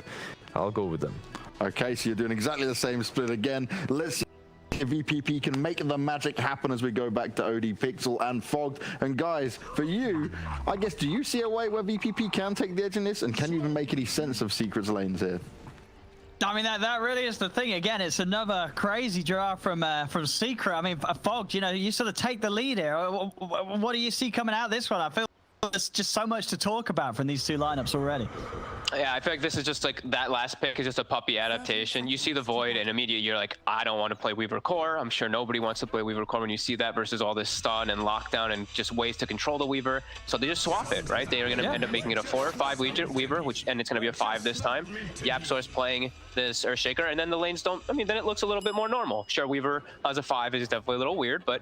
I'll go with them. Okay, so you're doing exactly the same split again. Let's see if VPP can make the magic happen as we go back to OD Pixel and Fogged. And guys, for you, I guess, do you see a way where VPP can take the edge in this? And can you even make any sense of Secret's lanes here? I mean, that really is the thing. Again, it's another crazy draft from Secret. I mean, Fogged, you know, you sort of take the lead here. What do you see coming out of this one? I feel there's just so much to talk about from these 2 lineups already. Yeah, I feel like this is just like that last pick is just a puppy adaptation. You see the Void and immediately you're like, I don't want to play Weaver Core. I'm sure nobody wants to play Weaver Core when you see that versus all this stun and lockdown and just ways to control the Weaver. So they just swap it, right? They are going to end up making it a 4 or 5 Weaver, and it's going to be a 5 this time. Yapsor's playing this Earthshaker, and then the lanes don't, I mean, then it looks a little bit more normal. Sure, Weaver as a 5 is definitely a little weird, but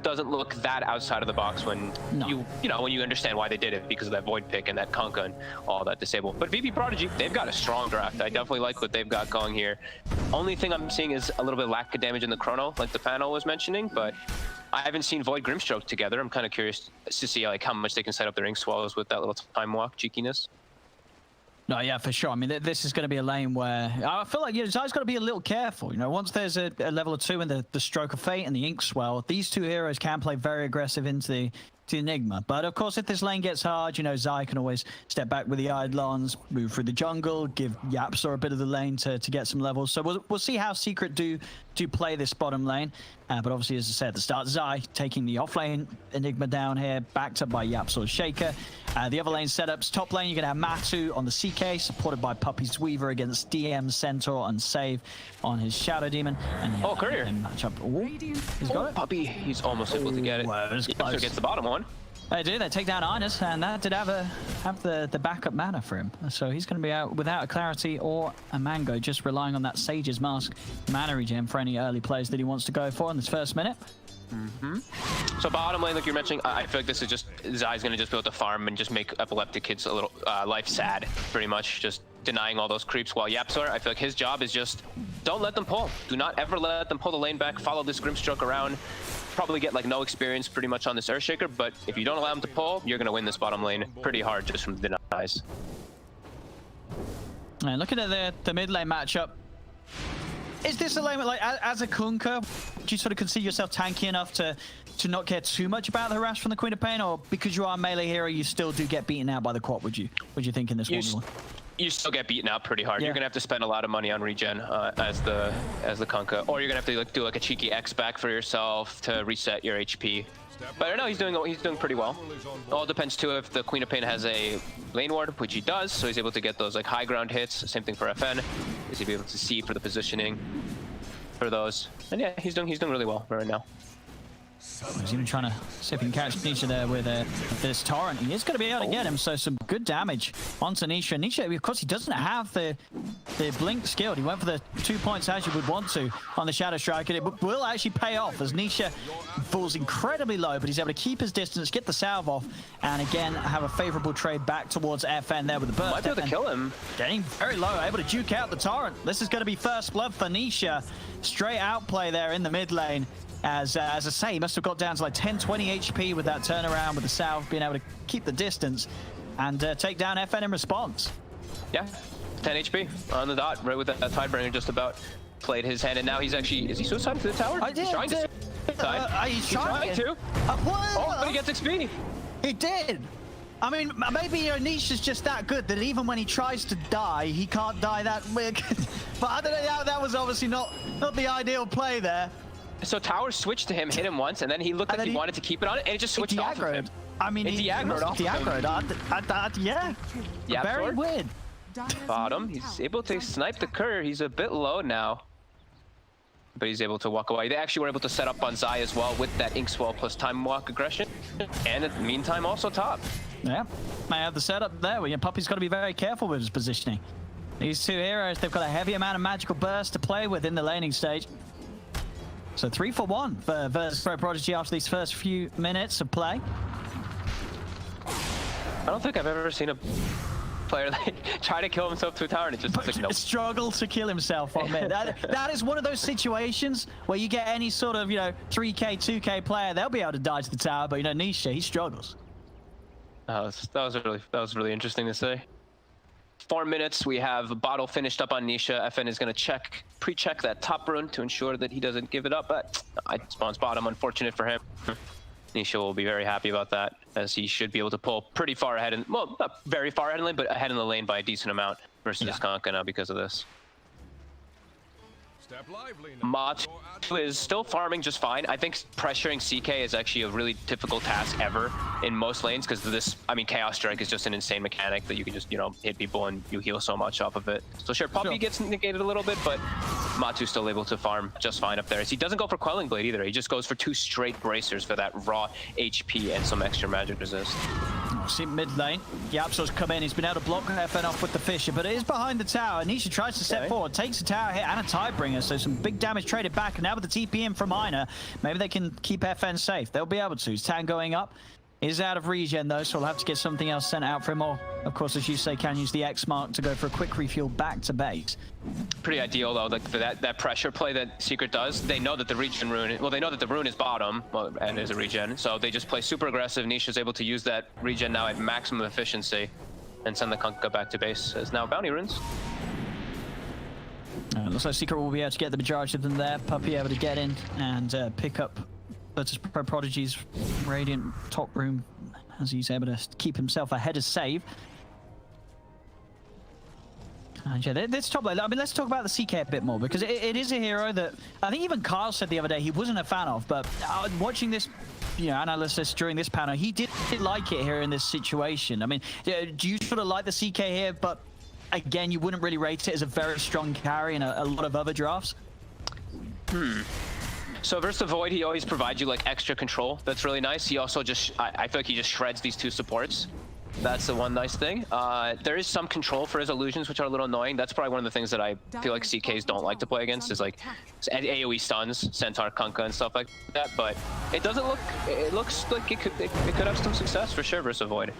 doesn't look that outside of the box when you know, when you understand why they did it because of that Void pick and that Kunkka and all that disable. But VP.Prodigy, they've got a strong draft. I definitely like what they've got going here. Only thing I'm seeing is a little bit lack of damage in the Chrono, like the panel was mentioning, but I haven't seen Void Grimstroke together. I'm kind of curious to see like how much they can set up their Ink Swallows with that little time walk cheekiness. No, yeah, for sure. I mean, this is going to be a lane where I feel like Zai's got to be a little careful. You know, once there's a level or two in the Stroke of Fate and the Ink Swell, these two heroes can play very aggressive into the Enigma. But of course, if this lane gets hard, you know, Zai can always step back with the Eidolons, move through the jungle, give Yapsor a bit of the lane to get some levels. So we'll see how Secret do play this bottom lane. But obviously, as I said at the start, Zai taking the offlane Enigma down here, backed up by Yapsor's Shaker. The other lane setups, top lane, you're going to have Matu on the CK, supported by Puppy's Weaver against DM, Centaur, and Save on his Shadow Demon. And yeah, Courier. Matchup. He's got it. Puppy, he's almost able to get it. Yapsor gets the bottom one. They do. They take down Ines, and that did have the backup mana for him. So he's going to be out without a Clarity or a Mango, just relying on that Sage's Mask mana regen for any early plays that he wants to go for in this first minute. So bottom lane, like you're mentioning, I feel like this is just Zai's going to just be able to farm and just make epileptic kids a little life sad, pretty much, just denying all those creeps. While Yapsor, I feel like his job is just don't let them pull. Do not ever let them pull the lane back. Follow this Grimstroke around. Probably get like no experience pretty much on this Earthshaker, but if you don't allow him to pull, you're going to win this bottom lane pretty hard just from the denies. And looking at the mid lane matchup, is this a lane like as a Kunkka, do you sort of consider yourself tanky enough to not care too much about the harass from the Queen of Pain, or because you are a melee hero, you still do get beaten out by the Quap? Would you think in this one? You still get beaten out pretty hard. Yeah. You're gonna have to spend a lot of money on regen as the Kunkka, or you're gonna have to do like a cheeky X back for yourself to reset your HP. But I don't know, he's doing pretty well. All depends too if the Queen of Pain has a lane ward, which he does, so he's able to get those like high ground hits. Same thing for FN. Is he be able to see for the positioning for those? And yeah, he's doing really well right now. He's even trying to see if he can catch Nisha there with this Torrent. He is going to be able to get him, so some good damage onto Nisha. Nisha, of course, he doesn't have the Blink skill. He went for the 2 points as you would want to on the Shadow Strike, and it will actually pay off as Nisha falls incredibly low, but he's able to keep his distance, get the salve off, and again, have a favorable trade back towards FN there with the burst. Might be able to kill him. Getting very low, able to juke out the Torrent. This is going to be first blood for Nisha. Straight outplay there in the mid lane. As I say, he must have got down to like 10-20 HP with that turnaround with the salve, being able to keep the distance and take down FN in response. Yeah, 10 HP on the dot, right with that Tidebringer just about played his hand, and now he's actually, is he suicided to the tower? He's trying to. He's trying to. Oh, but he gets XP. He did. I mean, maybe Nisha's just that good that even when he tries to die, he can't die that quick. But I don't know, that was obviously not the ideal play there. So tower switched to him, hit him once, and then he looked like he wanted to keep it on, and it just switched off of him. I mean, he de-aggroed off yeah. Yep, very weird. Bottom, he's able to snipe the Cur. He's a bit low now, but he's able to walk away. They actually were able to set up on Zai as well with that Ink Swell plus Time Walk aggression, and in the meantime also top. Yeah, may have the setup there. Well, Puppy's got to be very careful with his positioning. These two heroes, they've got a heavy amount of magical burst to play with in the laning stage. So 3 for 1 for VP.Prodigy after these first few minutes of play. I don't think I've ever seen a player like try to kill himself to a tower and it just like, nope. Struggle to kill himself on mid. That is one of those situations where you get any sort of 3K, 2K player, they'll be able to die to the tower, but Nisha, he struggles. That was really interesting to say. 4 minutes, we have a bottle finished up on Nisha. FN is going to pre-check that top rune to ensure that he doesn't give it up, but it spawns bottom, unfortunate for him. Nisha will be very happy about that, as he should be able to pull pretty far ahead, well, not very far ahead in the lane, but ahead in the lane by a decent amount versus this Kunkka now because of this. Matu is still farming just fine. I think pressuring CK is actually a really difficult task ever in most lanes because this, Chaos Strike is just an insane mechanic that you can just, hit people and you heal so much off of it. So sure, Puppy gets negated a little bit, but Matu's still able to farm just fine up there. He doesn't go for Quelling Blade either. He just goes for 2 straight bracers for that raw HP and some extra magic resist. See mid lane, Yapsor's come in, he's been able to block FN off with the Fisher, but it is behind the tower. Nisha tries to step forward, takes a tower hit and a Tidebringer, so some big damage traded back, and now with the TP in from Ina, maybe they can keep FN safe. They'll be able to. His Tan going up is out of regen though, so we'll have to get something else sent out for him, or of course, as you say, can use the X mark to go for a quick refuel back to base. Pretty ideal though, like for that pressure play that Secret does. They know that the regen rune, well, they know that the rune is bottom, well, and is a regen, so they just play super aggressive. Nisha's able to use that regen now at maximum efficiency and send the Kunkka back to base as now bounty runes. Looks like Secret will be able to get the majority of them there. Puppy able to get in and pick up Prodigy's Radiant top room as he's able to keep himself ahead of save. And yeah, this top lane, I mean, let's talk about the CK a bit more, because it is a hero that I think even Kyle said the other day he wasn't a fan of, but watching this, you know, analysis during this panel, he did like it here in this situation. I mean, do you sort of like the CK here, but again, you wouldn't really rate it as a very strong carry in a lot of other drafts? So versus the Void, he always provides you like extra control. That's really nice. He also just, I feel like he just shreds these two supports. That's the one nice thing. There is some control for his illusions, which are a little annoying. That's probably one of the things that I feel like CKs don't like to play against, is like AoE stuns, Centaur, Kunkka, and stuff like that. But it doesn't look, it looks like it could have some success for sure versus Void.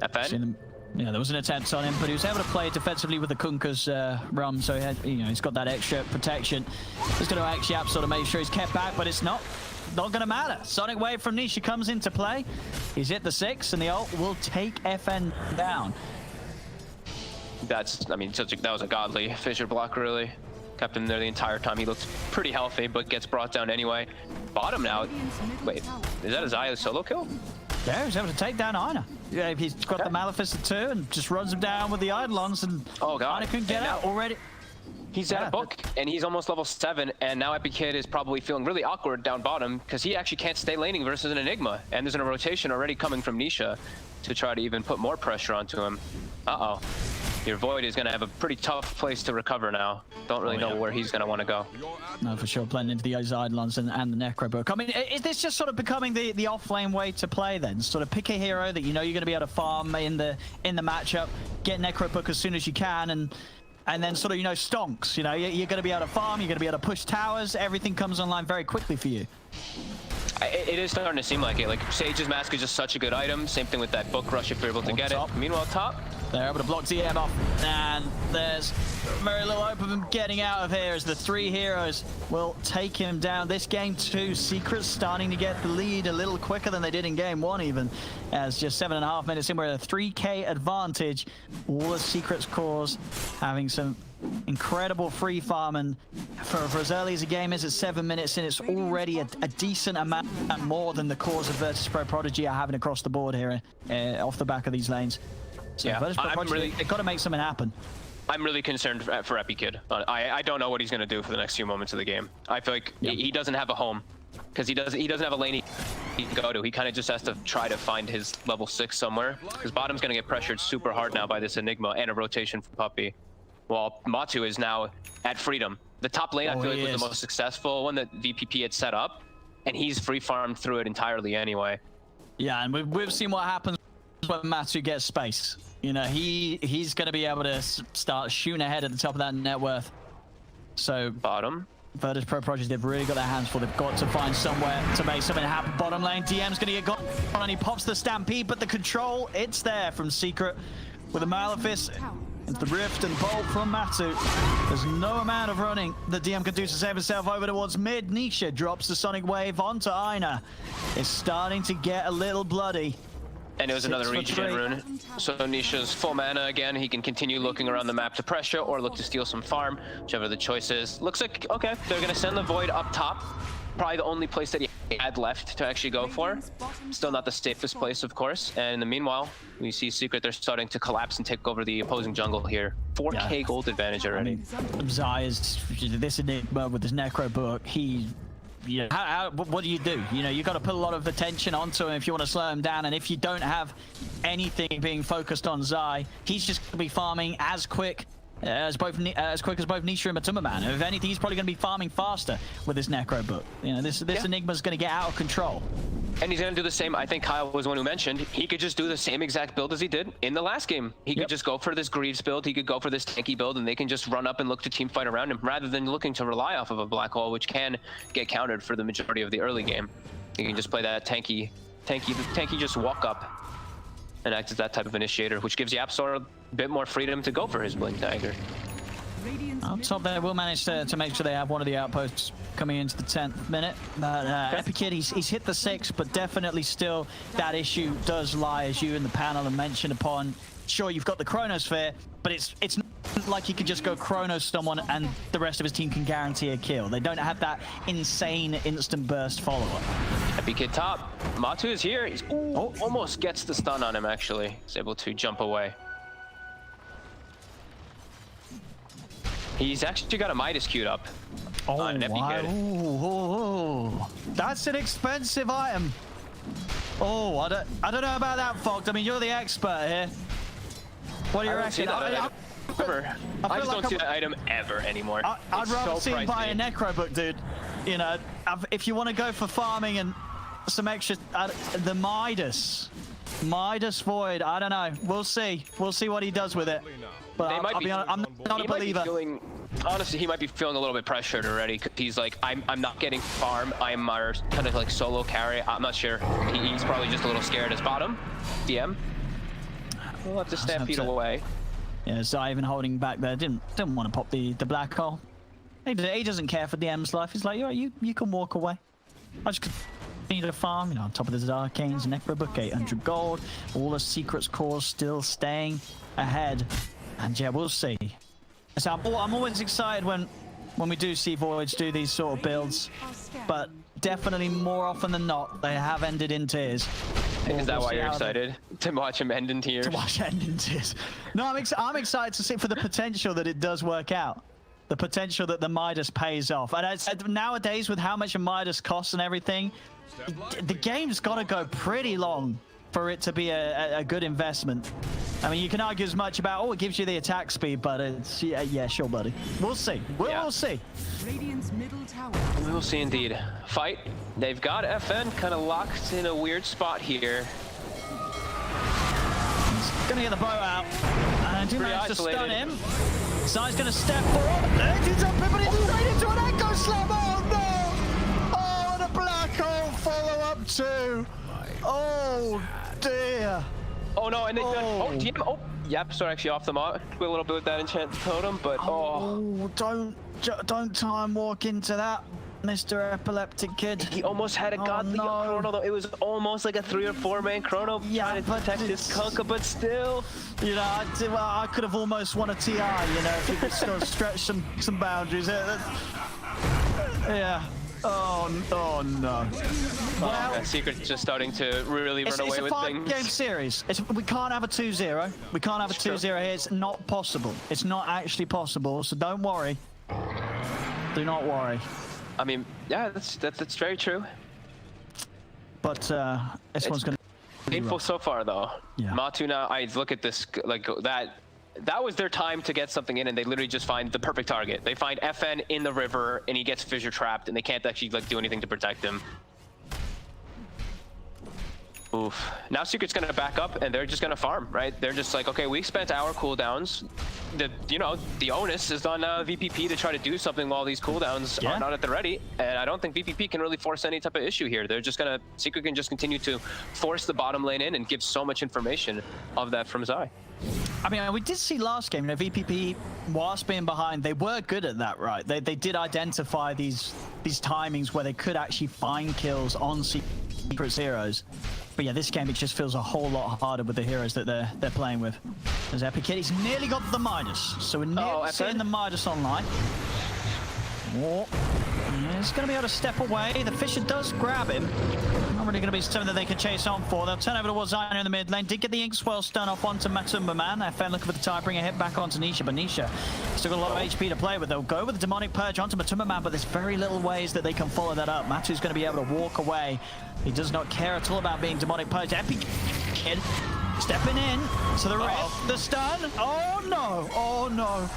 FN? Yeah, there was an attempt on him, but he was able to play defensively with the Kunkka's rum, so he had, you know, he's got that extra protection. He's going to actually sort of make sure he's kept back, but it's not going to matter. Sonic Wave from Nisha comes into play. He's hit the 6, and the ult will take FN down. That's, I mean, that was a godly fissure block, really. Kept him there the entire time. He looked pretty healthy, but gets brought down anyway. Bottom now. Wait, is that a Xayah solo kill? Yeah, he's able to take down Ina. Yeah, he's got the Maleficent too, and just runs him down with the Eidolons, and Ina can get out already. He's at a book, and he's almost level 7, and now Epic Kid is probably feeling really awkward down bottom, because he actually can't stay laning versus an Enigma, and there's a rotation already coming from Nisha to try to even put more pressure onto him. Uh-oh. Your Void is going to have a pretty tough place to recover now. Don't really know where he's going to want to go. No, for sure, playing into the Eidolons and the Necrobook. I mean, is this just sort of becoming the off-lane way to play then? Sort of pick a hero that you know you're going to be able to farm in the matchup, get Necrobook as soon as you can, and then sort of, you know, stonks. You know, you're going to be able to farm, you're going to be able to push towers, everything comes online very quickly for you. It is starting to seem like it. Like, Sage's Mask is just such a good item. Same thing with that Book Rush if you're able to get it. Meanwhile, top. They're able to block DM off, and there's very little hope of him getting out of here as the 3 heroes will take him down. This game too, Secret's starting to get the lead a little quicker than they did in game 1 even, as just 7.5 minutes in, we're at a 3K advantage. All the Secret's cores having some incredible free farm, and for as early as the game is at 7 minutes in, it's already a decent amount more than the cores of VP.Prodigy are having across the board here off the back of these lanes. So yeah, they've got to make something happen. I'm really concerned for Epi Kid. I don't know what he's going to do for the next few moments of the game. I feel like he doesn't have a home, because he doesn't have a lane he can go to. He kind of just has to try to find his level 6 somewhere, because bottom's going to get pressured super hard now by this Enigma and a rotation from Puppy. While Matu is now at Freedom. The top lane, I feel like, was the most successful one that VPP had set up, and he's free farmed through it entirely anyway. Yeah, and we've seen what happens when Matu gets space. You know, he's going to be able to start shooting ahead at the top of that net worth. So bottom. VP.Prodigy, they've really got their hands full. They've got to find somewhere to make something happen. Bottom lane, DM's going to get gone, and he pops the Stampede, but the control, it's there from Secret with a Maleficent into the Rift and Bolt from Matu. There's no amount of running that DM can do to save himself over towards mid. Nisha drops the Sonic Wave onto Ina. It's starting to get a little bloody. And it was another regen rune. So Nisha's full mana again. He can continue looking around the map to pressure or look to steal some farm, whichever the choice is. Looks like, okay, they're going to send the Void up top. Probably the only place that he had left to actually go for. Still not the safest place, of course. And in the meanwhile, we see Secret, they're starting to collapse and take over the opposing jungle here. 4K gold advantage already. Xayah's, this Enigma with his Necro Book, what do? You know, you got to put a lot of attention onto him if you want to slow him down, and if you don't have anything being focused on Xayah, he's just going to be farming as quick as both Nisha and Matuma Man. If anything, he's probably going to be farming faster with his Necro Book. You know, this Enigma's going to get out of control. And he's going to do the same. I think Kyle was the one who mentioned he could just do the same exact build as he did in the last game. He could just go for this Greaves build. He could go for this tanky build, and they can just run up and look to team fight around him rather than looking to rely off of a Black Hole, which can get countered for the majority of the early game. You can just play that tanky just walk up and act as that type of initiator, which gives YapzOr a bit more freedom to go for his Blink Dagger. Up top there will manage to make sure they have one of the outposts coming into the 10th minute. But Epikid, he's hit the 6, but definitely still that issue does lie, as you in the panel have mentioned upon. Sure, you've got the Chronosphere, but it's not like you can just go Chronos someone and the rest of his team can guarantee a kill. They don't have that insane instant burst follow-up. Epikid top. Matu is here. He's almost gets the stun on him, actually. He's able to jump away. He's actually got a Midas queued up. Oh, on wow. Ooh. That's an expensive item. Oh, I don't know about that, Fox. I mean, you're the expert here. What do you reckon? I just don't see that item ever anymore. I'd rather see him buy a Necro book, dude. You know, if you want to go for farming and some extra, the Midas Void. I don't know. We'll see. We'll see what he does with it. But I'm not a believer. Honestly, he might be feeling a little bit pressured already. He's like, I'm not getting farm. I'm our kind of like solo carry. I'm not sure. He's probably just a little scared as bottom. DM. We'll have to stampede away. Yeah, Zyvan holding back there. Didn't want to pop the black hole. He doesn't care for DM's life. He's like, you can walk away. I just continue to farm, you know, on top of the Arcanes, Necro book, 800 gold. All the secrets cores still staying ahead. And yeah, we'll see. So I'm always excited when we do see Voids do these sort of builds, but definitely more often than not, they have ended in tears. Is that why you're excited to watch him end in tears? To watch end in tears. No, I'm excited to see for the potential that it does work out. The potential that the Midas pays off. And I said nowadays, with how much a Midas costs and everything, the game's got to go pretty long for it to be a good investment. I mean, you can argue as much about, oh, it gives you the attack speed, but it's, yeah, sure, buddy. We'll see. We'll see. Radiant's middle tower. We will see indeed. Fight. They've got FN kind of locked in a weird spot here. He's gonna get the bow out. And he managed to stun him. Zai's gonna step forward. He's up, but he's straight into an Echo Slam. Oh, no! Oh, and a black hole follow-up too. Oh, dear. Oh no, and they YapzOr actually off the mark with a little bit with that enchanted totem, but don't time walk into that, Mr. Epileptic Kid. He almost had a godly chrono though. It was almost like a 3 or 4 man chrono trying to protect his Kunkka, but still. You know, I could have almost won a TI, you know, if you could still stretch some boundaries. Yeah. Oh no. Well, Secret's just starting to really run away with things. It's a 5-game series. We can't have a 2-0. We can't have a 2-0 here. It's not possible. It's not actually possible, so don't worry. Do not worry. I mean, yeah, that's very true. But this one's gonna be painful rough so far, though. Yeah. Matu now, I look at this like that was their time to get something in, and they literally just find the perfect target. They find FN in the river, and he gets fissure trapped, and they can't actually like do anything to protect him. Oof. Now Secret's gonna back up, and they're just gonna farm, right? They're just like, okay, we spent our cooldowns. The onus is on VPP to try to do something while these cooldowns are not at the ready, and I don't think VPP can really force any type of issue here. They're just gonna, Secret can just continue to force the bottom lane in and give so much information of that from Zai. I mean, we did see last game, you know, VPP, whilst being behind, they were good at that, right? They did identify these timings where they could actually find kills on Secret's heroes. But yeah, this game, it just feels a whole lot harder with the heroes that they're playing with. As Epikid, he's nearly got the Midas. So we're nearly seeing the Midas online. Oh, he's going to be able to step away. The Fisher does grab him. Not really going to be something that they can chase on for. They'll turn over towards Zyna in the mid lane. Did get the Inkswell stun off onto Matumba Man. FN looking for the tie, bring a hit back onto Nisha, but Nisha still got a lot of HP to play with. They'll go with the Demonic Purge onto Matumba Man, but there's very little ways that they can follow that up. Matu's going to be able to walk away. He does not care at all about being Demonic Purge. Epikid stepping in to the ref, the stun. Oh no, oh no.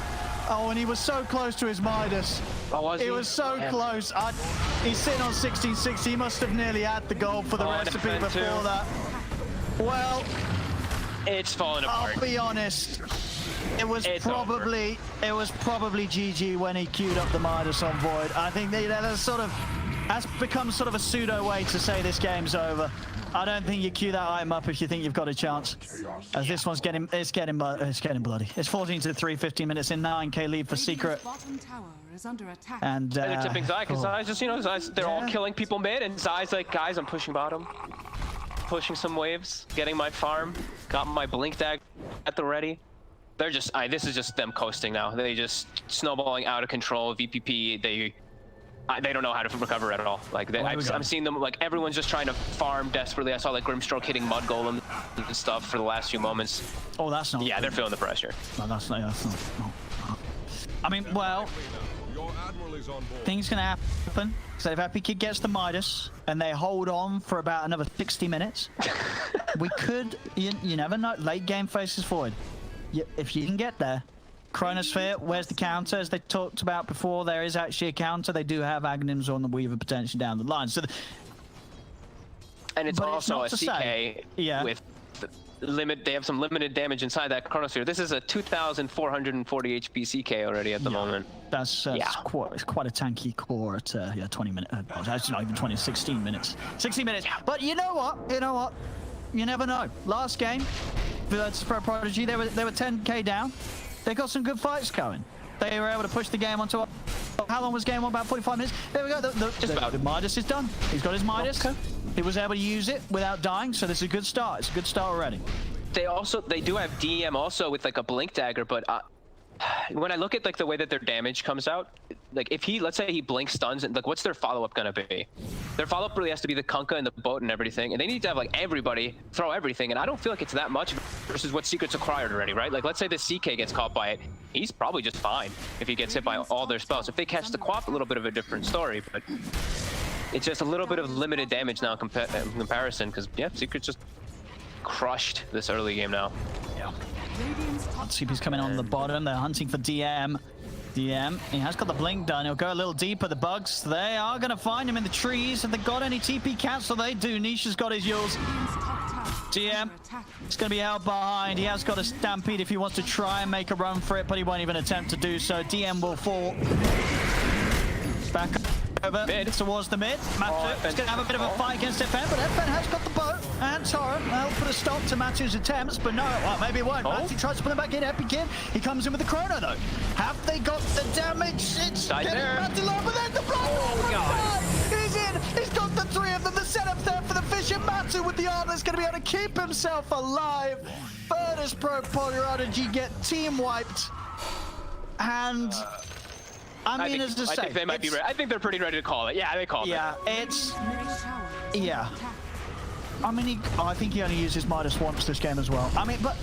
Oh, and he was so close to his Midas. Oh, was he? He was so close. He's sitting on 1660. He must have nearly had the goal for the recipe before that. Well, it's falling apart. I'll be honest. It was probably GG when he queued up the Midas on Void. I think that's become sort of a pseudo way to say this game's over. I don't think you queue that item up if you think you've got a chance. As this one's getting bloody. It's 14-3, 15 minutes in, 9k lead for Secret. Bottom tower is under attack. And they're tipping Zai, because Zai's just, you know, they're all killing people mid, and Zai's like, guys, I'm pushing bottom. Pushing some waves, getting my farm, got my blink dagger at the ready. They're just, this is just them coasting now. They just snowballing out of control. VPP, they don't know how to recover at all. Like I'm seeing them, like everyone's just trying to farm desperately. I saw like Grimstroke hitting Mud Golem and stuff for the last few moments. Oh, that's not. Yeah, they're feeling the pressure. No, that's not. I mean, well, things gonna happen. So if Happy Kid gets the Midas and they hold on for about another 60 minutes, we could. You never know. Late game faces forward. If you can get there. Chronosphere, where's the counter? As they talked about before, there is actually a counter. They do have Aghanims on the Weaver potentially down the line. So, and it's also a CK with they have some limited damage inside that Chronosphere. This is a 2,440 HP CK already at the moment. That's quite a tanky core at 20 minutes. Actually, not even 20, 16 minutes. 16 minutes. But you know what? You never know. Last game, Prodigy, they were 10k down. They got some good fights going. They were able to push the game onto. How long was game on? About 45 minutes. There we go. The Midas is done. He's got his Midas. Okay. He was able to use it without dying, so this is a good start. It's a good start already. They do have DM also with like a blink dagger, but when I look at like the way that their damage comes out, like if let's say he blink stuns, and like what's their follow-up gonna be? Their follow-up really has to be the Kunkka and the boat and everything, and they need to have like everybody throw everything, and I don't feel like it's that much versus what Secret's acquired already, right? Like let's say the CK gets caught by it, he's probably just fine if he gets hit by all their spells. If they catch the Quap, a little bit of a different story, but it's just a little bit of limited damage now in comparison, because Secret's just crushed this early game now. Yeah. CP's coming on the bottom. They're hunting for DM. He has got the blink done. He'll go a little deeper. The bugs, they are going to find him in the trees. Have they got any TP cancel? They do. Nisha's got his yours. DM is going to be held behind. He has got a stampede if he wants to try and make a run for it, but he won't even attempt to do so. DM will fall. Back over towards the mid. Matu is going to have a bit of a fight against FN, but FN has got the boat and Torrent. They'll put a stop to Matu's attempts, but no, well, maybe it won't. Matu tries to put them back in. Epic Kid, he comes in with the Chrono though. Have they got the damage? It's getting Matu low, but then the block. He's in. He's got the three of them. The setup there for the fish, and Matu with the armor is going to be able to keep himself alive. VP.Prodigy get team wiped, and. I think they might be ready. I think they're pretty ready to call it. Yeah, they called it. Yeah, I mean, I think he only uses Midas once this game as well. I mean, but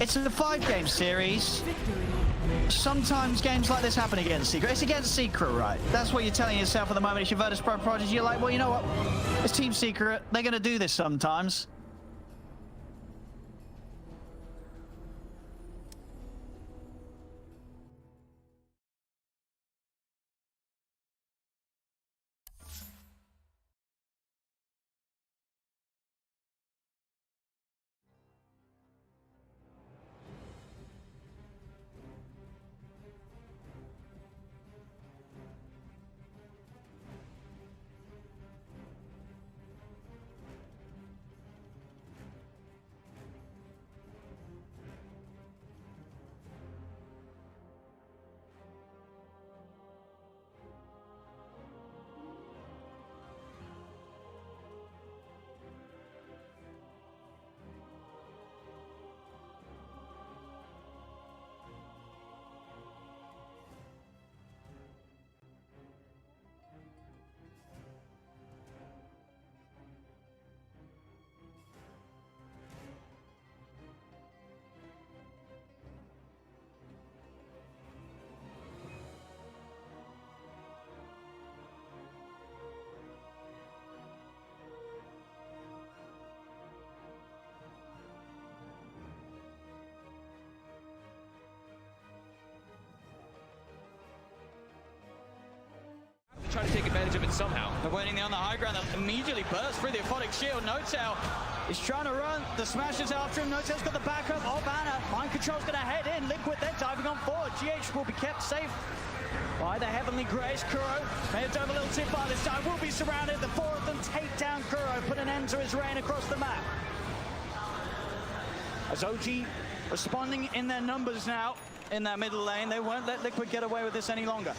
it's a 5-game series. Sometimes games like this happen against Secret. It's against Secret, right? That's what you're telling yourself at the moment. If you're VP.Prodigy, you're like, well, you know what? It's Team Secret. They're going to do this sometimes. Trying to take advantage of it somehow. They're waiting there on the high ground. They'll immediately burst through the Aphotic Shield. Notail is trying to run. The Smash is after him. Notail's got the backup. Oh, Banner. Mind Control's going to head in. Liquid then diving on forward. GH will be kept safe by the Heavenly Grace. Kuro may have done a little tip by this time, will be surrounded. The four of them take down Kuro, put an end to his reign across the map. As OG responding in their numbers now in that middle lane, they won't let Liquid get away with this any longer.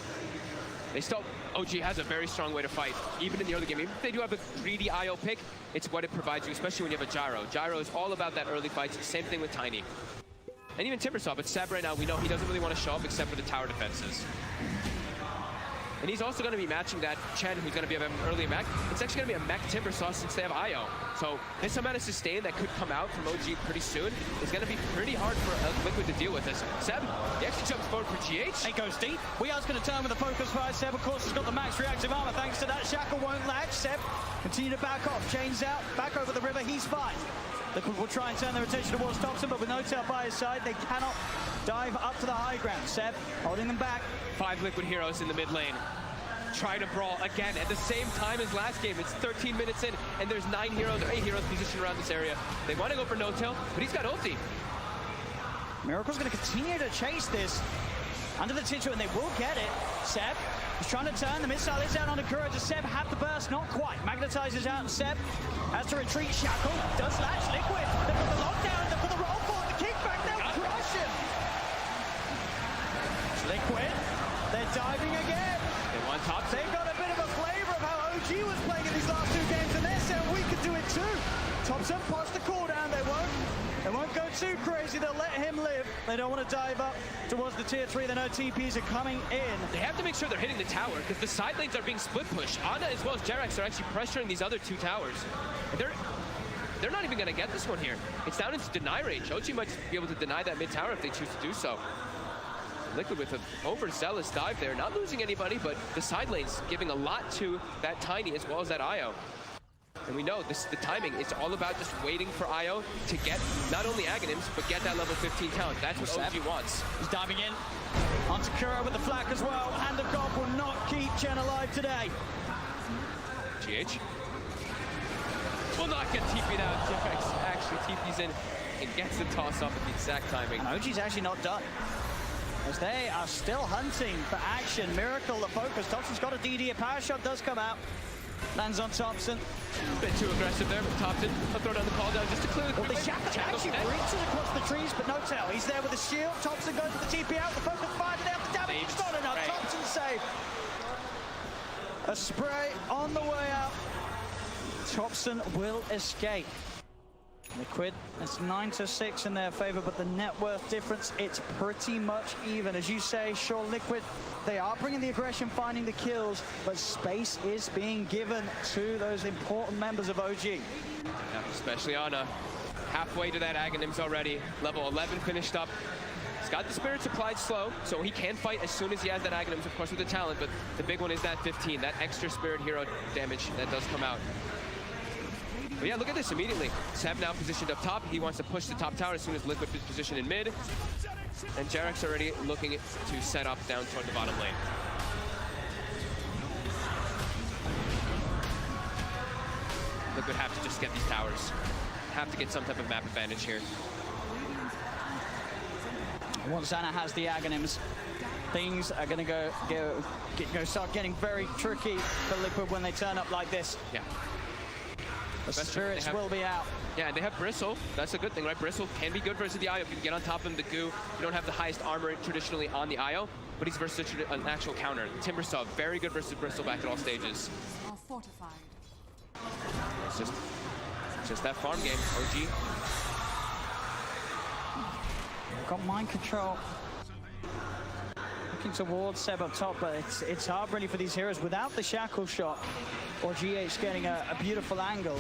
They still, OG has a very strong way to fight, even in the early game. Even if they do have a greedy IO pick, it's what it provides you, especially when you have a Gyro. Gyro is all about that early fights, same thing with Tiny. And even Timbersaw, but Seb right now, we know he doesn't really want to show up except for the tower defenses. And he's also going to be matching that Chen, who's going to be an early mech. It's actually going to be a mech Timbersaw since they have IO. So this amount of sustain that could come out from OG pretty soon is going to be pretty hard for Liquid to deal with this. Seb, he actually jumps forward for GH. He goes deep. Weare's going to turn with the focus fire. Seb, of course, has got the max reactive armor. Thanks to that, Shackle won't latch. Seb, continue to back off. Chains out, back over the river. He's fine. Liquid will try and turn their attention towards Thompson, but with no tail by his side, they cannot dive up to the high ground. Seb holding them back. 5 Liquid heroes in the mid lane. Try to brawl again at the same time as last game. It's 13 minutes in, and there's 9 heroes or 8 heroes positioned around this area. They want to go for no tail, but he's got ulti. Miracle's going to continue to chase this under the Titu, and they will get it. Seb is trying to turn. The missile is out on the Kuro. Does Seb have the burst? Not quite. Magnetizes out, and Seb has to retreat. Shackle does latch. Liquid. They've got the lockdown. They've got the roll for the kickback. They'll crush him. Liquid. They're diving again. Top. They've got a bit of a flavor of how OG was playing in these last 2 games, and they're saying we can do it too. Thompson pops the cooldown. They won't go too crazy. They'll let him live. They don't want to dive up towards the tier 3. They know TPs are coming in. They have to make sure they're hitting the tower because the side lanes are being split pushed. Ana as well as Jerax are actually pressuring these other 2 towers. They're not even going to get this one here. It's down into deny range. OG might be able to deny that mid tower if they choose to do so. Liquid with an overzealous dive there, not losing anybody, but the side lanes giving a lot to that Tiny as well as that IO. And we know the timing, it's all about just waiting for IO to get not only Aghanims, but get that level 15 talent. That's what OG wants. He's diving in. Onto Kuro with the flak as well. Hand of God will not keep Chen alive today. GH will not get TP'd out. Jerax actually TP's in and gets the toss up at the exact timing. And OG's actually not done, as they are still hunting for action. Miracle the focus. Thompson's got a DD. A power shot does come out. Lands on Thompson. A bit too aggressive there from Thompson. I'll throw down the call down just to clear the well, the Shackle actually reaches across the trees, but no tail. He's there with a shield. Thompson goes with the TP out. The focus fired it out. The damage is not enough. Right. Thompson saved. A spray on the way out. Thompson will escape. Liquid, it's 9-6 in their favor, but the net worth difference, it's pretty much even. As you say, sure, Liquid, they are bringing the aggression, finding the kills, but space is being given to those important members of OG. Yeah, especially Ana. Halfway to that Aghanims already. Level 11 finished up. He's got the Spirit supplied slow, so he can fight as soon as he has that Aghanims, of course, with the talent, but the big one is that 15, that extra Spirit hero damage that does come out. But yeah, look at this immediately. Seb now positioned up top. He wants to push the top tower as soon as Liquid is positioned in mid. And Jerax already looking to set up down toward the bottom lane. Liquid have to just get these towers. Have to get some type of map advantage here. Once Ana has the Aghanims, things are going to start getting very tricky for Liquid when they turn up like this. Yeah. The spirits will be out. Yeah, and they have Bristle. That's a good thing, right? Bristle can be good versus the IO. If you can get on top of him, the goo. You don't have the highest armor traditionally on the IO, but he's versus an actual counter. Timbersaw, very good versus Bristle back at all stages. Are fortified. It's just that farm game, OG. They've got mind control. Looking towards Seb up top, but it's hard really for these heroes without the shackle shot or GH getting a beautiful angle.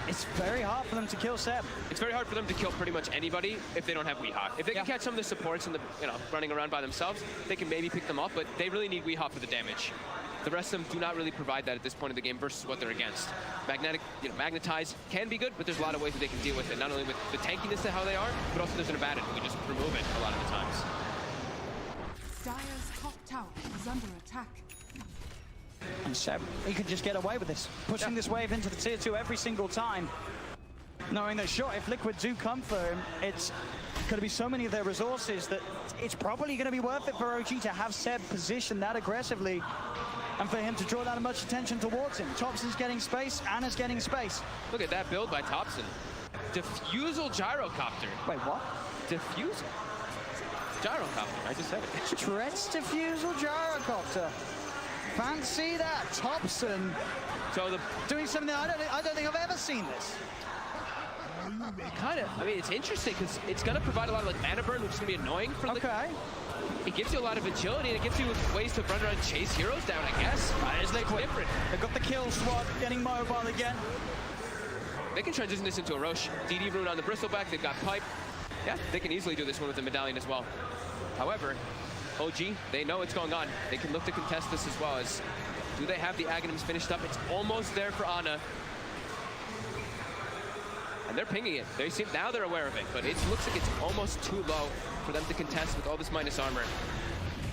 It's very hard for them to kill Seb. It's very hard for them to kill pretty much anybody if they don't have Weehawk. If they can catch some of the supports and running around by themselves, they can maybe pick them off, but they really need Weehawk for the damage. The rest of them do not really provide that at this point in the game versus what they're against. Magnetize can be good, but there's a lot of ways that they can deal with it. Not only with the tankiness of how they are, but also there's an advantage. We just remove it a lot of the times. Dire's top tower is under attack. And Seb, he could just get away with this. Pushing this wave into the tier 2 every single time. Knowing that, sure, if Liquid do come for him, it's going to be so many of their resources that it's probably going to be worth it for OG to have Seb positioned that aggressively and for him to draw that much attention towards him. Thompson's getting space, Anna's getting space. Look at that build by Thompson. Diffusal gyrocopter. Wait, what? Diffusal? Gyrocopter, I just said it. Stretch diffusal gyrocopter. Fancy that. Thompson So doing something that I don't think I've ever seen this. kind of, I mean, it's interesting because it's going to provide a lot of like mana burn, which is going to be annoying for Liquid. Okay. It gives you a lot of agility, and it gives you ways to run around and chase heroes down, I guess. It's Liquid. Different. They've got the kill swat, getting mobile again. They can transition this into a Roche. DD rune on the Bristleback, they've got Pipe. Yeah, they can easily do this one with the Medallion as well. However, OG, they know what's going on. They can look to contest this as well. As do they have the Aghanims finished up? It's almost there for Ana. And they're pinging it. They seem, now they're aware of it, but it looks like it's almost too low for them to contest with all this minus armor.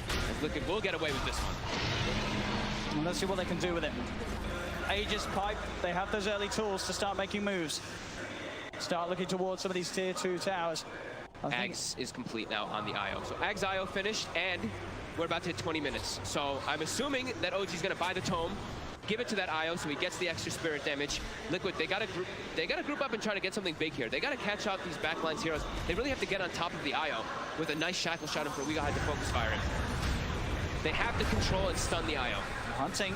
And Liquid will get away with this one. And let's see what they can do with it. Aegis, Pipe, they have those early tools to start making moves. Start looking towards some of these tier 2 towers. Ags is complete now on the IO. So Ags IO finished, and we're about to hit 20 minutes. So I'm assuming that OG's gonna buy the tome, give it to that IO so he gets the extra spirit damage. Liquid, they gotta group up and try to get something big here. They gotta catch out these backlines heroes. They really have to get on top of the IO with a nice shackle shot for We Got to focus fire it. They have to control and stun the IO. Hunting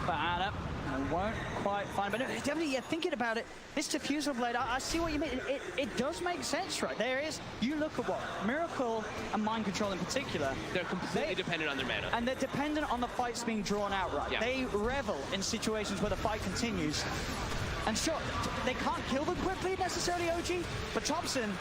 for Ana. They won't quite find, but definitely, yeah, thinking about it, this diffusal blade, I see what you mean. It does make sense, right? There is, you look at what Miracle and Mind Control in particular, they're completely dependent on their mana. and they're dependent on the fights being drawn out, right? Yeah. They revel in situations where the fight continues. And sure, they can't kill them quickly necessarily, OG, but Thompson,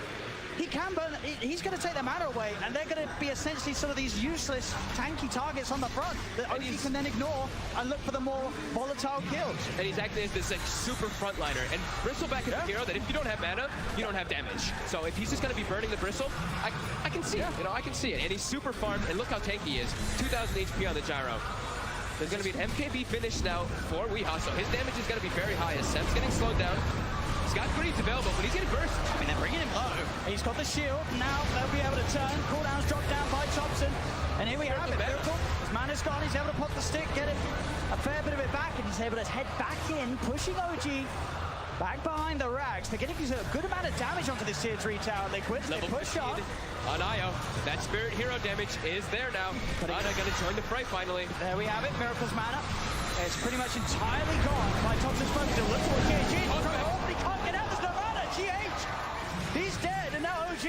he can burn, he's going to take their mana away, and they're going to be essentially some of these useless, tanky targets on the front that OG can then ignore and look for the more volatile kills. And he's acting as this like super frontliner. And Bristleback is a hero that if you don't have mana, you don't have damage. So if he's just going to be burning the Bristle, I can see it. You know, I can see it. And he's super farmed, and look how tanky he is. 2,000 HP on the gyro. There's going to be an MKB finish now for Weehaw, so his damage is going to be very high as Seb's getting slowed down. He's got greens available, but he's getting burst. I mean, they're bringing him low. He's got the shield. Now they'll be able to turn. Cooldowns drop down by Thompson. And here we have it. Miracle. His mana's gone. He's able to pop the stick, get it a fair bit of it back, and he's able to head back in, pushing OG back behind the racks. They're getting a good amount of damage onto this tier 3 tower. Liquid. They push on IO. That spirit hero damage is there now. But Ana going to join the fray finally. There we have it. Miracle's mana. It's pretty much entirely gone by Thompson's focus. It looks like GH. He can't get out. There's no mana. GH. He's dead. And now OG,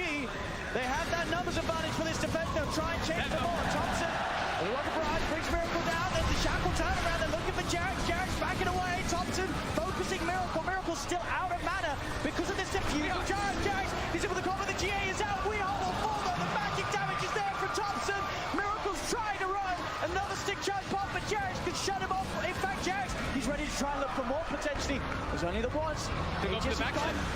they have that numbers advantage for this defense. They'll try and change the board. Thompson, the rocket barrage brings Miracle down. There's the shackle turnaround. They're looking for Jarek. Jarek's backing away. Thompson focusing Miracle. Miracle's still out of mana because of this diffusion. Jarek, he's able to cover. The GA is out. We all will fall though. The magic damage is there for Thompson. Miracle's trying to run. Another stick charge pop, but Jarek can shut him off. In fact, Jarek, he's ready to try and look for more potentially. There's only the once.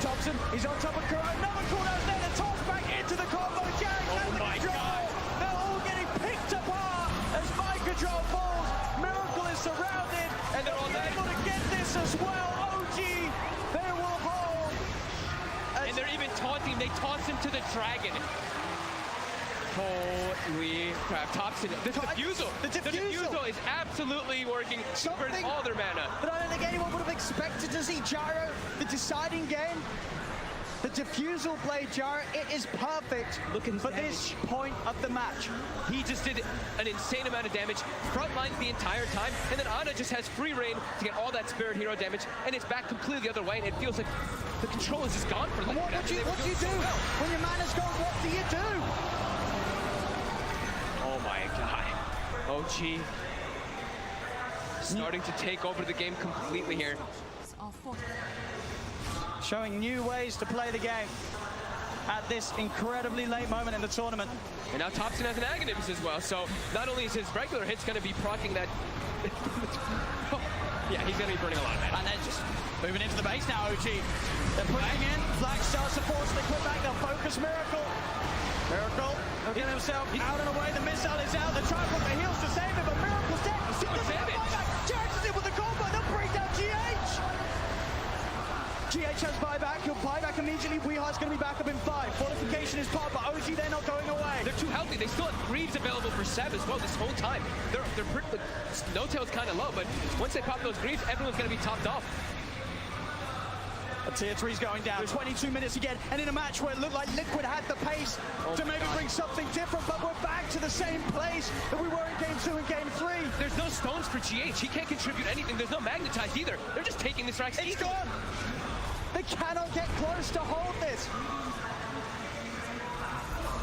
Thompson, he's on top of Kuro. Another cooldown there. The toss back into the combo. Jarek has the control. They're all getting picked apart as Mind Control falls. Miracle is surrounded, and they're all able to get this as well. OG, they will hold. And they're even taunting. They toss him to the dragon. Holy crap. Thompson, the diffusal is absolutely working for all their mana. But I don't think anyone would have expected to see Gyro, the deciding game. The diffusal blade Gyro, it is perfect for this point of the match. He just did an insane amount of damage, frontlined the entire time, and then Ana just has free reign to get all that spirit hero damage, and it's back completely the other way, and it feels like the control is just gone for them. What do you do? When your mana's gone, what do you do? Oh my god. OG starting to take over the game completely here. Showing new ways to play the game at this incredibly late moment in the tournament. And now Thompson has an Aghanims as well, so not only is his regular hits going to be proccing that... yeah, he's going to be burning a lot of mana. And then just moving into the base now, OG. They're pushing in, Flag starts to force the quit back, they'll focus Miracle. Miracle, looking at himself out and away, the missile is out, they're trying to put the heals to save him, but Miracle's dead. Jared's in with the combo, they'll bring down GH. GH has buyback, he'll buy back immediately. We Heart's going to be back up in 5. Fortification is part, but OG, they're not going away. They're too healthy. They still have Greaves available for Seb as well this whole time. They're pretty, No-Tail's kind of low, but once they pop those Greaves, everyone's going to be topped off. A tier 3's going down. 22 minutes again, and in a match where it looked like Liquid had the pace to maybe bring something different, but we're back to the same place that we were in Game 2 and Game 3. There's no stones for GH. He can't contribute anything. There's no magnetized either. They're just taking this rack. It's gone. They cannot get close to hold this.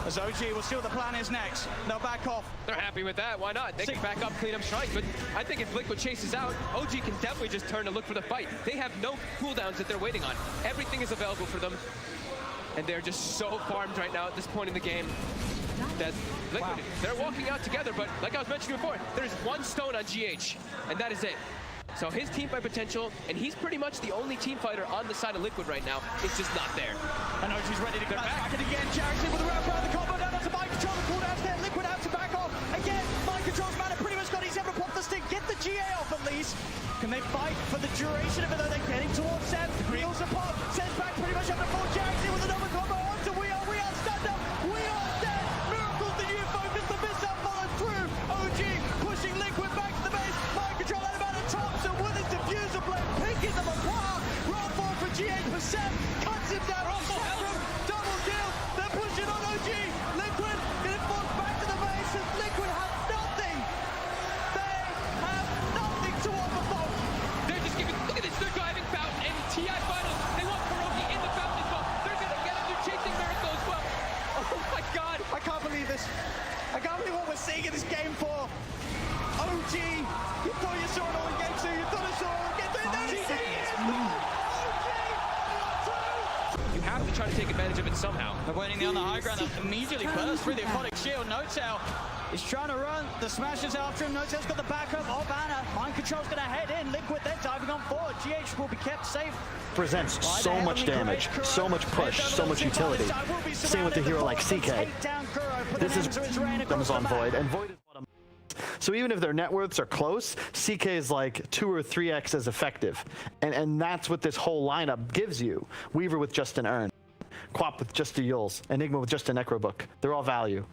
As OG, we'll see what the plan is next. They'll back off. They're happy with that. Why not? They can back up, clean up strikes. But I think if Liquid chases out, OG can definitely just turn to look for the fight. They have no cooldowns that they're waiting on. Everything is available for them. And they're just so farmed right now at this point in the game that Liquid, they're walking out together. But like I was mentioning before, there's one stone on GH, and that is it. So his team fight potential, and he's pretty much the only team fighter on the side of Liquid right now. It's just not there. And OG's ready to go back. And again, Jackson with the wrap around the combo down onto Mind Control. The cooldown's there. Liquid out to back off. Again, Mind Control's mana pretty much got his ever pop the stick. Get the GA off at least. Can they fight for the duration of it though? They're getting towards Seb. Wheels apart. Seb's back pretty much up to full. Jackson with another combo onto We Are stand up. We Are dead. Miracles, the new focus. The mishap followed through. OG pushing Liquid back to the base. Mind Control out about the top. So with his diffuser blade, picking them apart. Roll forward for GH for Seb. Cuts him down. Double kill. They're pushing on OG. Liquid getting forced back to the base. And Liquid have nothing. They have nothing to offer both. They're just giving, look at this, they're driving Fountain in TI Finals. They want Pierogi in the Fountain as well. They're going to get him, they're chasing Miracle as well. Oh my God. I can't believe this. I can't believe what we're seeing in this game 4. OG, you thought you saw it all in Game 2. You thought you saw it all in Game 3. Then you see it. You have to try to take advantage of it somehow. They're waiting there on the high ground. That immediately burst through the aquatic shield. No-Tail is trying to run. The smash is after him. No-Tail's got the backup. Oh, banner. Mind Control's going to head in. Liquid, they're diving on forward. GH will be kept safe. Presents so much damage, so much push, so much utility. Same with the hero like CK. This is Amazon Void, and Void is bottom. So even if their net worths are close, CK is like 2 or 3x as effective. And that's what this whole lineup gives you. Weaver with just an Urn, Quap with just a Yules, Enigma with just a Necrobook. They're all value.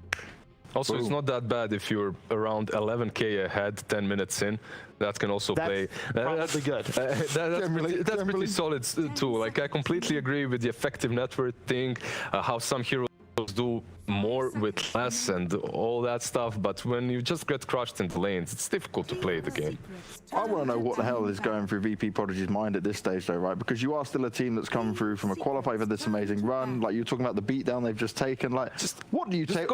Also, it's not that bad if you're around 11k ahead, 10 minutes in. That can also play. That's good. That's pretty solid too. Like, I completely agree with the effective network thing, how some heroes do more with less and all that stuff, but when you just get crushed in the lanes, it's difficult to play the game. I want to know what the hell is going through VP.Prodigy's mind at this stage though, right? Because you are still a team that's come through from a qualifier for this amazing run. Like, you're talking about the beatdown they've just taken. Like, what do you take?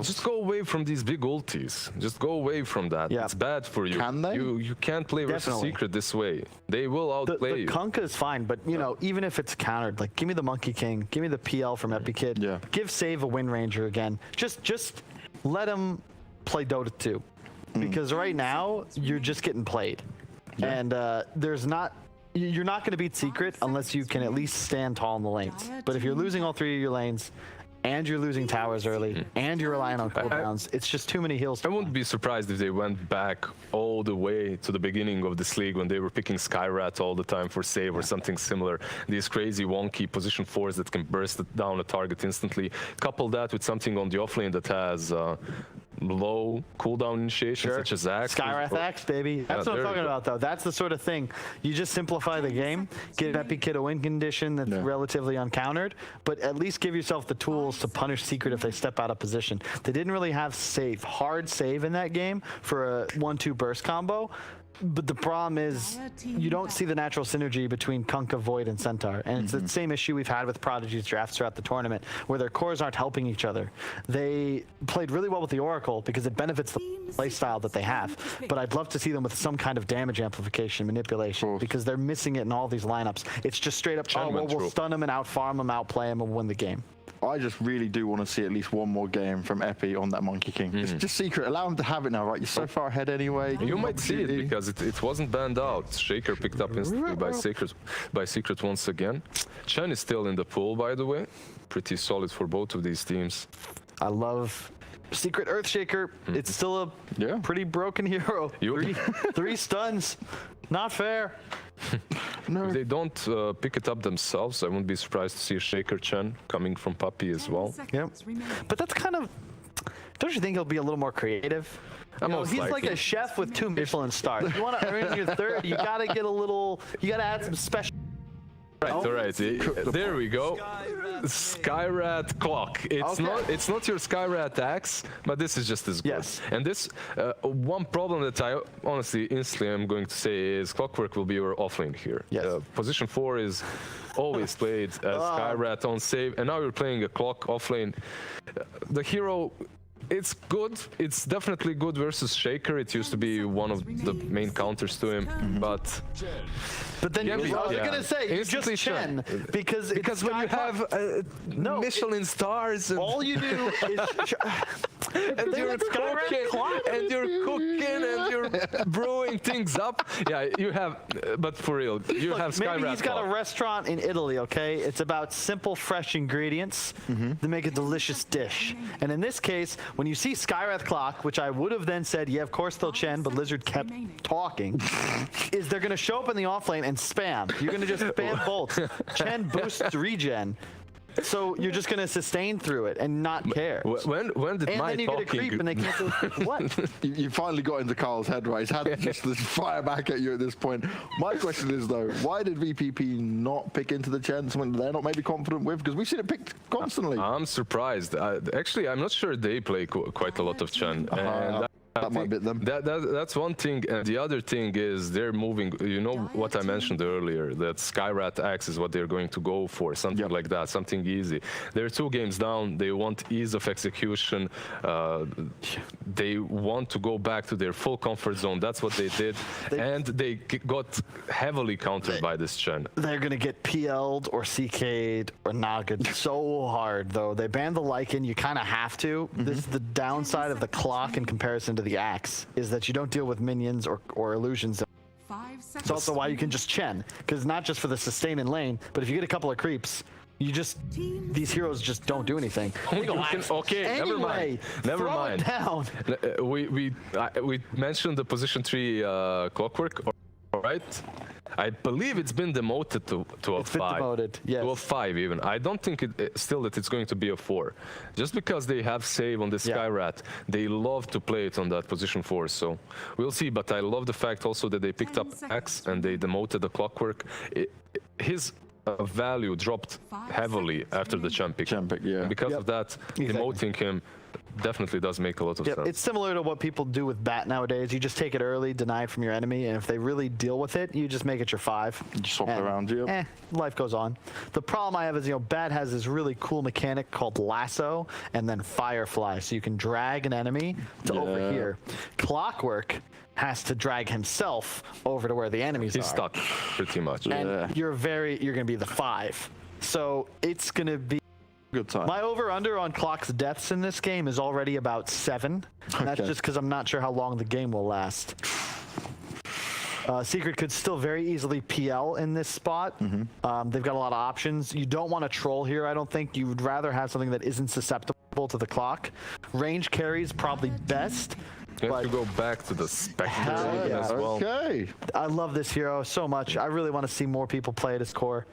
Just go away from these big ultis. Just go away from that. Yeah. It's bad for you. Can they? You can't play versus Secret this way. They will outplay you. The Kunkka is fine, but you know, even if it's countered, like give me the Monkey King, give me the PL from Epikid. Yeah. Give Save a Wind Ranger again. Just let him play Dota 2. Because right now you're just getting played. Yeah. And you're not going to beat Secret unless you can at least stand tall in the lanes. But if you're losing all 3 of your lanes, and you're losing towers early, and you're relying on cooldowns, it's just too many heals. I wouldn't be surprised if they went back all the way to the beginning of this league when they were picking Skyrat all the time for save or something similar. These crazy wonky position 4s that can burst down a target instantly. Couple that with something on the offlane that has low cooldown initiation, such as Axe. Skywrath Axe, baby. That's what I'm talking about, though. That's the sort of thing. You just simplify the game, get Epikid a win condition that's relatively uncountered, but at least give yourself the tools to punish Secret if they step out of position. They didn't really have hard save in that game for a 1-2 burst combo. But the problem is you don't see the natural synergy between Kunkka, Void, and Centaur. And it's the same issue we've had with Prodigy's drafts throughout the tournament, where their cores aren't helping each other. They played really well with the Oracle because it benefits the playstyle that they have. But I'd love to see them with some kind of damage amplification, manipulation, because they're missing it in all these lineups. It's just straight up, we'll stun them and out-farm them, outplay them, and win the game. I just really do want to see at least one more game from Epi on that Monkey King. It's just Secret. Allow him to have it now, right? You're so far ahead anyway. You might see it because it wasn't banned out. Shaker picked up instantly by Secret once again. Chen is still in the pool, by the way. Pretty solid for both of these teams. I love Secret Earthshaker. It's still a pretty broken hero. 3 stuns. Not fair. If they don't pick it up themselves, I wouldn't be surprised to see a Shaker Chen coming from Puppy as well. Yep. But that's kind of... Don't you think he'll be a little more creative? You know, he's like a chef with 2 Michelin stars. If you want to earn your 3rd, you got to get a little... You got to add some special... Right, all right. There we go. Skyrat clock. It's not your Skyrat axe, but this is just as good. Yes. And this one problem that I honestly instantly am going to say is Clockwork will be your offlane here. Yes. Position 4 is always played as Skyrat on save, and now you're playing a clock offlane. The hero. It's good. It's definitely good versus Shaker. It used to be one of the main counters to him, but then I was gonna say you just Chen because when you have Michelin stars, all you do is and you're cooking and you're brewing things up. Yeah, you have. But for real, you have Skyrat. Maybe he's got a restaurant in Italy. Okay, it's about simple, fresh ingredients to make a delicious dish. And in this case, when you see Skywrath Clock, which I would have then said, yeah, of course they'll Chen, but Lizard kept talking, is they're going to show up in the offlane and spam. You're going to just spam bolts. Chen boosts regen. So you're just going to sustain through it and not care. When did and my then you talking... get a creep and they can't do what? You finally got into Carl's head, right? He's had to just fire back at you at this point. My question is, though, why did VPP not pick into the Chen when they're not maybe confident with? Because we've seen it picked constantly. I'm surprised. Actually, I'm not sure they play quite a lot of Chen. And that might bit them. That's one thing, and the other thing is they're moving. You know what I mentioned earlier, that Skyrat Axe is what they're going to go for, something like that, something easy. They're 2 games down. They want ease of execution. They want to go back to their full comfort zone. That's what they did, and they got heavily countered by this Chen. They're gonna get PL'd or CK'd or Naga'd so hard, though. They banned the Lycan. You kind of have to. This is the downside of the clock in comparison to the axe, is that you don't deal with minions or illusions. 5 seconds. It's also why you can just Chen, because not just for the sustain in lane, but if you get a couple of creeps, you just, these heroes just don't do anything. Okay, anyway, never mind. Down. We mentioned the position 3 Clockwork, all right? I believe it's been demoted to a 5. It's been demoted, yes. To a 5 even. I don't think still that it's going to be a 4. Just because they have save on the Skyrat, they love to play it on that position 4. So we'll see. But I love the fact also that they picked up Axe and they demoted the Clockwork. His value dropped heavily after the Champic. Yeah. Because of that, demoting him definitely does make a lot of sense. It's similar to what people do with Bat nowadays. You just take it early, deny it from your enemy, and if they really deal with it, you just make it your 5. You just swap it around, life goes on. The problem I have is, Bat has this really cool mechanic called Lasso and then Firefly, so you can drag an enemy to over here. Clockwork has to drag himself over to where the enemies are. He's stuck, pretty much. And you're going to be the 5. So it's going to be good time. My over-under on Clock's deaths in this game is already about 7. And that's just because I'm not sure how long the game will last. Secret could still very easily PL in this spot. They've got a lot of options. You don't want to troll here, I don't think. You would rather have something that isn't susceptible to the clock. Range carries probably best. You have to go back to the Spectre as well. Okay. I love this hero so much. I really want to see more people play at his core.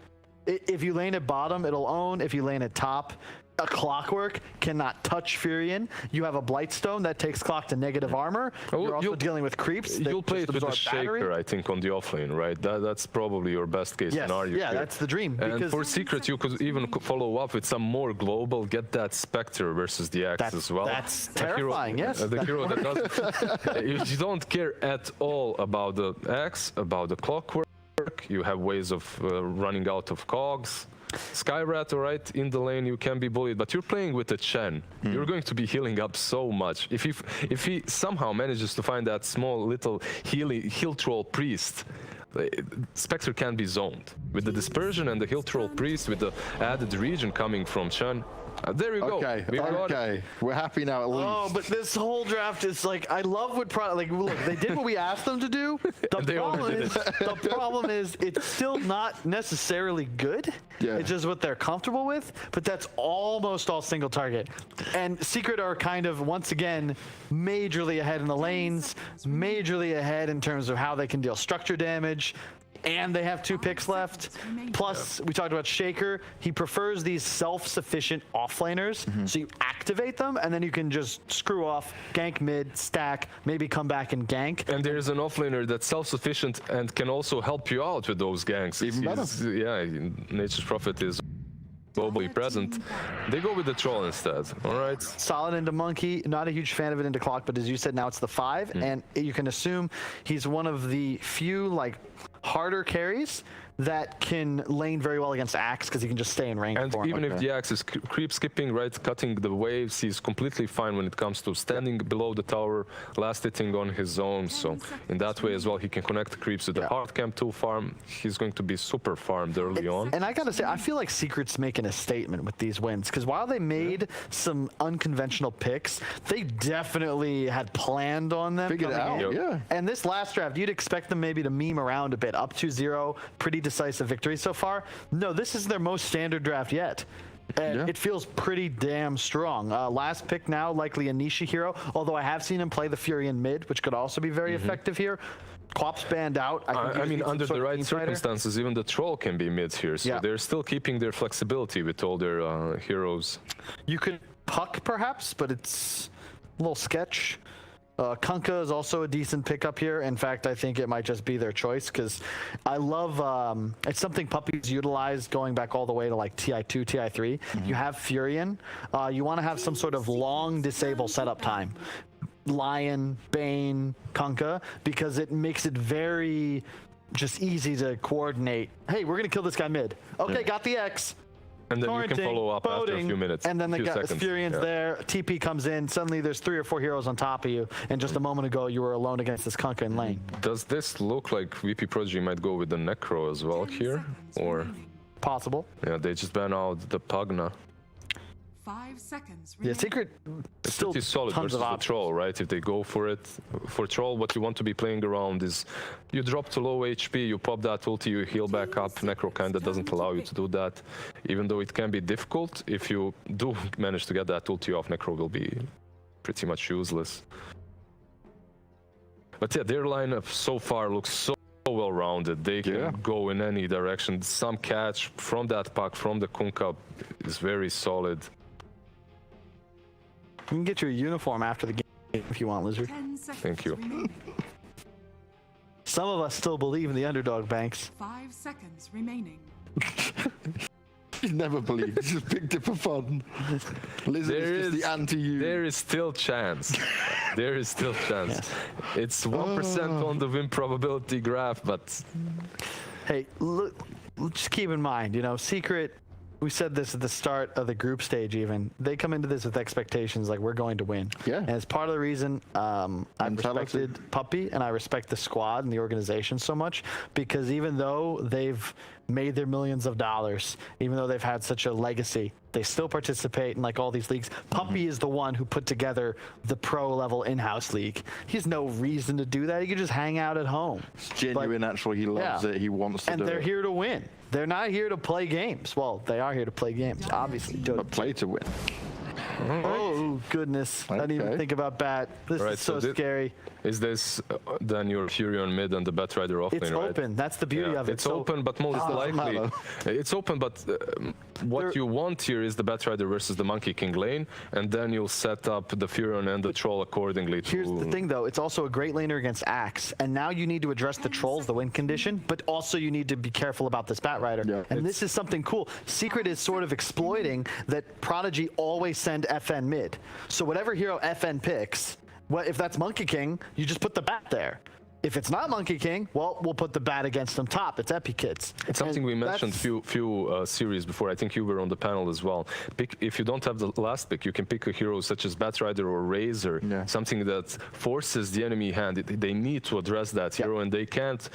If you lane at bottom, it'll own. If you lane at top, a Clockwork cannot touch Furion. You have a Blightstone that takes Clock to negative armor. You're also dealing with creeps. You'll play it with the Shaker, I think, on the offlane, right? That's probably your best case scenario. Yeah, that's the dream. And for Secret, you could even follow up with some more global, get that Spectre versus the Axe as well. That's terrifying, yes. The hero that doesn't... If you don't care at all about the Axe, about the Clockwork, you have ways of running out of cogs. Skyrat, all right, in the lane you can be bullied, but you're playing with a Chen. You're going to be healing up so much. If he somehow manages to find that small little heal troll priest, Spectre can be zoned. With the dispersion and the heal troll priest, with the added regen coming from Chen, There you go. Okay, We got it. okay. We're happy now at least. Oh, but this whole draft is like, I love what like, look, they did what we asked them to do. The problem is it's still not necessarily good. Yeah. It's just what they're comfortable with, but that's almost all single target. And Secret are kind of, once again, majorly ahead in the lanes, majorly ahead in terms of how they can deal structure damage. And they have 2 picks left. Plus, we talked about Shaker. He prefers these self-sufficient offlaners. So you activate them, and then you can just screw off, gank mid, stack, maybe come back and gank. And there's an offlaner that's self-sufficient and can also help you out with those ganks. Even better. Yeah, Nature's Prophet is globally present. They go with the troll instead. All right. Solid into Monkey. Not a huge fan of it into Clock, but as you said, now it's the 5. And you can assume he's one of the few, like, harder carries that can lane very well against Axe because he can just stay in range. And for him. even if the Axe is creep skipping, right, cutting the waves, he's completely fine when it comes to standing below the tower, last hitting on his own. So in that way as well, he can connect the creeps with the hard camp 2 farm. He's going to be super farmed early on. And I gotta say, I feel like Secret's making a statement with these wins because while they made some unconventional picks, they definitely had planned on them. Figured it out, yeah. And this last draft, you'd expect them maybe to meme around a bit. Up 2-0, pretty decisive victory so far. No, this is their most standard draft yet. And it feels pretty damn strong. Last pick now, likely a niche hero, although I have seen him play the Fury in mid, which could also be very effective here. Quap's banned out. I mean, under the right circumstances, even the troll can be mid here. So they're still keeping their flexibility with all their heroes. You could puck perhaps, but it's a little sketch. Kunkka is also a decent pickup here. In fact, I think it might just be their choice because I love, it's something Puppy's utilized going back all the way to like TI2, TI3. You have Furion. You want to have some sort of long disable setup time. Lion, Bane, Kunkka, because it makes it very just easy to coordinate. Hey, we're going to kill this guy mid. Okay, got the X. And then you can follow up after a few minutes. And then the Furion's there, TP comes in, suddenly there's 3 or 4 heroes on top of you, and just a moment ago you were alone against this Kunkka in lane. Does this look like VP.Prodigy might go with the Necro as well here? Or possible. Yeah, they just ban out the Pugna. 5 seconds. Yeah, Secret still pretty solid versus the troll, right? If they go for it. For troll, what you want to be playing around is you drop to low HP, you pop that ulti, you heal back up. Necro kinda doesn't allow you to do that. Even though it can be difficult, if you do manage to get that ulti off, Necro will be pretty much useless. But yeah, their lineup so far looks so well-rounded. They can go in any direction. Some catch from that pack, from the Kunkka is very solid. You can get your uniform after the game if you want, Lizard. Thank you. Some of us still believe in the underdog, Banks. 5 seconds remaining. You never believe. It's just picked it for fun. Lizard is just the anti-you. There is still chance. There is still chance. Yes. It's 1% on the win probability graph, but... Hey, look, just keep in mind, you know, Secret... We said this at the start of the group stage even. They come into this with expectations like we're going to win. Yeah. And it's part of the reason I've respected Puppy and I respect the squad and the organization so much because even though they've made their millions of dollars, even though they've had such a legacy, they still participate in like all these leagues. Puppy is the one who put together the pro level in-house league. He has no reason to do that. He could just hang out at home. It's genuine, actually. He loves it. He wants to do it. And they're here to win. They're not here to play games. Well, they are here to play games, obviously. But play to win. Oh, goodness. I didn't even think about that. This is so scary. Is this then your Fury on mid and the Batrider off lane, It's open. That's the beauty of it. It's open, but most likely... It's open, but what you want here is the Batrider versus the Monkey King lane, and then you'll set up the Furion and the Troll accordingly. Here's the thing, though. It's also a great laner against Axe, and now you need to address the Trolls, the win condition, but also you need to be careful about this Batrider. Yeah, and this is something cool. Secret is sort of exploiting that Prodigy always send FN mid. So whatever hero FN picks, if that's Monkey King, you just put the bat there. If it's not Monkey King, well, we'll put the bat against them top. It's Epi Kids. It's something we mentioned few series before. I think you were on the panel as well. If you don't have the last pick, you can pick a hero such as Batrider or Razor, something that forces the enemy hand. They need to address that hero, and they can't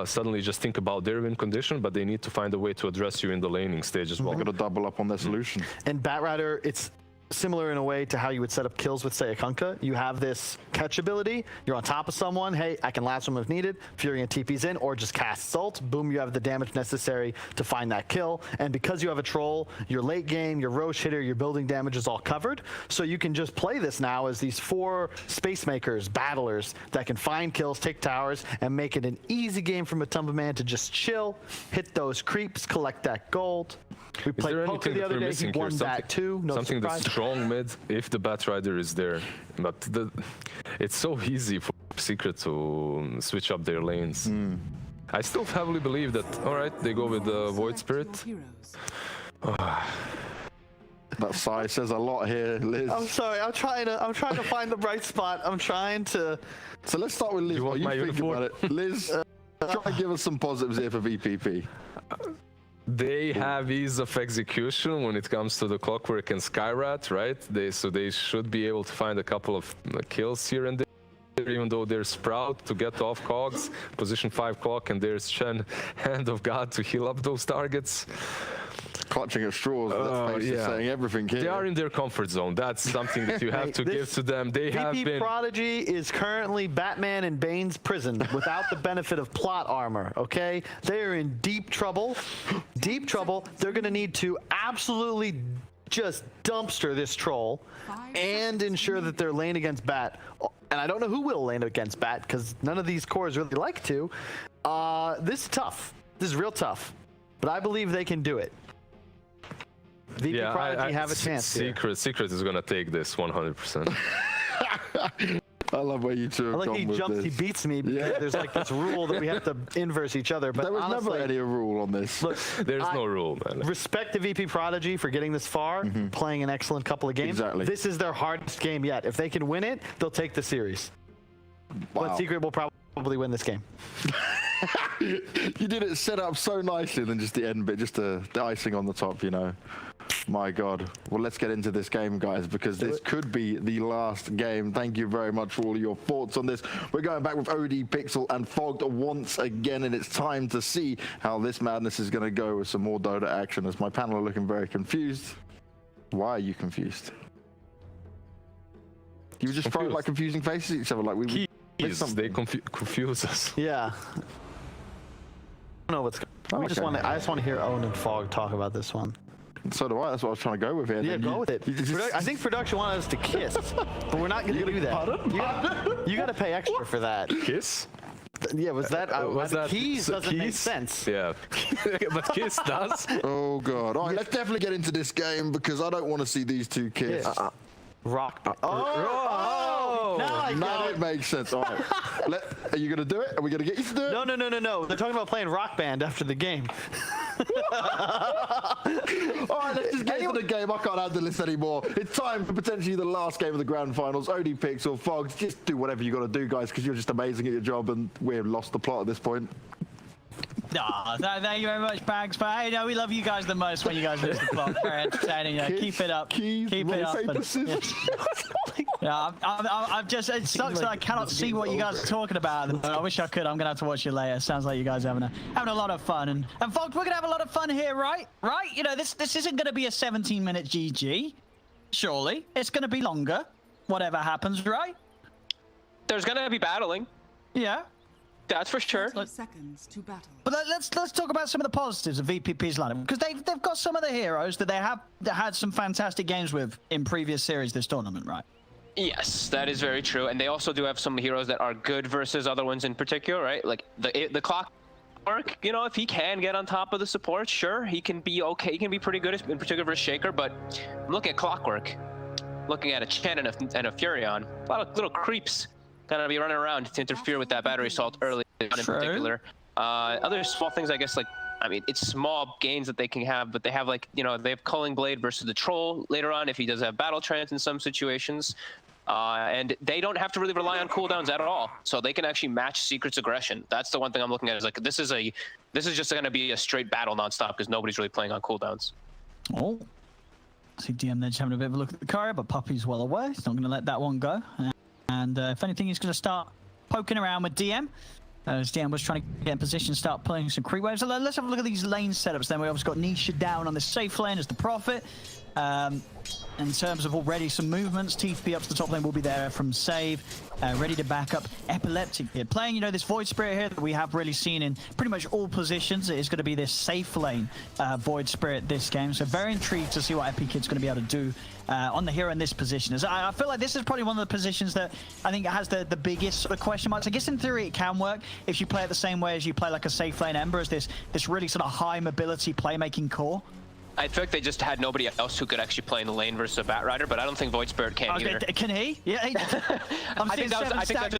suddenly just think about their win condition, but they need to find a way to address you in the laning stage as well. They're going to double up on their solution. And Batrider, it's similar in a way to how you would set up kills with, say, a Kunkka. You have this catch ability. You're on top of someone. Hey, I can last them if needed. Fury and TP's in, or just cast Salt. Boom, you have the damage necessary to find that kill. And because you have a troll, your late game, your Roche hitter, your building damage is all covered. So you can just play this now as these 4 space makers, battlers, that can find kills, take towers, and make it an easy game for Matumba Man to just chill, hit those creeps, collect that gold. We played poker the other day. He won that too. No something surprise. that's strong mid if the Batrider is there, but it's so easy for Secret to switch up their lanes. I still heavily believe that. All right, they go with the Void Spirit. That sigh says a lot here, Liz. I'm sorry. I'm trying to find the bright spot. I'm trying to. So let's start with Liz. What you think about it, Liz? Try and give us some positives here for VPP. They have ease of execution when it comes to the Clockwork and Skyrat, right? So they should be able to find a couple of kills here and there, even though there's Sprout to get off cogs, position 5 clock, and there's Chen, Hand of God, to heal up those targets. Clutching at straws, that's saying everything here. They are in their comfort zone. That's something that you have to give to them. They have been... VP.Prodigy is currently Batman in Bane's prison without the benefit of plot armor, okay? They are in deep trouble. Deep trouble. They're going to need to absolutely just dumpster this troll and ensure that they're lane against Bat. And I don't know who will lane against Bat, because none of these cores really like to. This is tough. This is real tough. But I believe they can do it. VP.Prodigy have a chance. Secret is gonna take this 100%. I love where you two have gone with this. He beats me because there's like this rule that we have to inverse each other. But there was honestly, never any rule on this. Look, there's no rule, man. Respect to VP.Prodigy for getting this far, playing an excellent couple of games. Exactly. This is their hardest game yet. If they can win it, they'll take the series. Wow. But Secret will probably win this game. You did it set up so nicely, and then just the end bit, just the icing on the top, you know. My God. Well, let's get into this game, guys, because this could be the last game. Thank you very much for all of your thoughts on this. We're going back with OD, Pixel, and Fogged once again, and it's time to see how this madness is going to go with some more Dota action, as my panel are looking very confused. Why are you confused? You were just throwing like confusing faces at each other, like we they confuse us. Yeah. I don't know what's going on. I just want to hear Owen and Fogg talk about this one. So do I. That's what I was trying to go with here. Yeah, go with it. I think production wanted us to kiss, but we're not going to do that. Pardon? You got to pay extra for that. Kiss? Yeah, was that? Keys doesn't make sense. Yeah, but Kiss does. Oh God! All right, let's definitely get into this game because I don't want to see these two kiss. Rock. Now it makes sense. All right. Are you gonna do it? Are we gonna get you to do it? No. They're talking about playing Rock Band after the game. All right, let's just get into the game. I can't handle this anymore. It's time for potentially the last game of the grand finals. OD, Pixel, Fogs, just do whatever you got to do, guys, because you're just amazing at your job, and we've lost the plot at this point. Thank you very much, Bags. But hey, no, we love you guys the most when you guys lose the plot. Very entertaining. Keep it up. Keep it up. I'm just, it sucks that I cannot see what you guys are talking about. I wish I could. I'm gonna have to watch it later. Sounds like you guys are having a lot of fun. And folks, we're gonna have a lot of fun here, right? Right? You know, this isn't gonna be a 17-minute GG. Surely it's gonna be longer. Whatever happens, right? There's gonna be battling. Yeah. That's for sure. 30 seconds to battle. But let's talk about some of the positives of VPP's lineup, because they've got some of the heroes that they have had some fantastic games with in previous series this tournament, right? Yes, that is very true, and they also do have some heroes that are good versus other ones in particular, right? Like the Clockwork, you know, if he can get on top of the support, sure, he can be okay. He can be pretty good in particular versus Shaker, but look at Clockwork, looking at a Chen and a Furion, a lot of little creeps gonna be running around to interfere with that battery assault early on in particular. Other small things, I guess, like, I mean, it's small gains that they can have, but they have, like, you know, they have Culling Blade versus the Troll later on if he does have Battle Trance in some situations. And they don't have to really rely on cooldowns at all, so they can actually match Secret's aggression. That's the one thing I'm looking at. Is like this is just going to be a straight battle nonstop because nobody's really playing on cooldowns. Oh, see DM then just having a bit of a look at the courier, but Puppey's well away. He's not going to let that one go. And if anything, he's going to start poking around with DM. As DM was trying to get in position, start playing some creep waves. So let's have a look at these lane setups. Then we obviously got Nisha down on the safe lane as the Prophet. In terms of already some movements, TP up to the top lane will be there from Save, ready to back up. Epileptic here, playing, you know, this Void Spirit here that we have really seen in pretty much all positions. It is going to be this safe lane Void Spirit this game, so very intrigued to see what Epi Kid's going to be able to do on the hero in this position. As I feel like this is probably one of the positions that I think has the biggest sort of question marks. I guess in theory it can work if you play it the same way as you play like a safe lane Ember, as this really sort of high mobility playmaking core. I feel like they just had nobody else who could actually play in the lane versus a Bat Rider, but I don't think Void Spirit can either. Can he? Yeah, he I think that's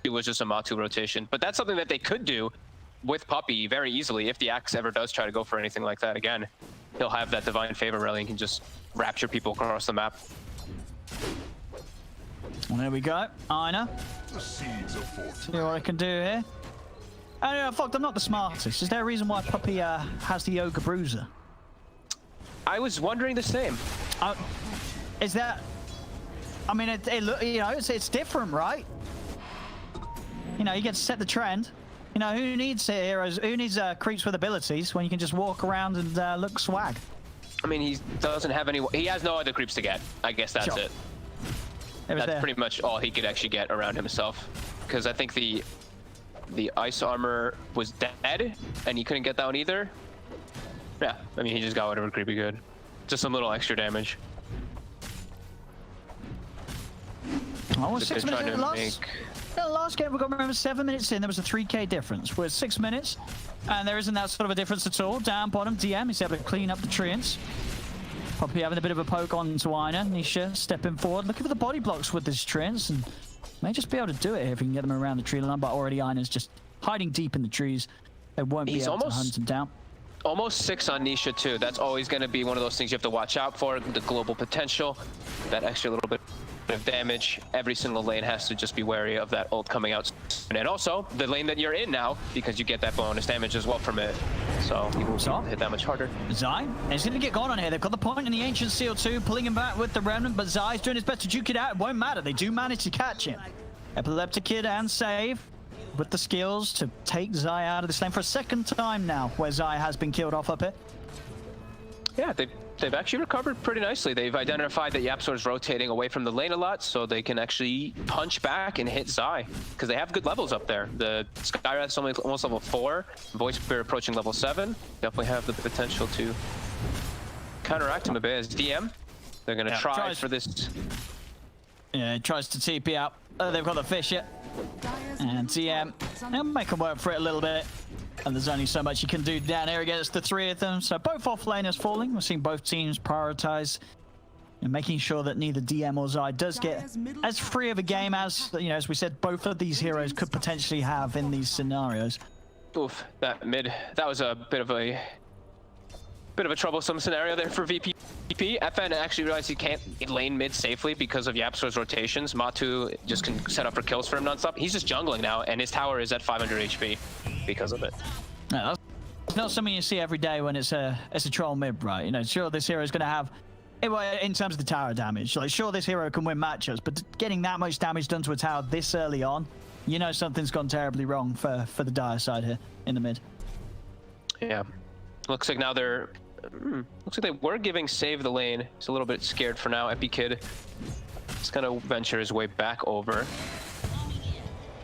it was just a Matu rotation, but that's something that they could do with Puppey very easily if the Axe ever does try to go for anything like that again. He'll have that Divine Favor rally and can just rapture people across the map. Well, there we go. Ina. See what I can do here. Oh, no, fuck, I'm not the smartest. Is there a reason why Puppey has the Yoga Bruiser? I was wondering the same. Is that... I mean, you know, it's different, right? You know, you get to set the trend. You know, who needs heroes? Who needs creeps with abilities when you can just walk around and look swag? I mean, he doesn't have any... He has no other creeps to get. I guess that's it. That's pretty much all he could actually get around himself. because I think the ice armor was dead, and he couldn't get that one either. Yeah, I mean, he just got whatever creepy good. Just some little extra damage. Oh, 6 minutes. Last game, we got, remember, 7 minutes in, there was a 3k difference. We're 6 minutes, and there isn't that sort of a difference at all. Down bottom, DM is able to clean up the treants. Probably having a bit of a poke on to Ina. Nisha stepping forward, looking for the body blocks with this treants, and may just be able to do it here if he can get them around the tree line, but already Ina's just hiding deep in the trees. They won't be able to hunt him down. Almost 6 on Nisha too. That's always going to be one of those things you have to watch out for. The global potential, that extra little bit of damage. Every single lane has to just be wary of that ult coming out. And also the lane that you're in now, because you get that bonus damage as well from it. So he will hit that much harder. Zai is going to get gone on here. They've got the point in the Ancient Seal too, pulling him back with the Remnant, but Zai's doing his best to juke it out. It won't matter. They do manage to catch him. Epileptic Kid and Save with the skills to take Zai out of this lane for a second time now, where Zai has been killed off up here. Yeah, they've actually recovered pretty nicely. They've identified that Yapzor is rotating away from the lane a lot, so they can actually punch back and hit Zai, because they have good levels up there. The Skywrath's only almost level 4, Voice Spear approaching level 7. Definitely have the potential to counteract him a bit as DM. They're going to try for this. Yeah, it tries to TP out. They've got the fish yet. And DM, they'll make them work for it a little bit. And there's only so much you can do down here against the 3 of them. So both off laners falling. We're seeing both teams prioritize and making sure that neither DM or Zai does get as free of a game as, you know, as we said, both of these heroes could potentially have in these scenarios. Oof, that mid, that was a bit of a troublesome scenario there for VP. FN actually realized he can't lane mid safely because of Yapzor's rotations. Matu just can set up for kills for him nonstop. He's just jungling now, and his tower is at 500 HP because of it. No, that's not something you see every day when it's a troll mid, right? You know, sure, this hero is going to have, in terms of the tower damage, like, sure, this hero can win matchups, but getting that much damage done to a tower this early on, you know something's gone terribly wrong for the Dire side here in the mid. Yeah. Looks like now they're... looks like they were giving Save the lane. He's a little bit scared for now. Epi Kid is going to venture his way back over.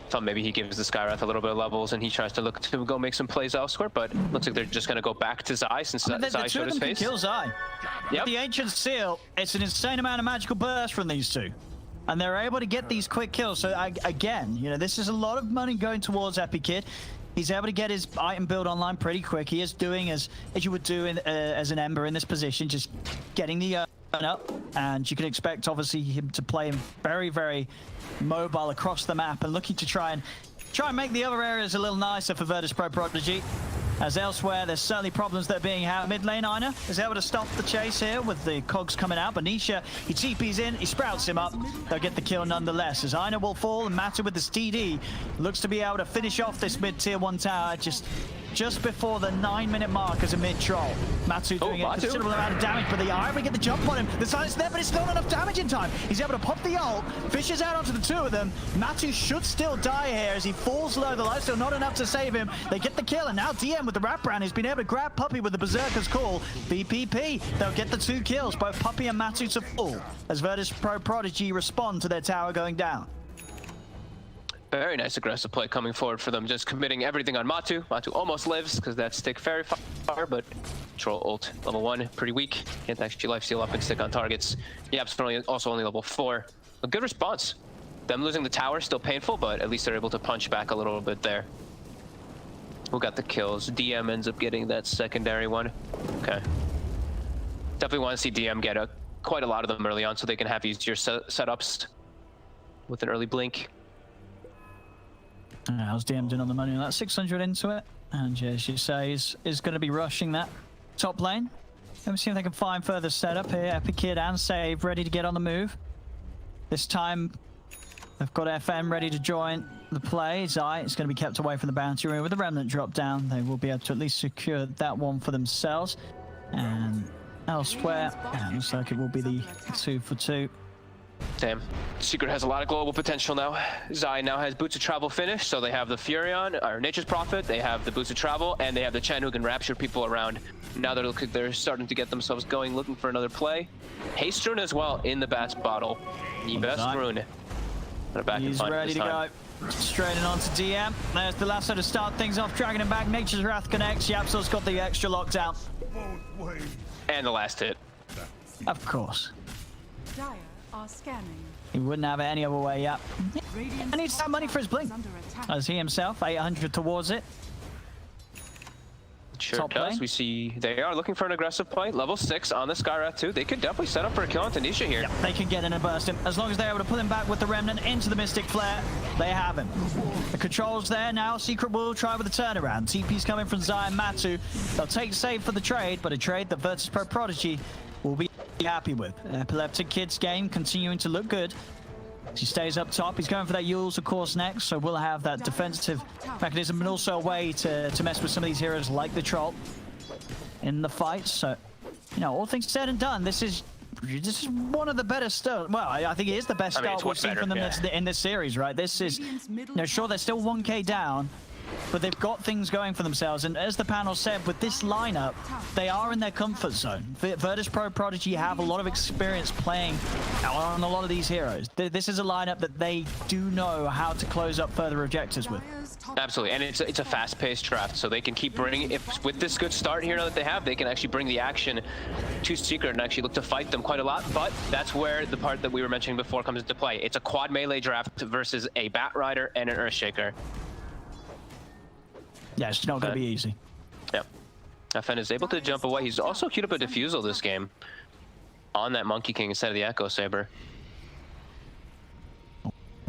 Thought maybe he gives the Skywrath a little bit of levels and he tries to look to go make some plays elsewhere, but looks like they're just going to go back to Zai since Zai showed his face. Kill Zai. Yep. The Ancient Seal, it's an insane amount of magical burst from these two. And they're able to get these quick kills. So again, you know, this is a lot of money going towards Epi Kid. He's able to get his item build online pretty quick. He is doing as you would do as an Ember in this position, just getting the up. And you can expect, obviously, him to play him very, very mobile across the map and looking to try and make the other areas a little nicer for VP.Prodigy. As elsewhere, there's certainly problems that are being had. Mid lane, Ina is able to stop the chase here with the cogs coming out. But Nisha, he TP's in, he sprouts him up. They'll get the kill nonetheless. As Ina will fall, and Matu with this TD looks to be able to finish off this mid tier 1 tower just before the 9-minute mark as a mid-troll. Matu doing a considerable amount of damage, but the Iron get the jump on him. The silence there, but it's not enough damage in time. He's able to pop the ult, fishes out onto the 2 of them. Matu should still die here as he falls low. The life's still not enough to save him. They get the kill, and now DM with the wraparound has been able to grab Puppy with the Berserker's Call. VPP, they'll get the 2 kills, both Puppy and Matu to fall, as VP.Prodigy respond to their tower going down. Very nice aggressive play coming forward for them, just committing everything on Matu. Matu almost lives because that stick very far, but troll ult level 1, pretty weak. Can't actually lifesteal up and stick on targets. Yap's also only level 4. A good response. Them losing the tower, still painful, but at least they're able to punch back a little bit there. Who got the kills? DM ends up getting that secondary one. Okay. Definitely want to see DM get quite a lot of them early on so they can have easier setups with an early blink. How's DM doing on the money on that? 600 into it. And as you say, is going to be rushing that top lane. Let me see if they can find further setup here. Epi Kid and Save ready to get on the move. This time, they've got FM ready to join the play. Zai is going to be kept away from the bounty room with the Remnant drop down. They will be able to at least secure that one for themselves. And elsewhere, it looks like it will be the 2 for 2. Damn. Secret has a lot of global potential now. Zai now has Boots of Travel finished, so they have the Furion, or Nature's Prophet, they have the Boots of Travel, and they have the Chen who can rapture people around. Now they're starting to get themselves going, looking for another play. Haste Rune as well in the Bats bottle. The best rune. He's ready to go. Straight in onto DM. There's the lasso to start things off, dragging him back. Nature's Wrath connects. Yapsol's got the extra lockdown. And the last hit. Of course. Dire are scanning. He wouldn't have it any other way, yeah. Radiant's He needs that money for his blink. under attack. As he himself, 800 towards it. Sure Top does. lane. We see they are looking for an aggressive play. Level 6 on the Skywrath too. They could definitely set up for a kill on Tanisha here. Yep, they can get in and burst him. As long as they're able to pull him back with the Remnant into the Mystic Flare, they have him. The control's there now. Secret will try with the turnaround. TP's coming from Zion Matu. They'll take save for the trade, but a trade that VP.Prodigy will be happy with. Epileptic Kid's game continuing to look good. He stays up top. He's going for that Yules, of course, next, so we'll have that defensive mechanism and also a way to mess with some of these heroes like the Troll in the fight. So, you know, all things said and done, this is one of the better starts. Well, I think it is the best start we've seen from them in this series, right? This is, you know, sure, they're still 1k down, but they've got things going for themselves. And as the panel said, with this lineup, they are in their comfort zone. VP.Prodigy have a lot of experience playing on a lot of these heroes. This is a lineup that they do know how to close up further objectives with. Absolutely, and it's a fast-paced draft, so they can keep bringing, if with this good start here that they have, they can actually bring the action to Secret and actually look to fight them quite a lot. But that's where the part that we were mentioning before comes into play. It's a quad melee draft versus a Bat Rider and an Earthshaker. Yeah, it's not going to be easy. Yeah. FN is able to jump away. He's also queued up a Diffusal this game on that Monkey King instead of the Echo Saber.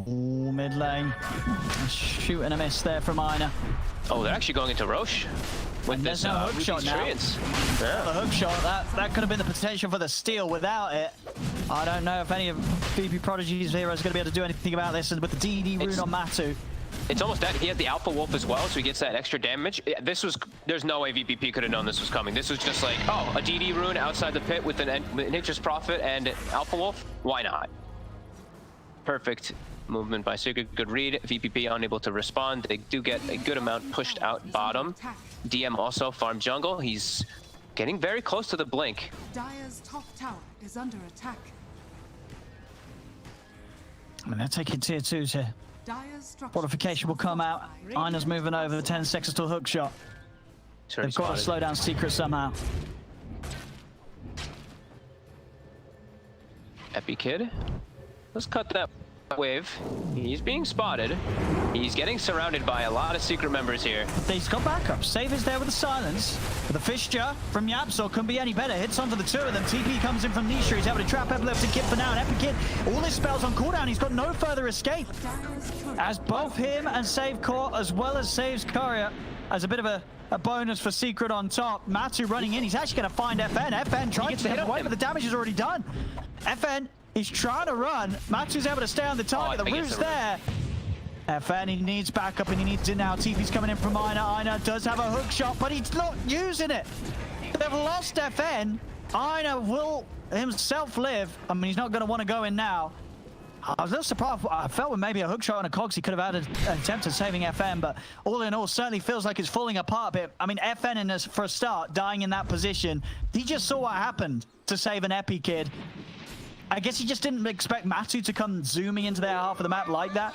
Ooh, mid lane. Shoot and a miss there from Ina. Oh, they're actually going into Roche with this no hook shot now. Yeah. The hook shot, that could have been the potential for the steal. Without it, I don't know if any of VP.Prodigy's heroes are going to be able to do anything about this. And with the DD rune on Matu, it's almost that. He has the Alpha Wolf as well, so he gets that extra damage. There's no way VPP could have known this was coming. This was just like, oh, a DD rune outside the pit with an Nature's Prophet and Alpha Wolf? Why not? Perfect movement by Secret. Good read. VPP unable to respond. They do get a good amount pushed out bottom. DM also farm jungle. He's getting very close to the blink. Dire's top tower is under attack. I mean, they're taking tier 2s here. Fortification will come out. Ina's moving over. 10 seconds to a hook shot. They've got to slow down Secret somehow. Epi Kid. Let's cut that wave. He's being spotted. He's getting surrounded by a lot of Secret members here. He's got backup. Save is there with the silence. But the Fissure from Yapsol couldn't be any better. Hits onto the two of them. TP comes in from Nisha. He's able to trap Epileptic Kid for now. And Epi Kid, all his spells on cooldown. He's got no further escape. As both him and Save Court, as well as Saves Courier, as a bit of a bonus for Secret on top. Matu running in. He's actually going to find FN. FN trying to hit away, but the damage is already done. FN, he's trying to run. Matu's able to stay on the target. The root's there. FN, he needs backup and he needs it now. TP's coming in from Ina. Ina does have a hook shot, but he's not using it. They've lost FN. Ina will himself live. I mean, he's not going to want to go in now. I was a little surprised. I felt with maybe a hook shot on a Cogs, he could have had an attempt at saving FN, but all in all, certainly feels like it's falling apart a bit. I mean, FN, for a start, dying in that position, he just saw what happened to save an Epi Kid. I guess he just didn't expect Matu to come zooming into their half of the map like that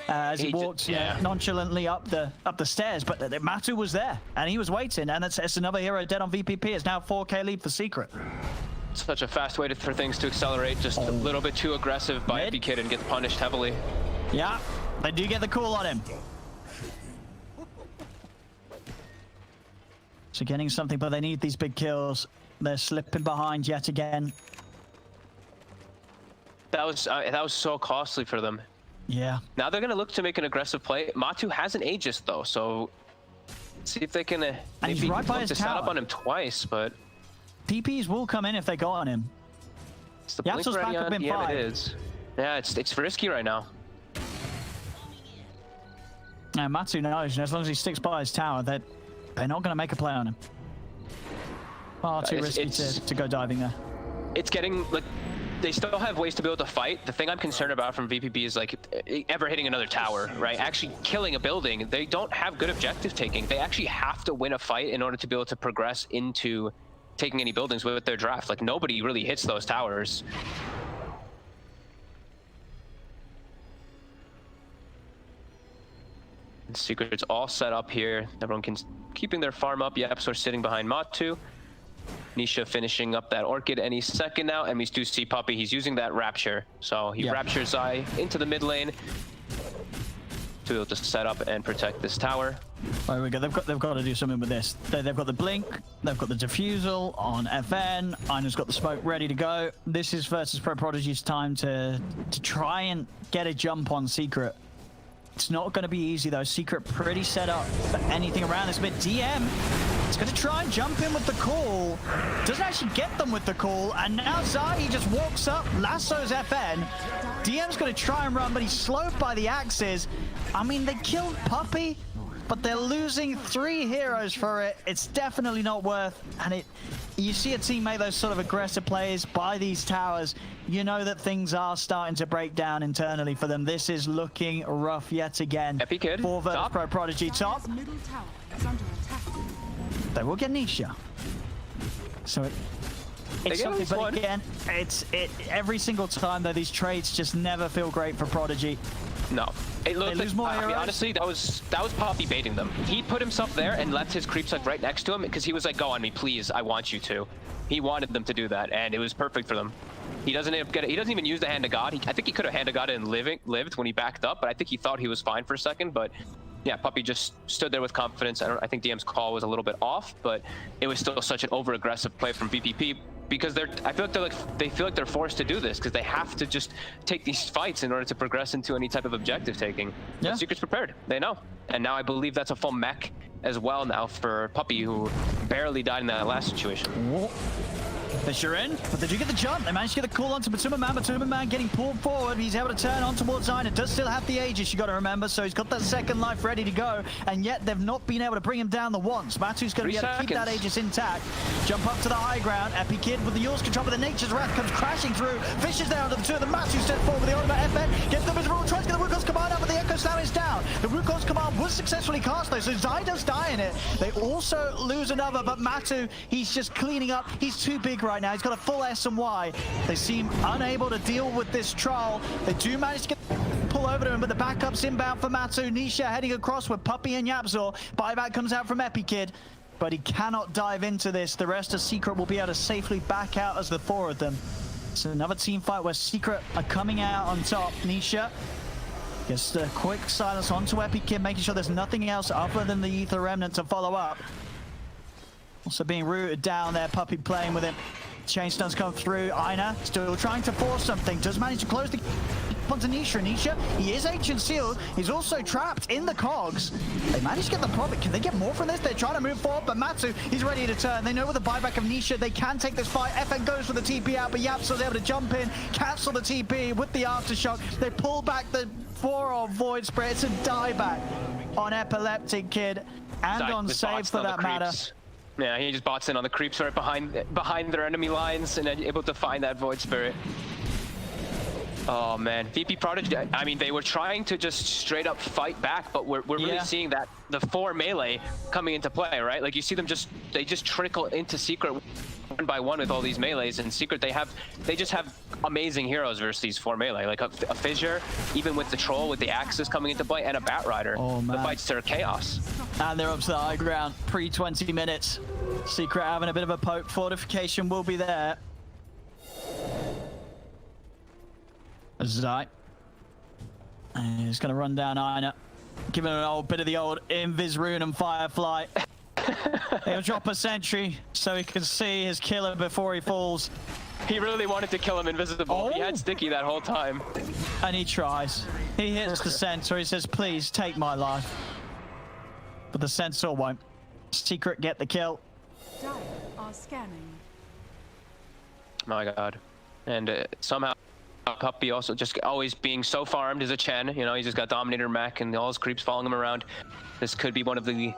as he walked nonchalantly up the stairs. But Matu was there, and he was waiting, and it's another hero dead on VPP. It's now 4K lead for Secret. Such a fast way for things to accelerate. Just a little bit too aggressive by Epi Kid and gets punished heavily. Yeah, they do get the call on him. So getting something, but they need these big kills. They're slipping behind yet again. That was so costly for them. Yeah. Now they're gonna look to make an aggressive play. Matu has an Aegis though, so see if they can maybe right by look to set up on him twice, but TPs will come in if they go on him. Is the blink ready on? Yeah, it is. Yeah, it's risky right now. Yeah, Matu knows, as long as he sticks by his tower, they're not going to make a play on him. Far too risky to go diving there. It's getting, like, they still have ways to be able to fight. The thing I'm concerned about from VPP is, like, ever hitting another tower, right? Actually killing a building. They don't have good objective taking. They actually have to win a fight in order to be able to progress into taking any buildings with their draft. Like, nobody really hits those towers. Secret's all set up here. Everyone can keeping their farm up. Yapsor sitting behind Matu. Nisha finishing up that Orchid any second now, and we do see Puppey. He's using that Rapture, so he Raptures Eye into the mid lane to be able to set up and protect this tower. There we go. They've got to do something with this. They've got the blink. They've got the diffusal on FN. Ina's got the smoke ready to go. This is versus Prodigy's time to try and get a jump on Secret. It's not going to be easy though. Secret pretty set up for anything around this bit. DM is going to try and jump in with the call. Doesn't actually get them with the call. And now Zai just walks up, lassos FN. DM's going to try and run, but he's slowed by the axes. I mean, they killed Puppey, but they're losing 3 heroes for it. It's definitely not worth. And you see a team make those sort of aggressive plays by these towers. You know that things are starting to break down internally for them. This is looking rough yet again. Epi Kid, for VP.Prodigy top. Middle tower is under attack. They will get Nisha. So it's something, but again, every single time though, these trades just never feel great for Prodigy. No. It looked lose more heroes. Honestly, that was Poppy baiting them. He put himself there and left his creeps like right next to him because he was like, go on me, please, I want you to. He wanted them to do that, and it was perfect for them. He doesn't even use the Hand of God. I think he could have Hand of God and lived when he backed up, but I think he thought he was fine for a second. But yeah, Puppey just stood there with confidence. I think DM's call was a little bit off, but it was still such an over-aggressive play from VPP because I feel like they feel like they're forced to do this because they have to just take these fights in order to progress into any type of objective taking. Yeah. But Secret's prepared. They know. And now I believe that's a full mech as well now for Puppey, who barely died in that last situation. Whoa. Fisher in, but they do get the jump. They managed to get the call onto Matuma Man. Matuma Man getting pulled forward. He's able to turn on towards Ina. Does still have the Aegis, you got to remember. So he's got that second life ready to go. And yet they've not been able to bring him down the once. Matu's going to be able to keep that Aegis intact. Jump up to the high ground. Epi Kid with the Yaws control, but the Nature's Wrath comes crashing through. Fisher's down to the 2 of them. Matu steps forward with the ultimate FN. Gets the miserable, tries to get the Wukong's command out, but the Echo Slam is down. The Wukong's command was successfully cast though, so Zai does die in it. They also lose another, but Matu, he's just cleaning up. He's too big right now. He's got a full S and Y. They seem unable to deal with this troll. They do manage to pull over to him, but the backup's inbound for Matu. Nisha heading across with Puppey and Yapzor. Buyback comes out from Epi Kid, but he cannot dive into this. The rest of Secret will be able to safely back out as the 4 of them. It's another team fight where Secret are coming out on top. Nisha gets a quick silence onto Epi Kid, making sure there's nothing else other than the Ether Remnant to follow up. Also being rooted down there, Puppey playing with him. Chainstones come through. Ina still trying to force something. Does manage to close the onto Nisha. Nisha, he is Ancient Sealed. He's also trapped in the cogs. They managed to get the profit. Can they get more from this? They're trying to move forward, but Matsu, he's ready to turn. They know with the buyback of Nisha, they can take this fight. FN goes for the TP out, but Yapso's able to jump in, cancel the TP with the Aftershock. They pull back the 4 of Void Spray. It's a dieback on Epileptic Kid and on Save for that matter. Yeah, he just bots in on the creeps right behind their enemy lines and then able to find that Void Spirit. Oh man, VP.Prodigy, I mean, they were trying to just straight up fight back, but we're really seeing that the 4 melee coming into play, right? Like you see them they just trickle into Secret one by one with all these melees, and Secret they just have amazing heroes versus these 4 melee, like a Fissure, even with the Troll with the axes coming into play, and a Bat Rider. Oh, man. The fights are chaos. And they're up to the high ground, pre-20 minutes. Secret having a bit of a poke. Fortification will be there. Zai. And he's going to run down Ina. Give him an old bit of the old Invis Rune and Firefly. He'll drop a sentry so he can see his killer before he falls. He really wanted to kill him invisible. Oh. He had Sticky that whole time. And he tries. He hits the sensor. He says, please take my life. But the sensor won't. Secret get the kill. Dire are scanning. My god. And somehow Puppey also just always being so farmed as a Chen. You know, he's just got Dominator mech and all his creeps following him around. This could be one of the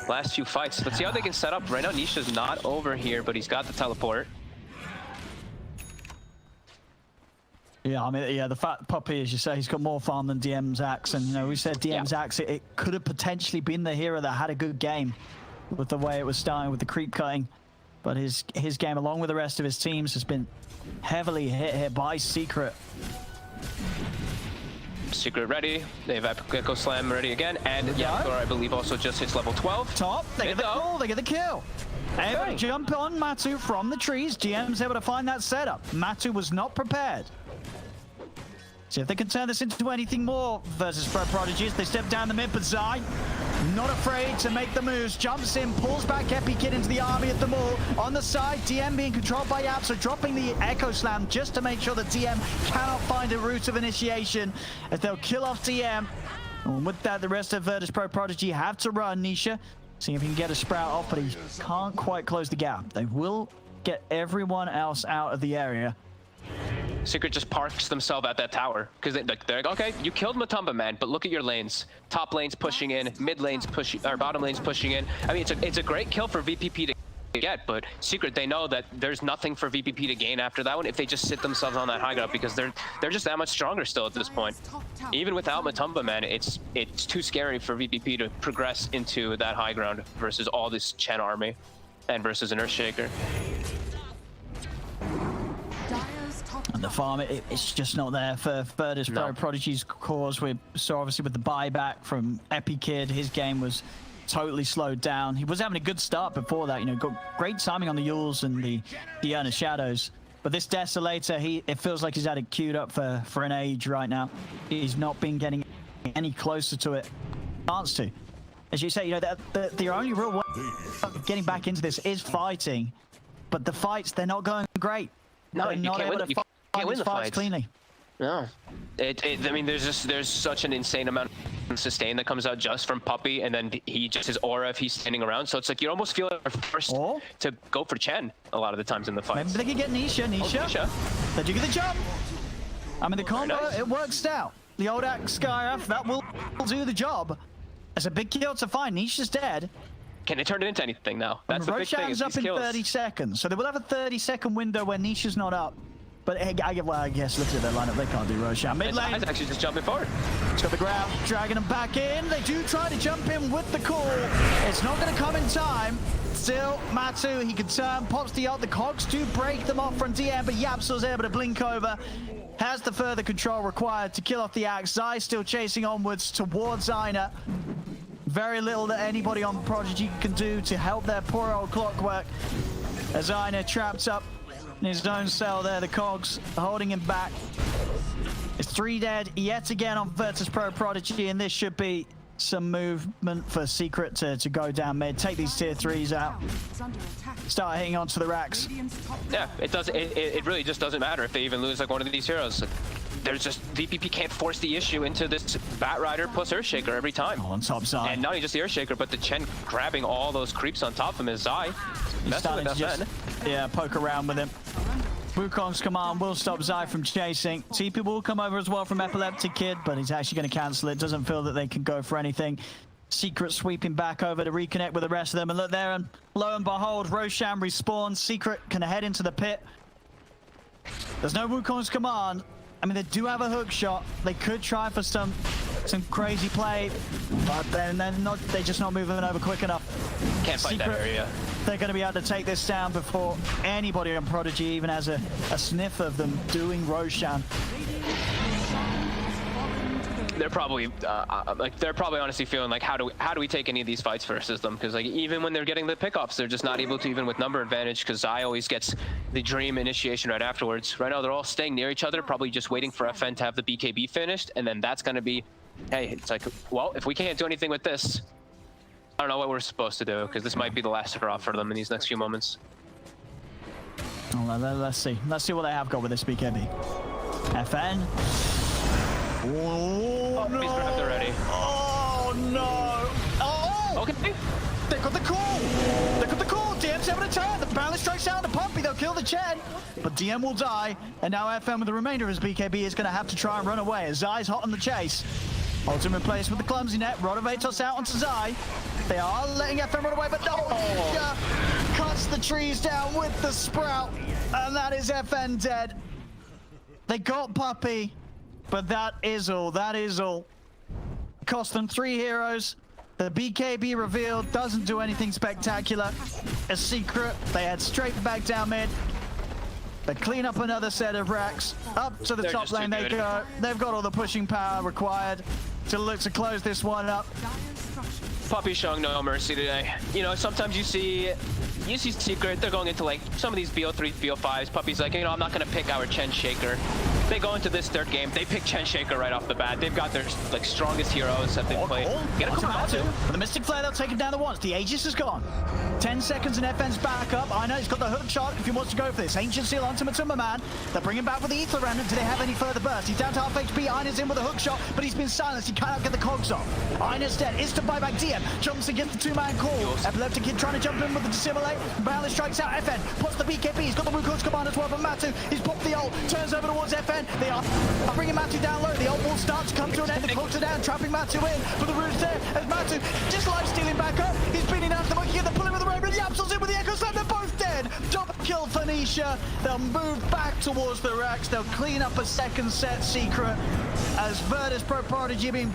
last few fights. Let's see how they can set up. Right now, Nisha's not over here, but he's got the teleport. Yeah, I mean, yeah, the fact Puppey, as you say, he's got more farm than DM's Axe. And, you know, we said DM's Axe, it could have potentially been the hero that had a good game with the way it was starting with the creep cutting. But his game, along with the rest of his teams, has been heavily hit here by Secret. Secret ready. They have Echo Slam ready again. And Yaptor, I believe, also just hits level 12. Top, they get the call, they get the kill. Able to jump on Matu from the trees. GM's able to find that setup. Matu was not prepared. See if they can turn this into anything more versus Pro-Prodigy as they step down the mid, but Zai, not afraid to make the moves, jumps in, pulls back Epi Kid into the army at the mall. On the side, DM being controlled by Yap, so dropping the Echo Slam just to make sure that DM cannot find a route of initiation as they'll kill off DM. And with that, the rest of Virtus Pro-Prodigy have to run. Nisha, seeing if he can get a Sprout off, but he can't quite close the gap. They will get everyone else out of the area. Secret just parks themselves at that tower because they're like, okay, you killed Matumba, man, but look at your lanes. Top lanes pushing in, mid lanes pushing, or bottom lanes pushing in. I mean, it's a great kill for VPP to get, but Secret, they know that there's nothing for VPP to gain after that one if they just sit themselves on that high ground because they're just that much stronger still at this point. Even without Matumba, man, it's too scary for VPP to progress into that high ground versus all this Chen army and versus an Earthshaker. And the farm, it's just not there for Virtus Pro-Prodigy's cause. We saw obviously with the buyback from Epi Kid, his game was totally slowed down. He was having a good start before that, you know, got great timing on the Yules and the Earner Shadows. But this Desolator, it feels like he's had it queued up for an age right now. He's not been getting any closer to it. Chance to. As you say, you know, the only real way of getting back into this is fighting. But the fights, they're not going great. No, you can't win the fights cleanly. No, I mean, there's such an insane amount of sustain that comes out just from Puppey, and then his aura if he's standing around. So it's like you almost feel like they're forced to go for Chen a lot of the times in the fights. Maybe they could get Nisha. They do get the jump. I mean, the combo, it works out. The old axe Skyrath, that will do the job. It's a big kill to find. Nisha's dead. Can they turn it into anything now? That's the big thing. Roshan's up in 30 seconds, so they will have a 30-second window where Nisha's not up. But I guess look at their lineup, they can't do Roshan. Mid lane. It's actually just jumping forward. It's got the grab, dragging them back in. They do try to jump in with the call. It's not going to come in time. Still, Matu, he can turn, pops the ult. The cogs do break them off from DM, but Yapsil's able to blink over. Has the further control required to kill off the axe. Zai still chasing onwards towards Ina. Very little that anybody on Prodigy can do to help their poor old Clockwork. As Ina trapped up in his own cell there, the cogs holding him back. It's 3 dead yet again on Virtus Pro-Prodigy, and this should be some movement for Secret to go down mid, take these tier 3s out, start hitting onto the racks. Yeah, it really just doesn't matter if they even lose like one of these heroes. There's just VPP can't force the issue into this Batrider plus Earthshaker every time. On top Zai. And not only just the Earthshaker, but the Chen grabbing all those creeps on top of him is Zai. He's starting to just, poke around with him. Wukong's command will stop Zai from chasing. TP will come over as well from Epileptic Kid, but he's actually going to cancel it. Doesn't feel that they can go for anything. Secret sweeping back over to reconnect with the rest of them. And look there, and lo and behold, Roshan respawns. Secret can head into the pit. There's no Wukong's command. I mean, they do have a hook shot. They could try for some crazy play, but then they're just not moving over quick enough. Can't fight that area. They're going to be able to take this down before anybody on Prodigy even has a sniff of them doing Roshan. They're probably honestly feeling like, how do we take any of these fights versus them? Because like even when they're getting the pickoffs, they're just not able to, even with number advantage, because Zai always gets the dream initiation right afterwards. Right now they're all staying near each other, probably just waiting for FN to have the BKB finished, and then that's going to be, hey, it's like, well, if we can't do anything with this, I don't know what we're supposed to do, because this might be the last hurrah for them in these next few moments. Well, let's see what they have got with this BKB. FN. Oh, no. He's grabbed already. Oh, no. Oh! Okay. They got the call. They got the call. DM's able to turn. The balance strikes out to Puppey. They'll kill the Chen. But DM will die. And now FN with the remainder of his BKB is going to have to try and run away. As Zai's hot on the chase. Ultimate place with the clumsy net. Rotovatos out onto Zai. They are letting FN run away, but no. Cuts the trees down with the Sprout. And that is FN dead. They got Puppey. But that is all. That is all. Cost them 3 heroes. The BKB revealed doesn't do anything spectacular. A Secret. They head straight back down mid. They clean up another set of racks. Up to the They're top just lane too they good. go. They've got all the pushing power required to look to close this one up. Puppy showing no mercy today. You know, sometimes you see Secret, they're going into like some of these BO3, BO5s. Puppy's like, you know, I'm not gonna pick our Chen Shaker. They go into this third game, they pick Chen Shaker right off the bat. They've got their like strongest heroes that they've played. Get a cool Matu. For the Mystic Flare, they'll take him down the once. The Aegis is gone. 10 seconds and FN's back up. I know he's got the hook shot if he wants to go for this. Ancient Seal onto Matuma Man. They'll bring him back with the Ether Random. Do they have any further burst? He's down to half HP. Einar's in with a hook shot, but he's been silenced. He cannot get the cogs off. Einar's dead. Is to buy back DM. Jumps against the two-man call. Epileptic Kid trying to jump in with the Dissimulate. Balance strikes out FN. Pots the BKB. He's got the Wuko's command as well from Matu. He's popped the ult. Turns over towards FN. They are bringing Matu down low. The ult will start to come to an end. The cloaks are down, trapping Matu in. But the root's there as Matu just life stealing back up. He's beating down to the monkey. They're pulling with the Raven. The Absol's in with the Echo Slam. They're both dead. Double kill for Nisha. They'll move back towards the racks. They'll clean up a second set Secret as VP.Prodigy being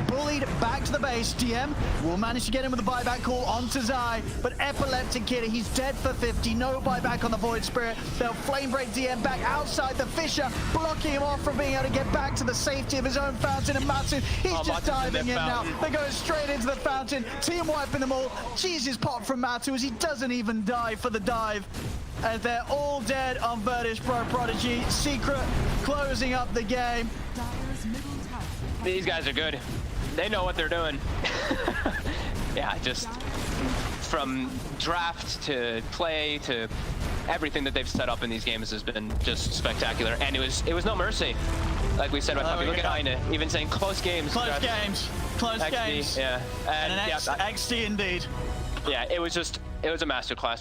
bullied back to the base. DM will manage to get him with the buyback call onto Zai, but Epileptic Kid, he's dead for 50. No buyback on the Void Spirit. They'll flame break DM back outside the Fissure, blocking him off from being able to get back to the safety of his own fountain. And Matu, he's just Matu's diving in now. fountain. They're going straight into the fountain. Team wiping them all. Jesus pop from Matu as he doesn't even dive for the dive. As they're all dead on VP.Prodigy. Secret closing up the game. Dire's middle tower. These guys are good. They know what they're doing. Yeah, just from draft to play to everything that they've set up in these games has been just spectacular. And it was no mercy. Like we said by Puppy, look at Aina, even saying close games. Close games. Close XD, games. yeah. And an yeah, XD indeed. yeah, it was a masterclass.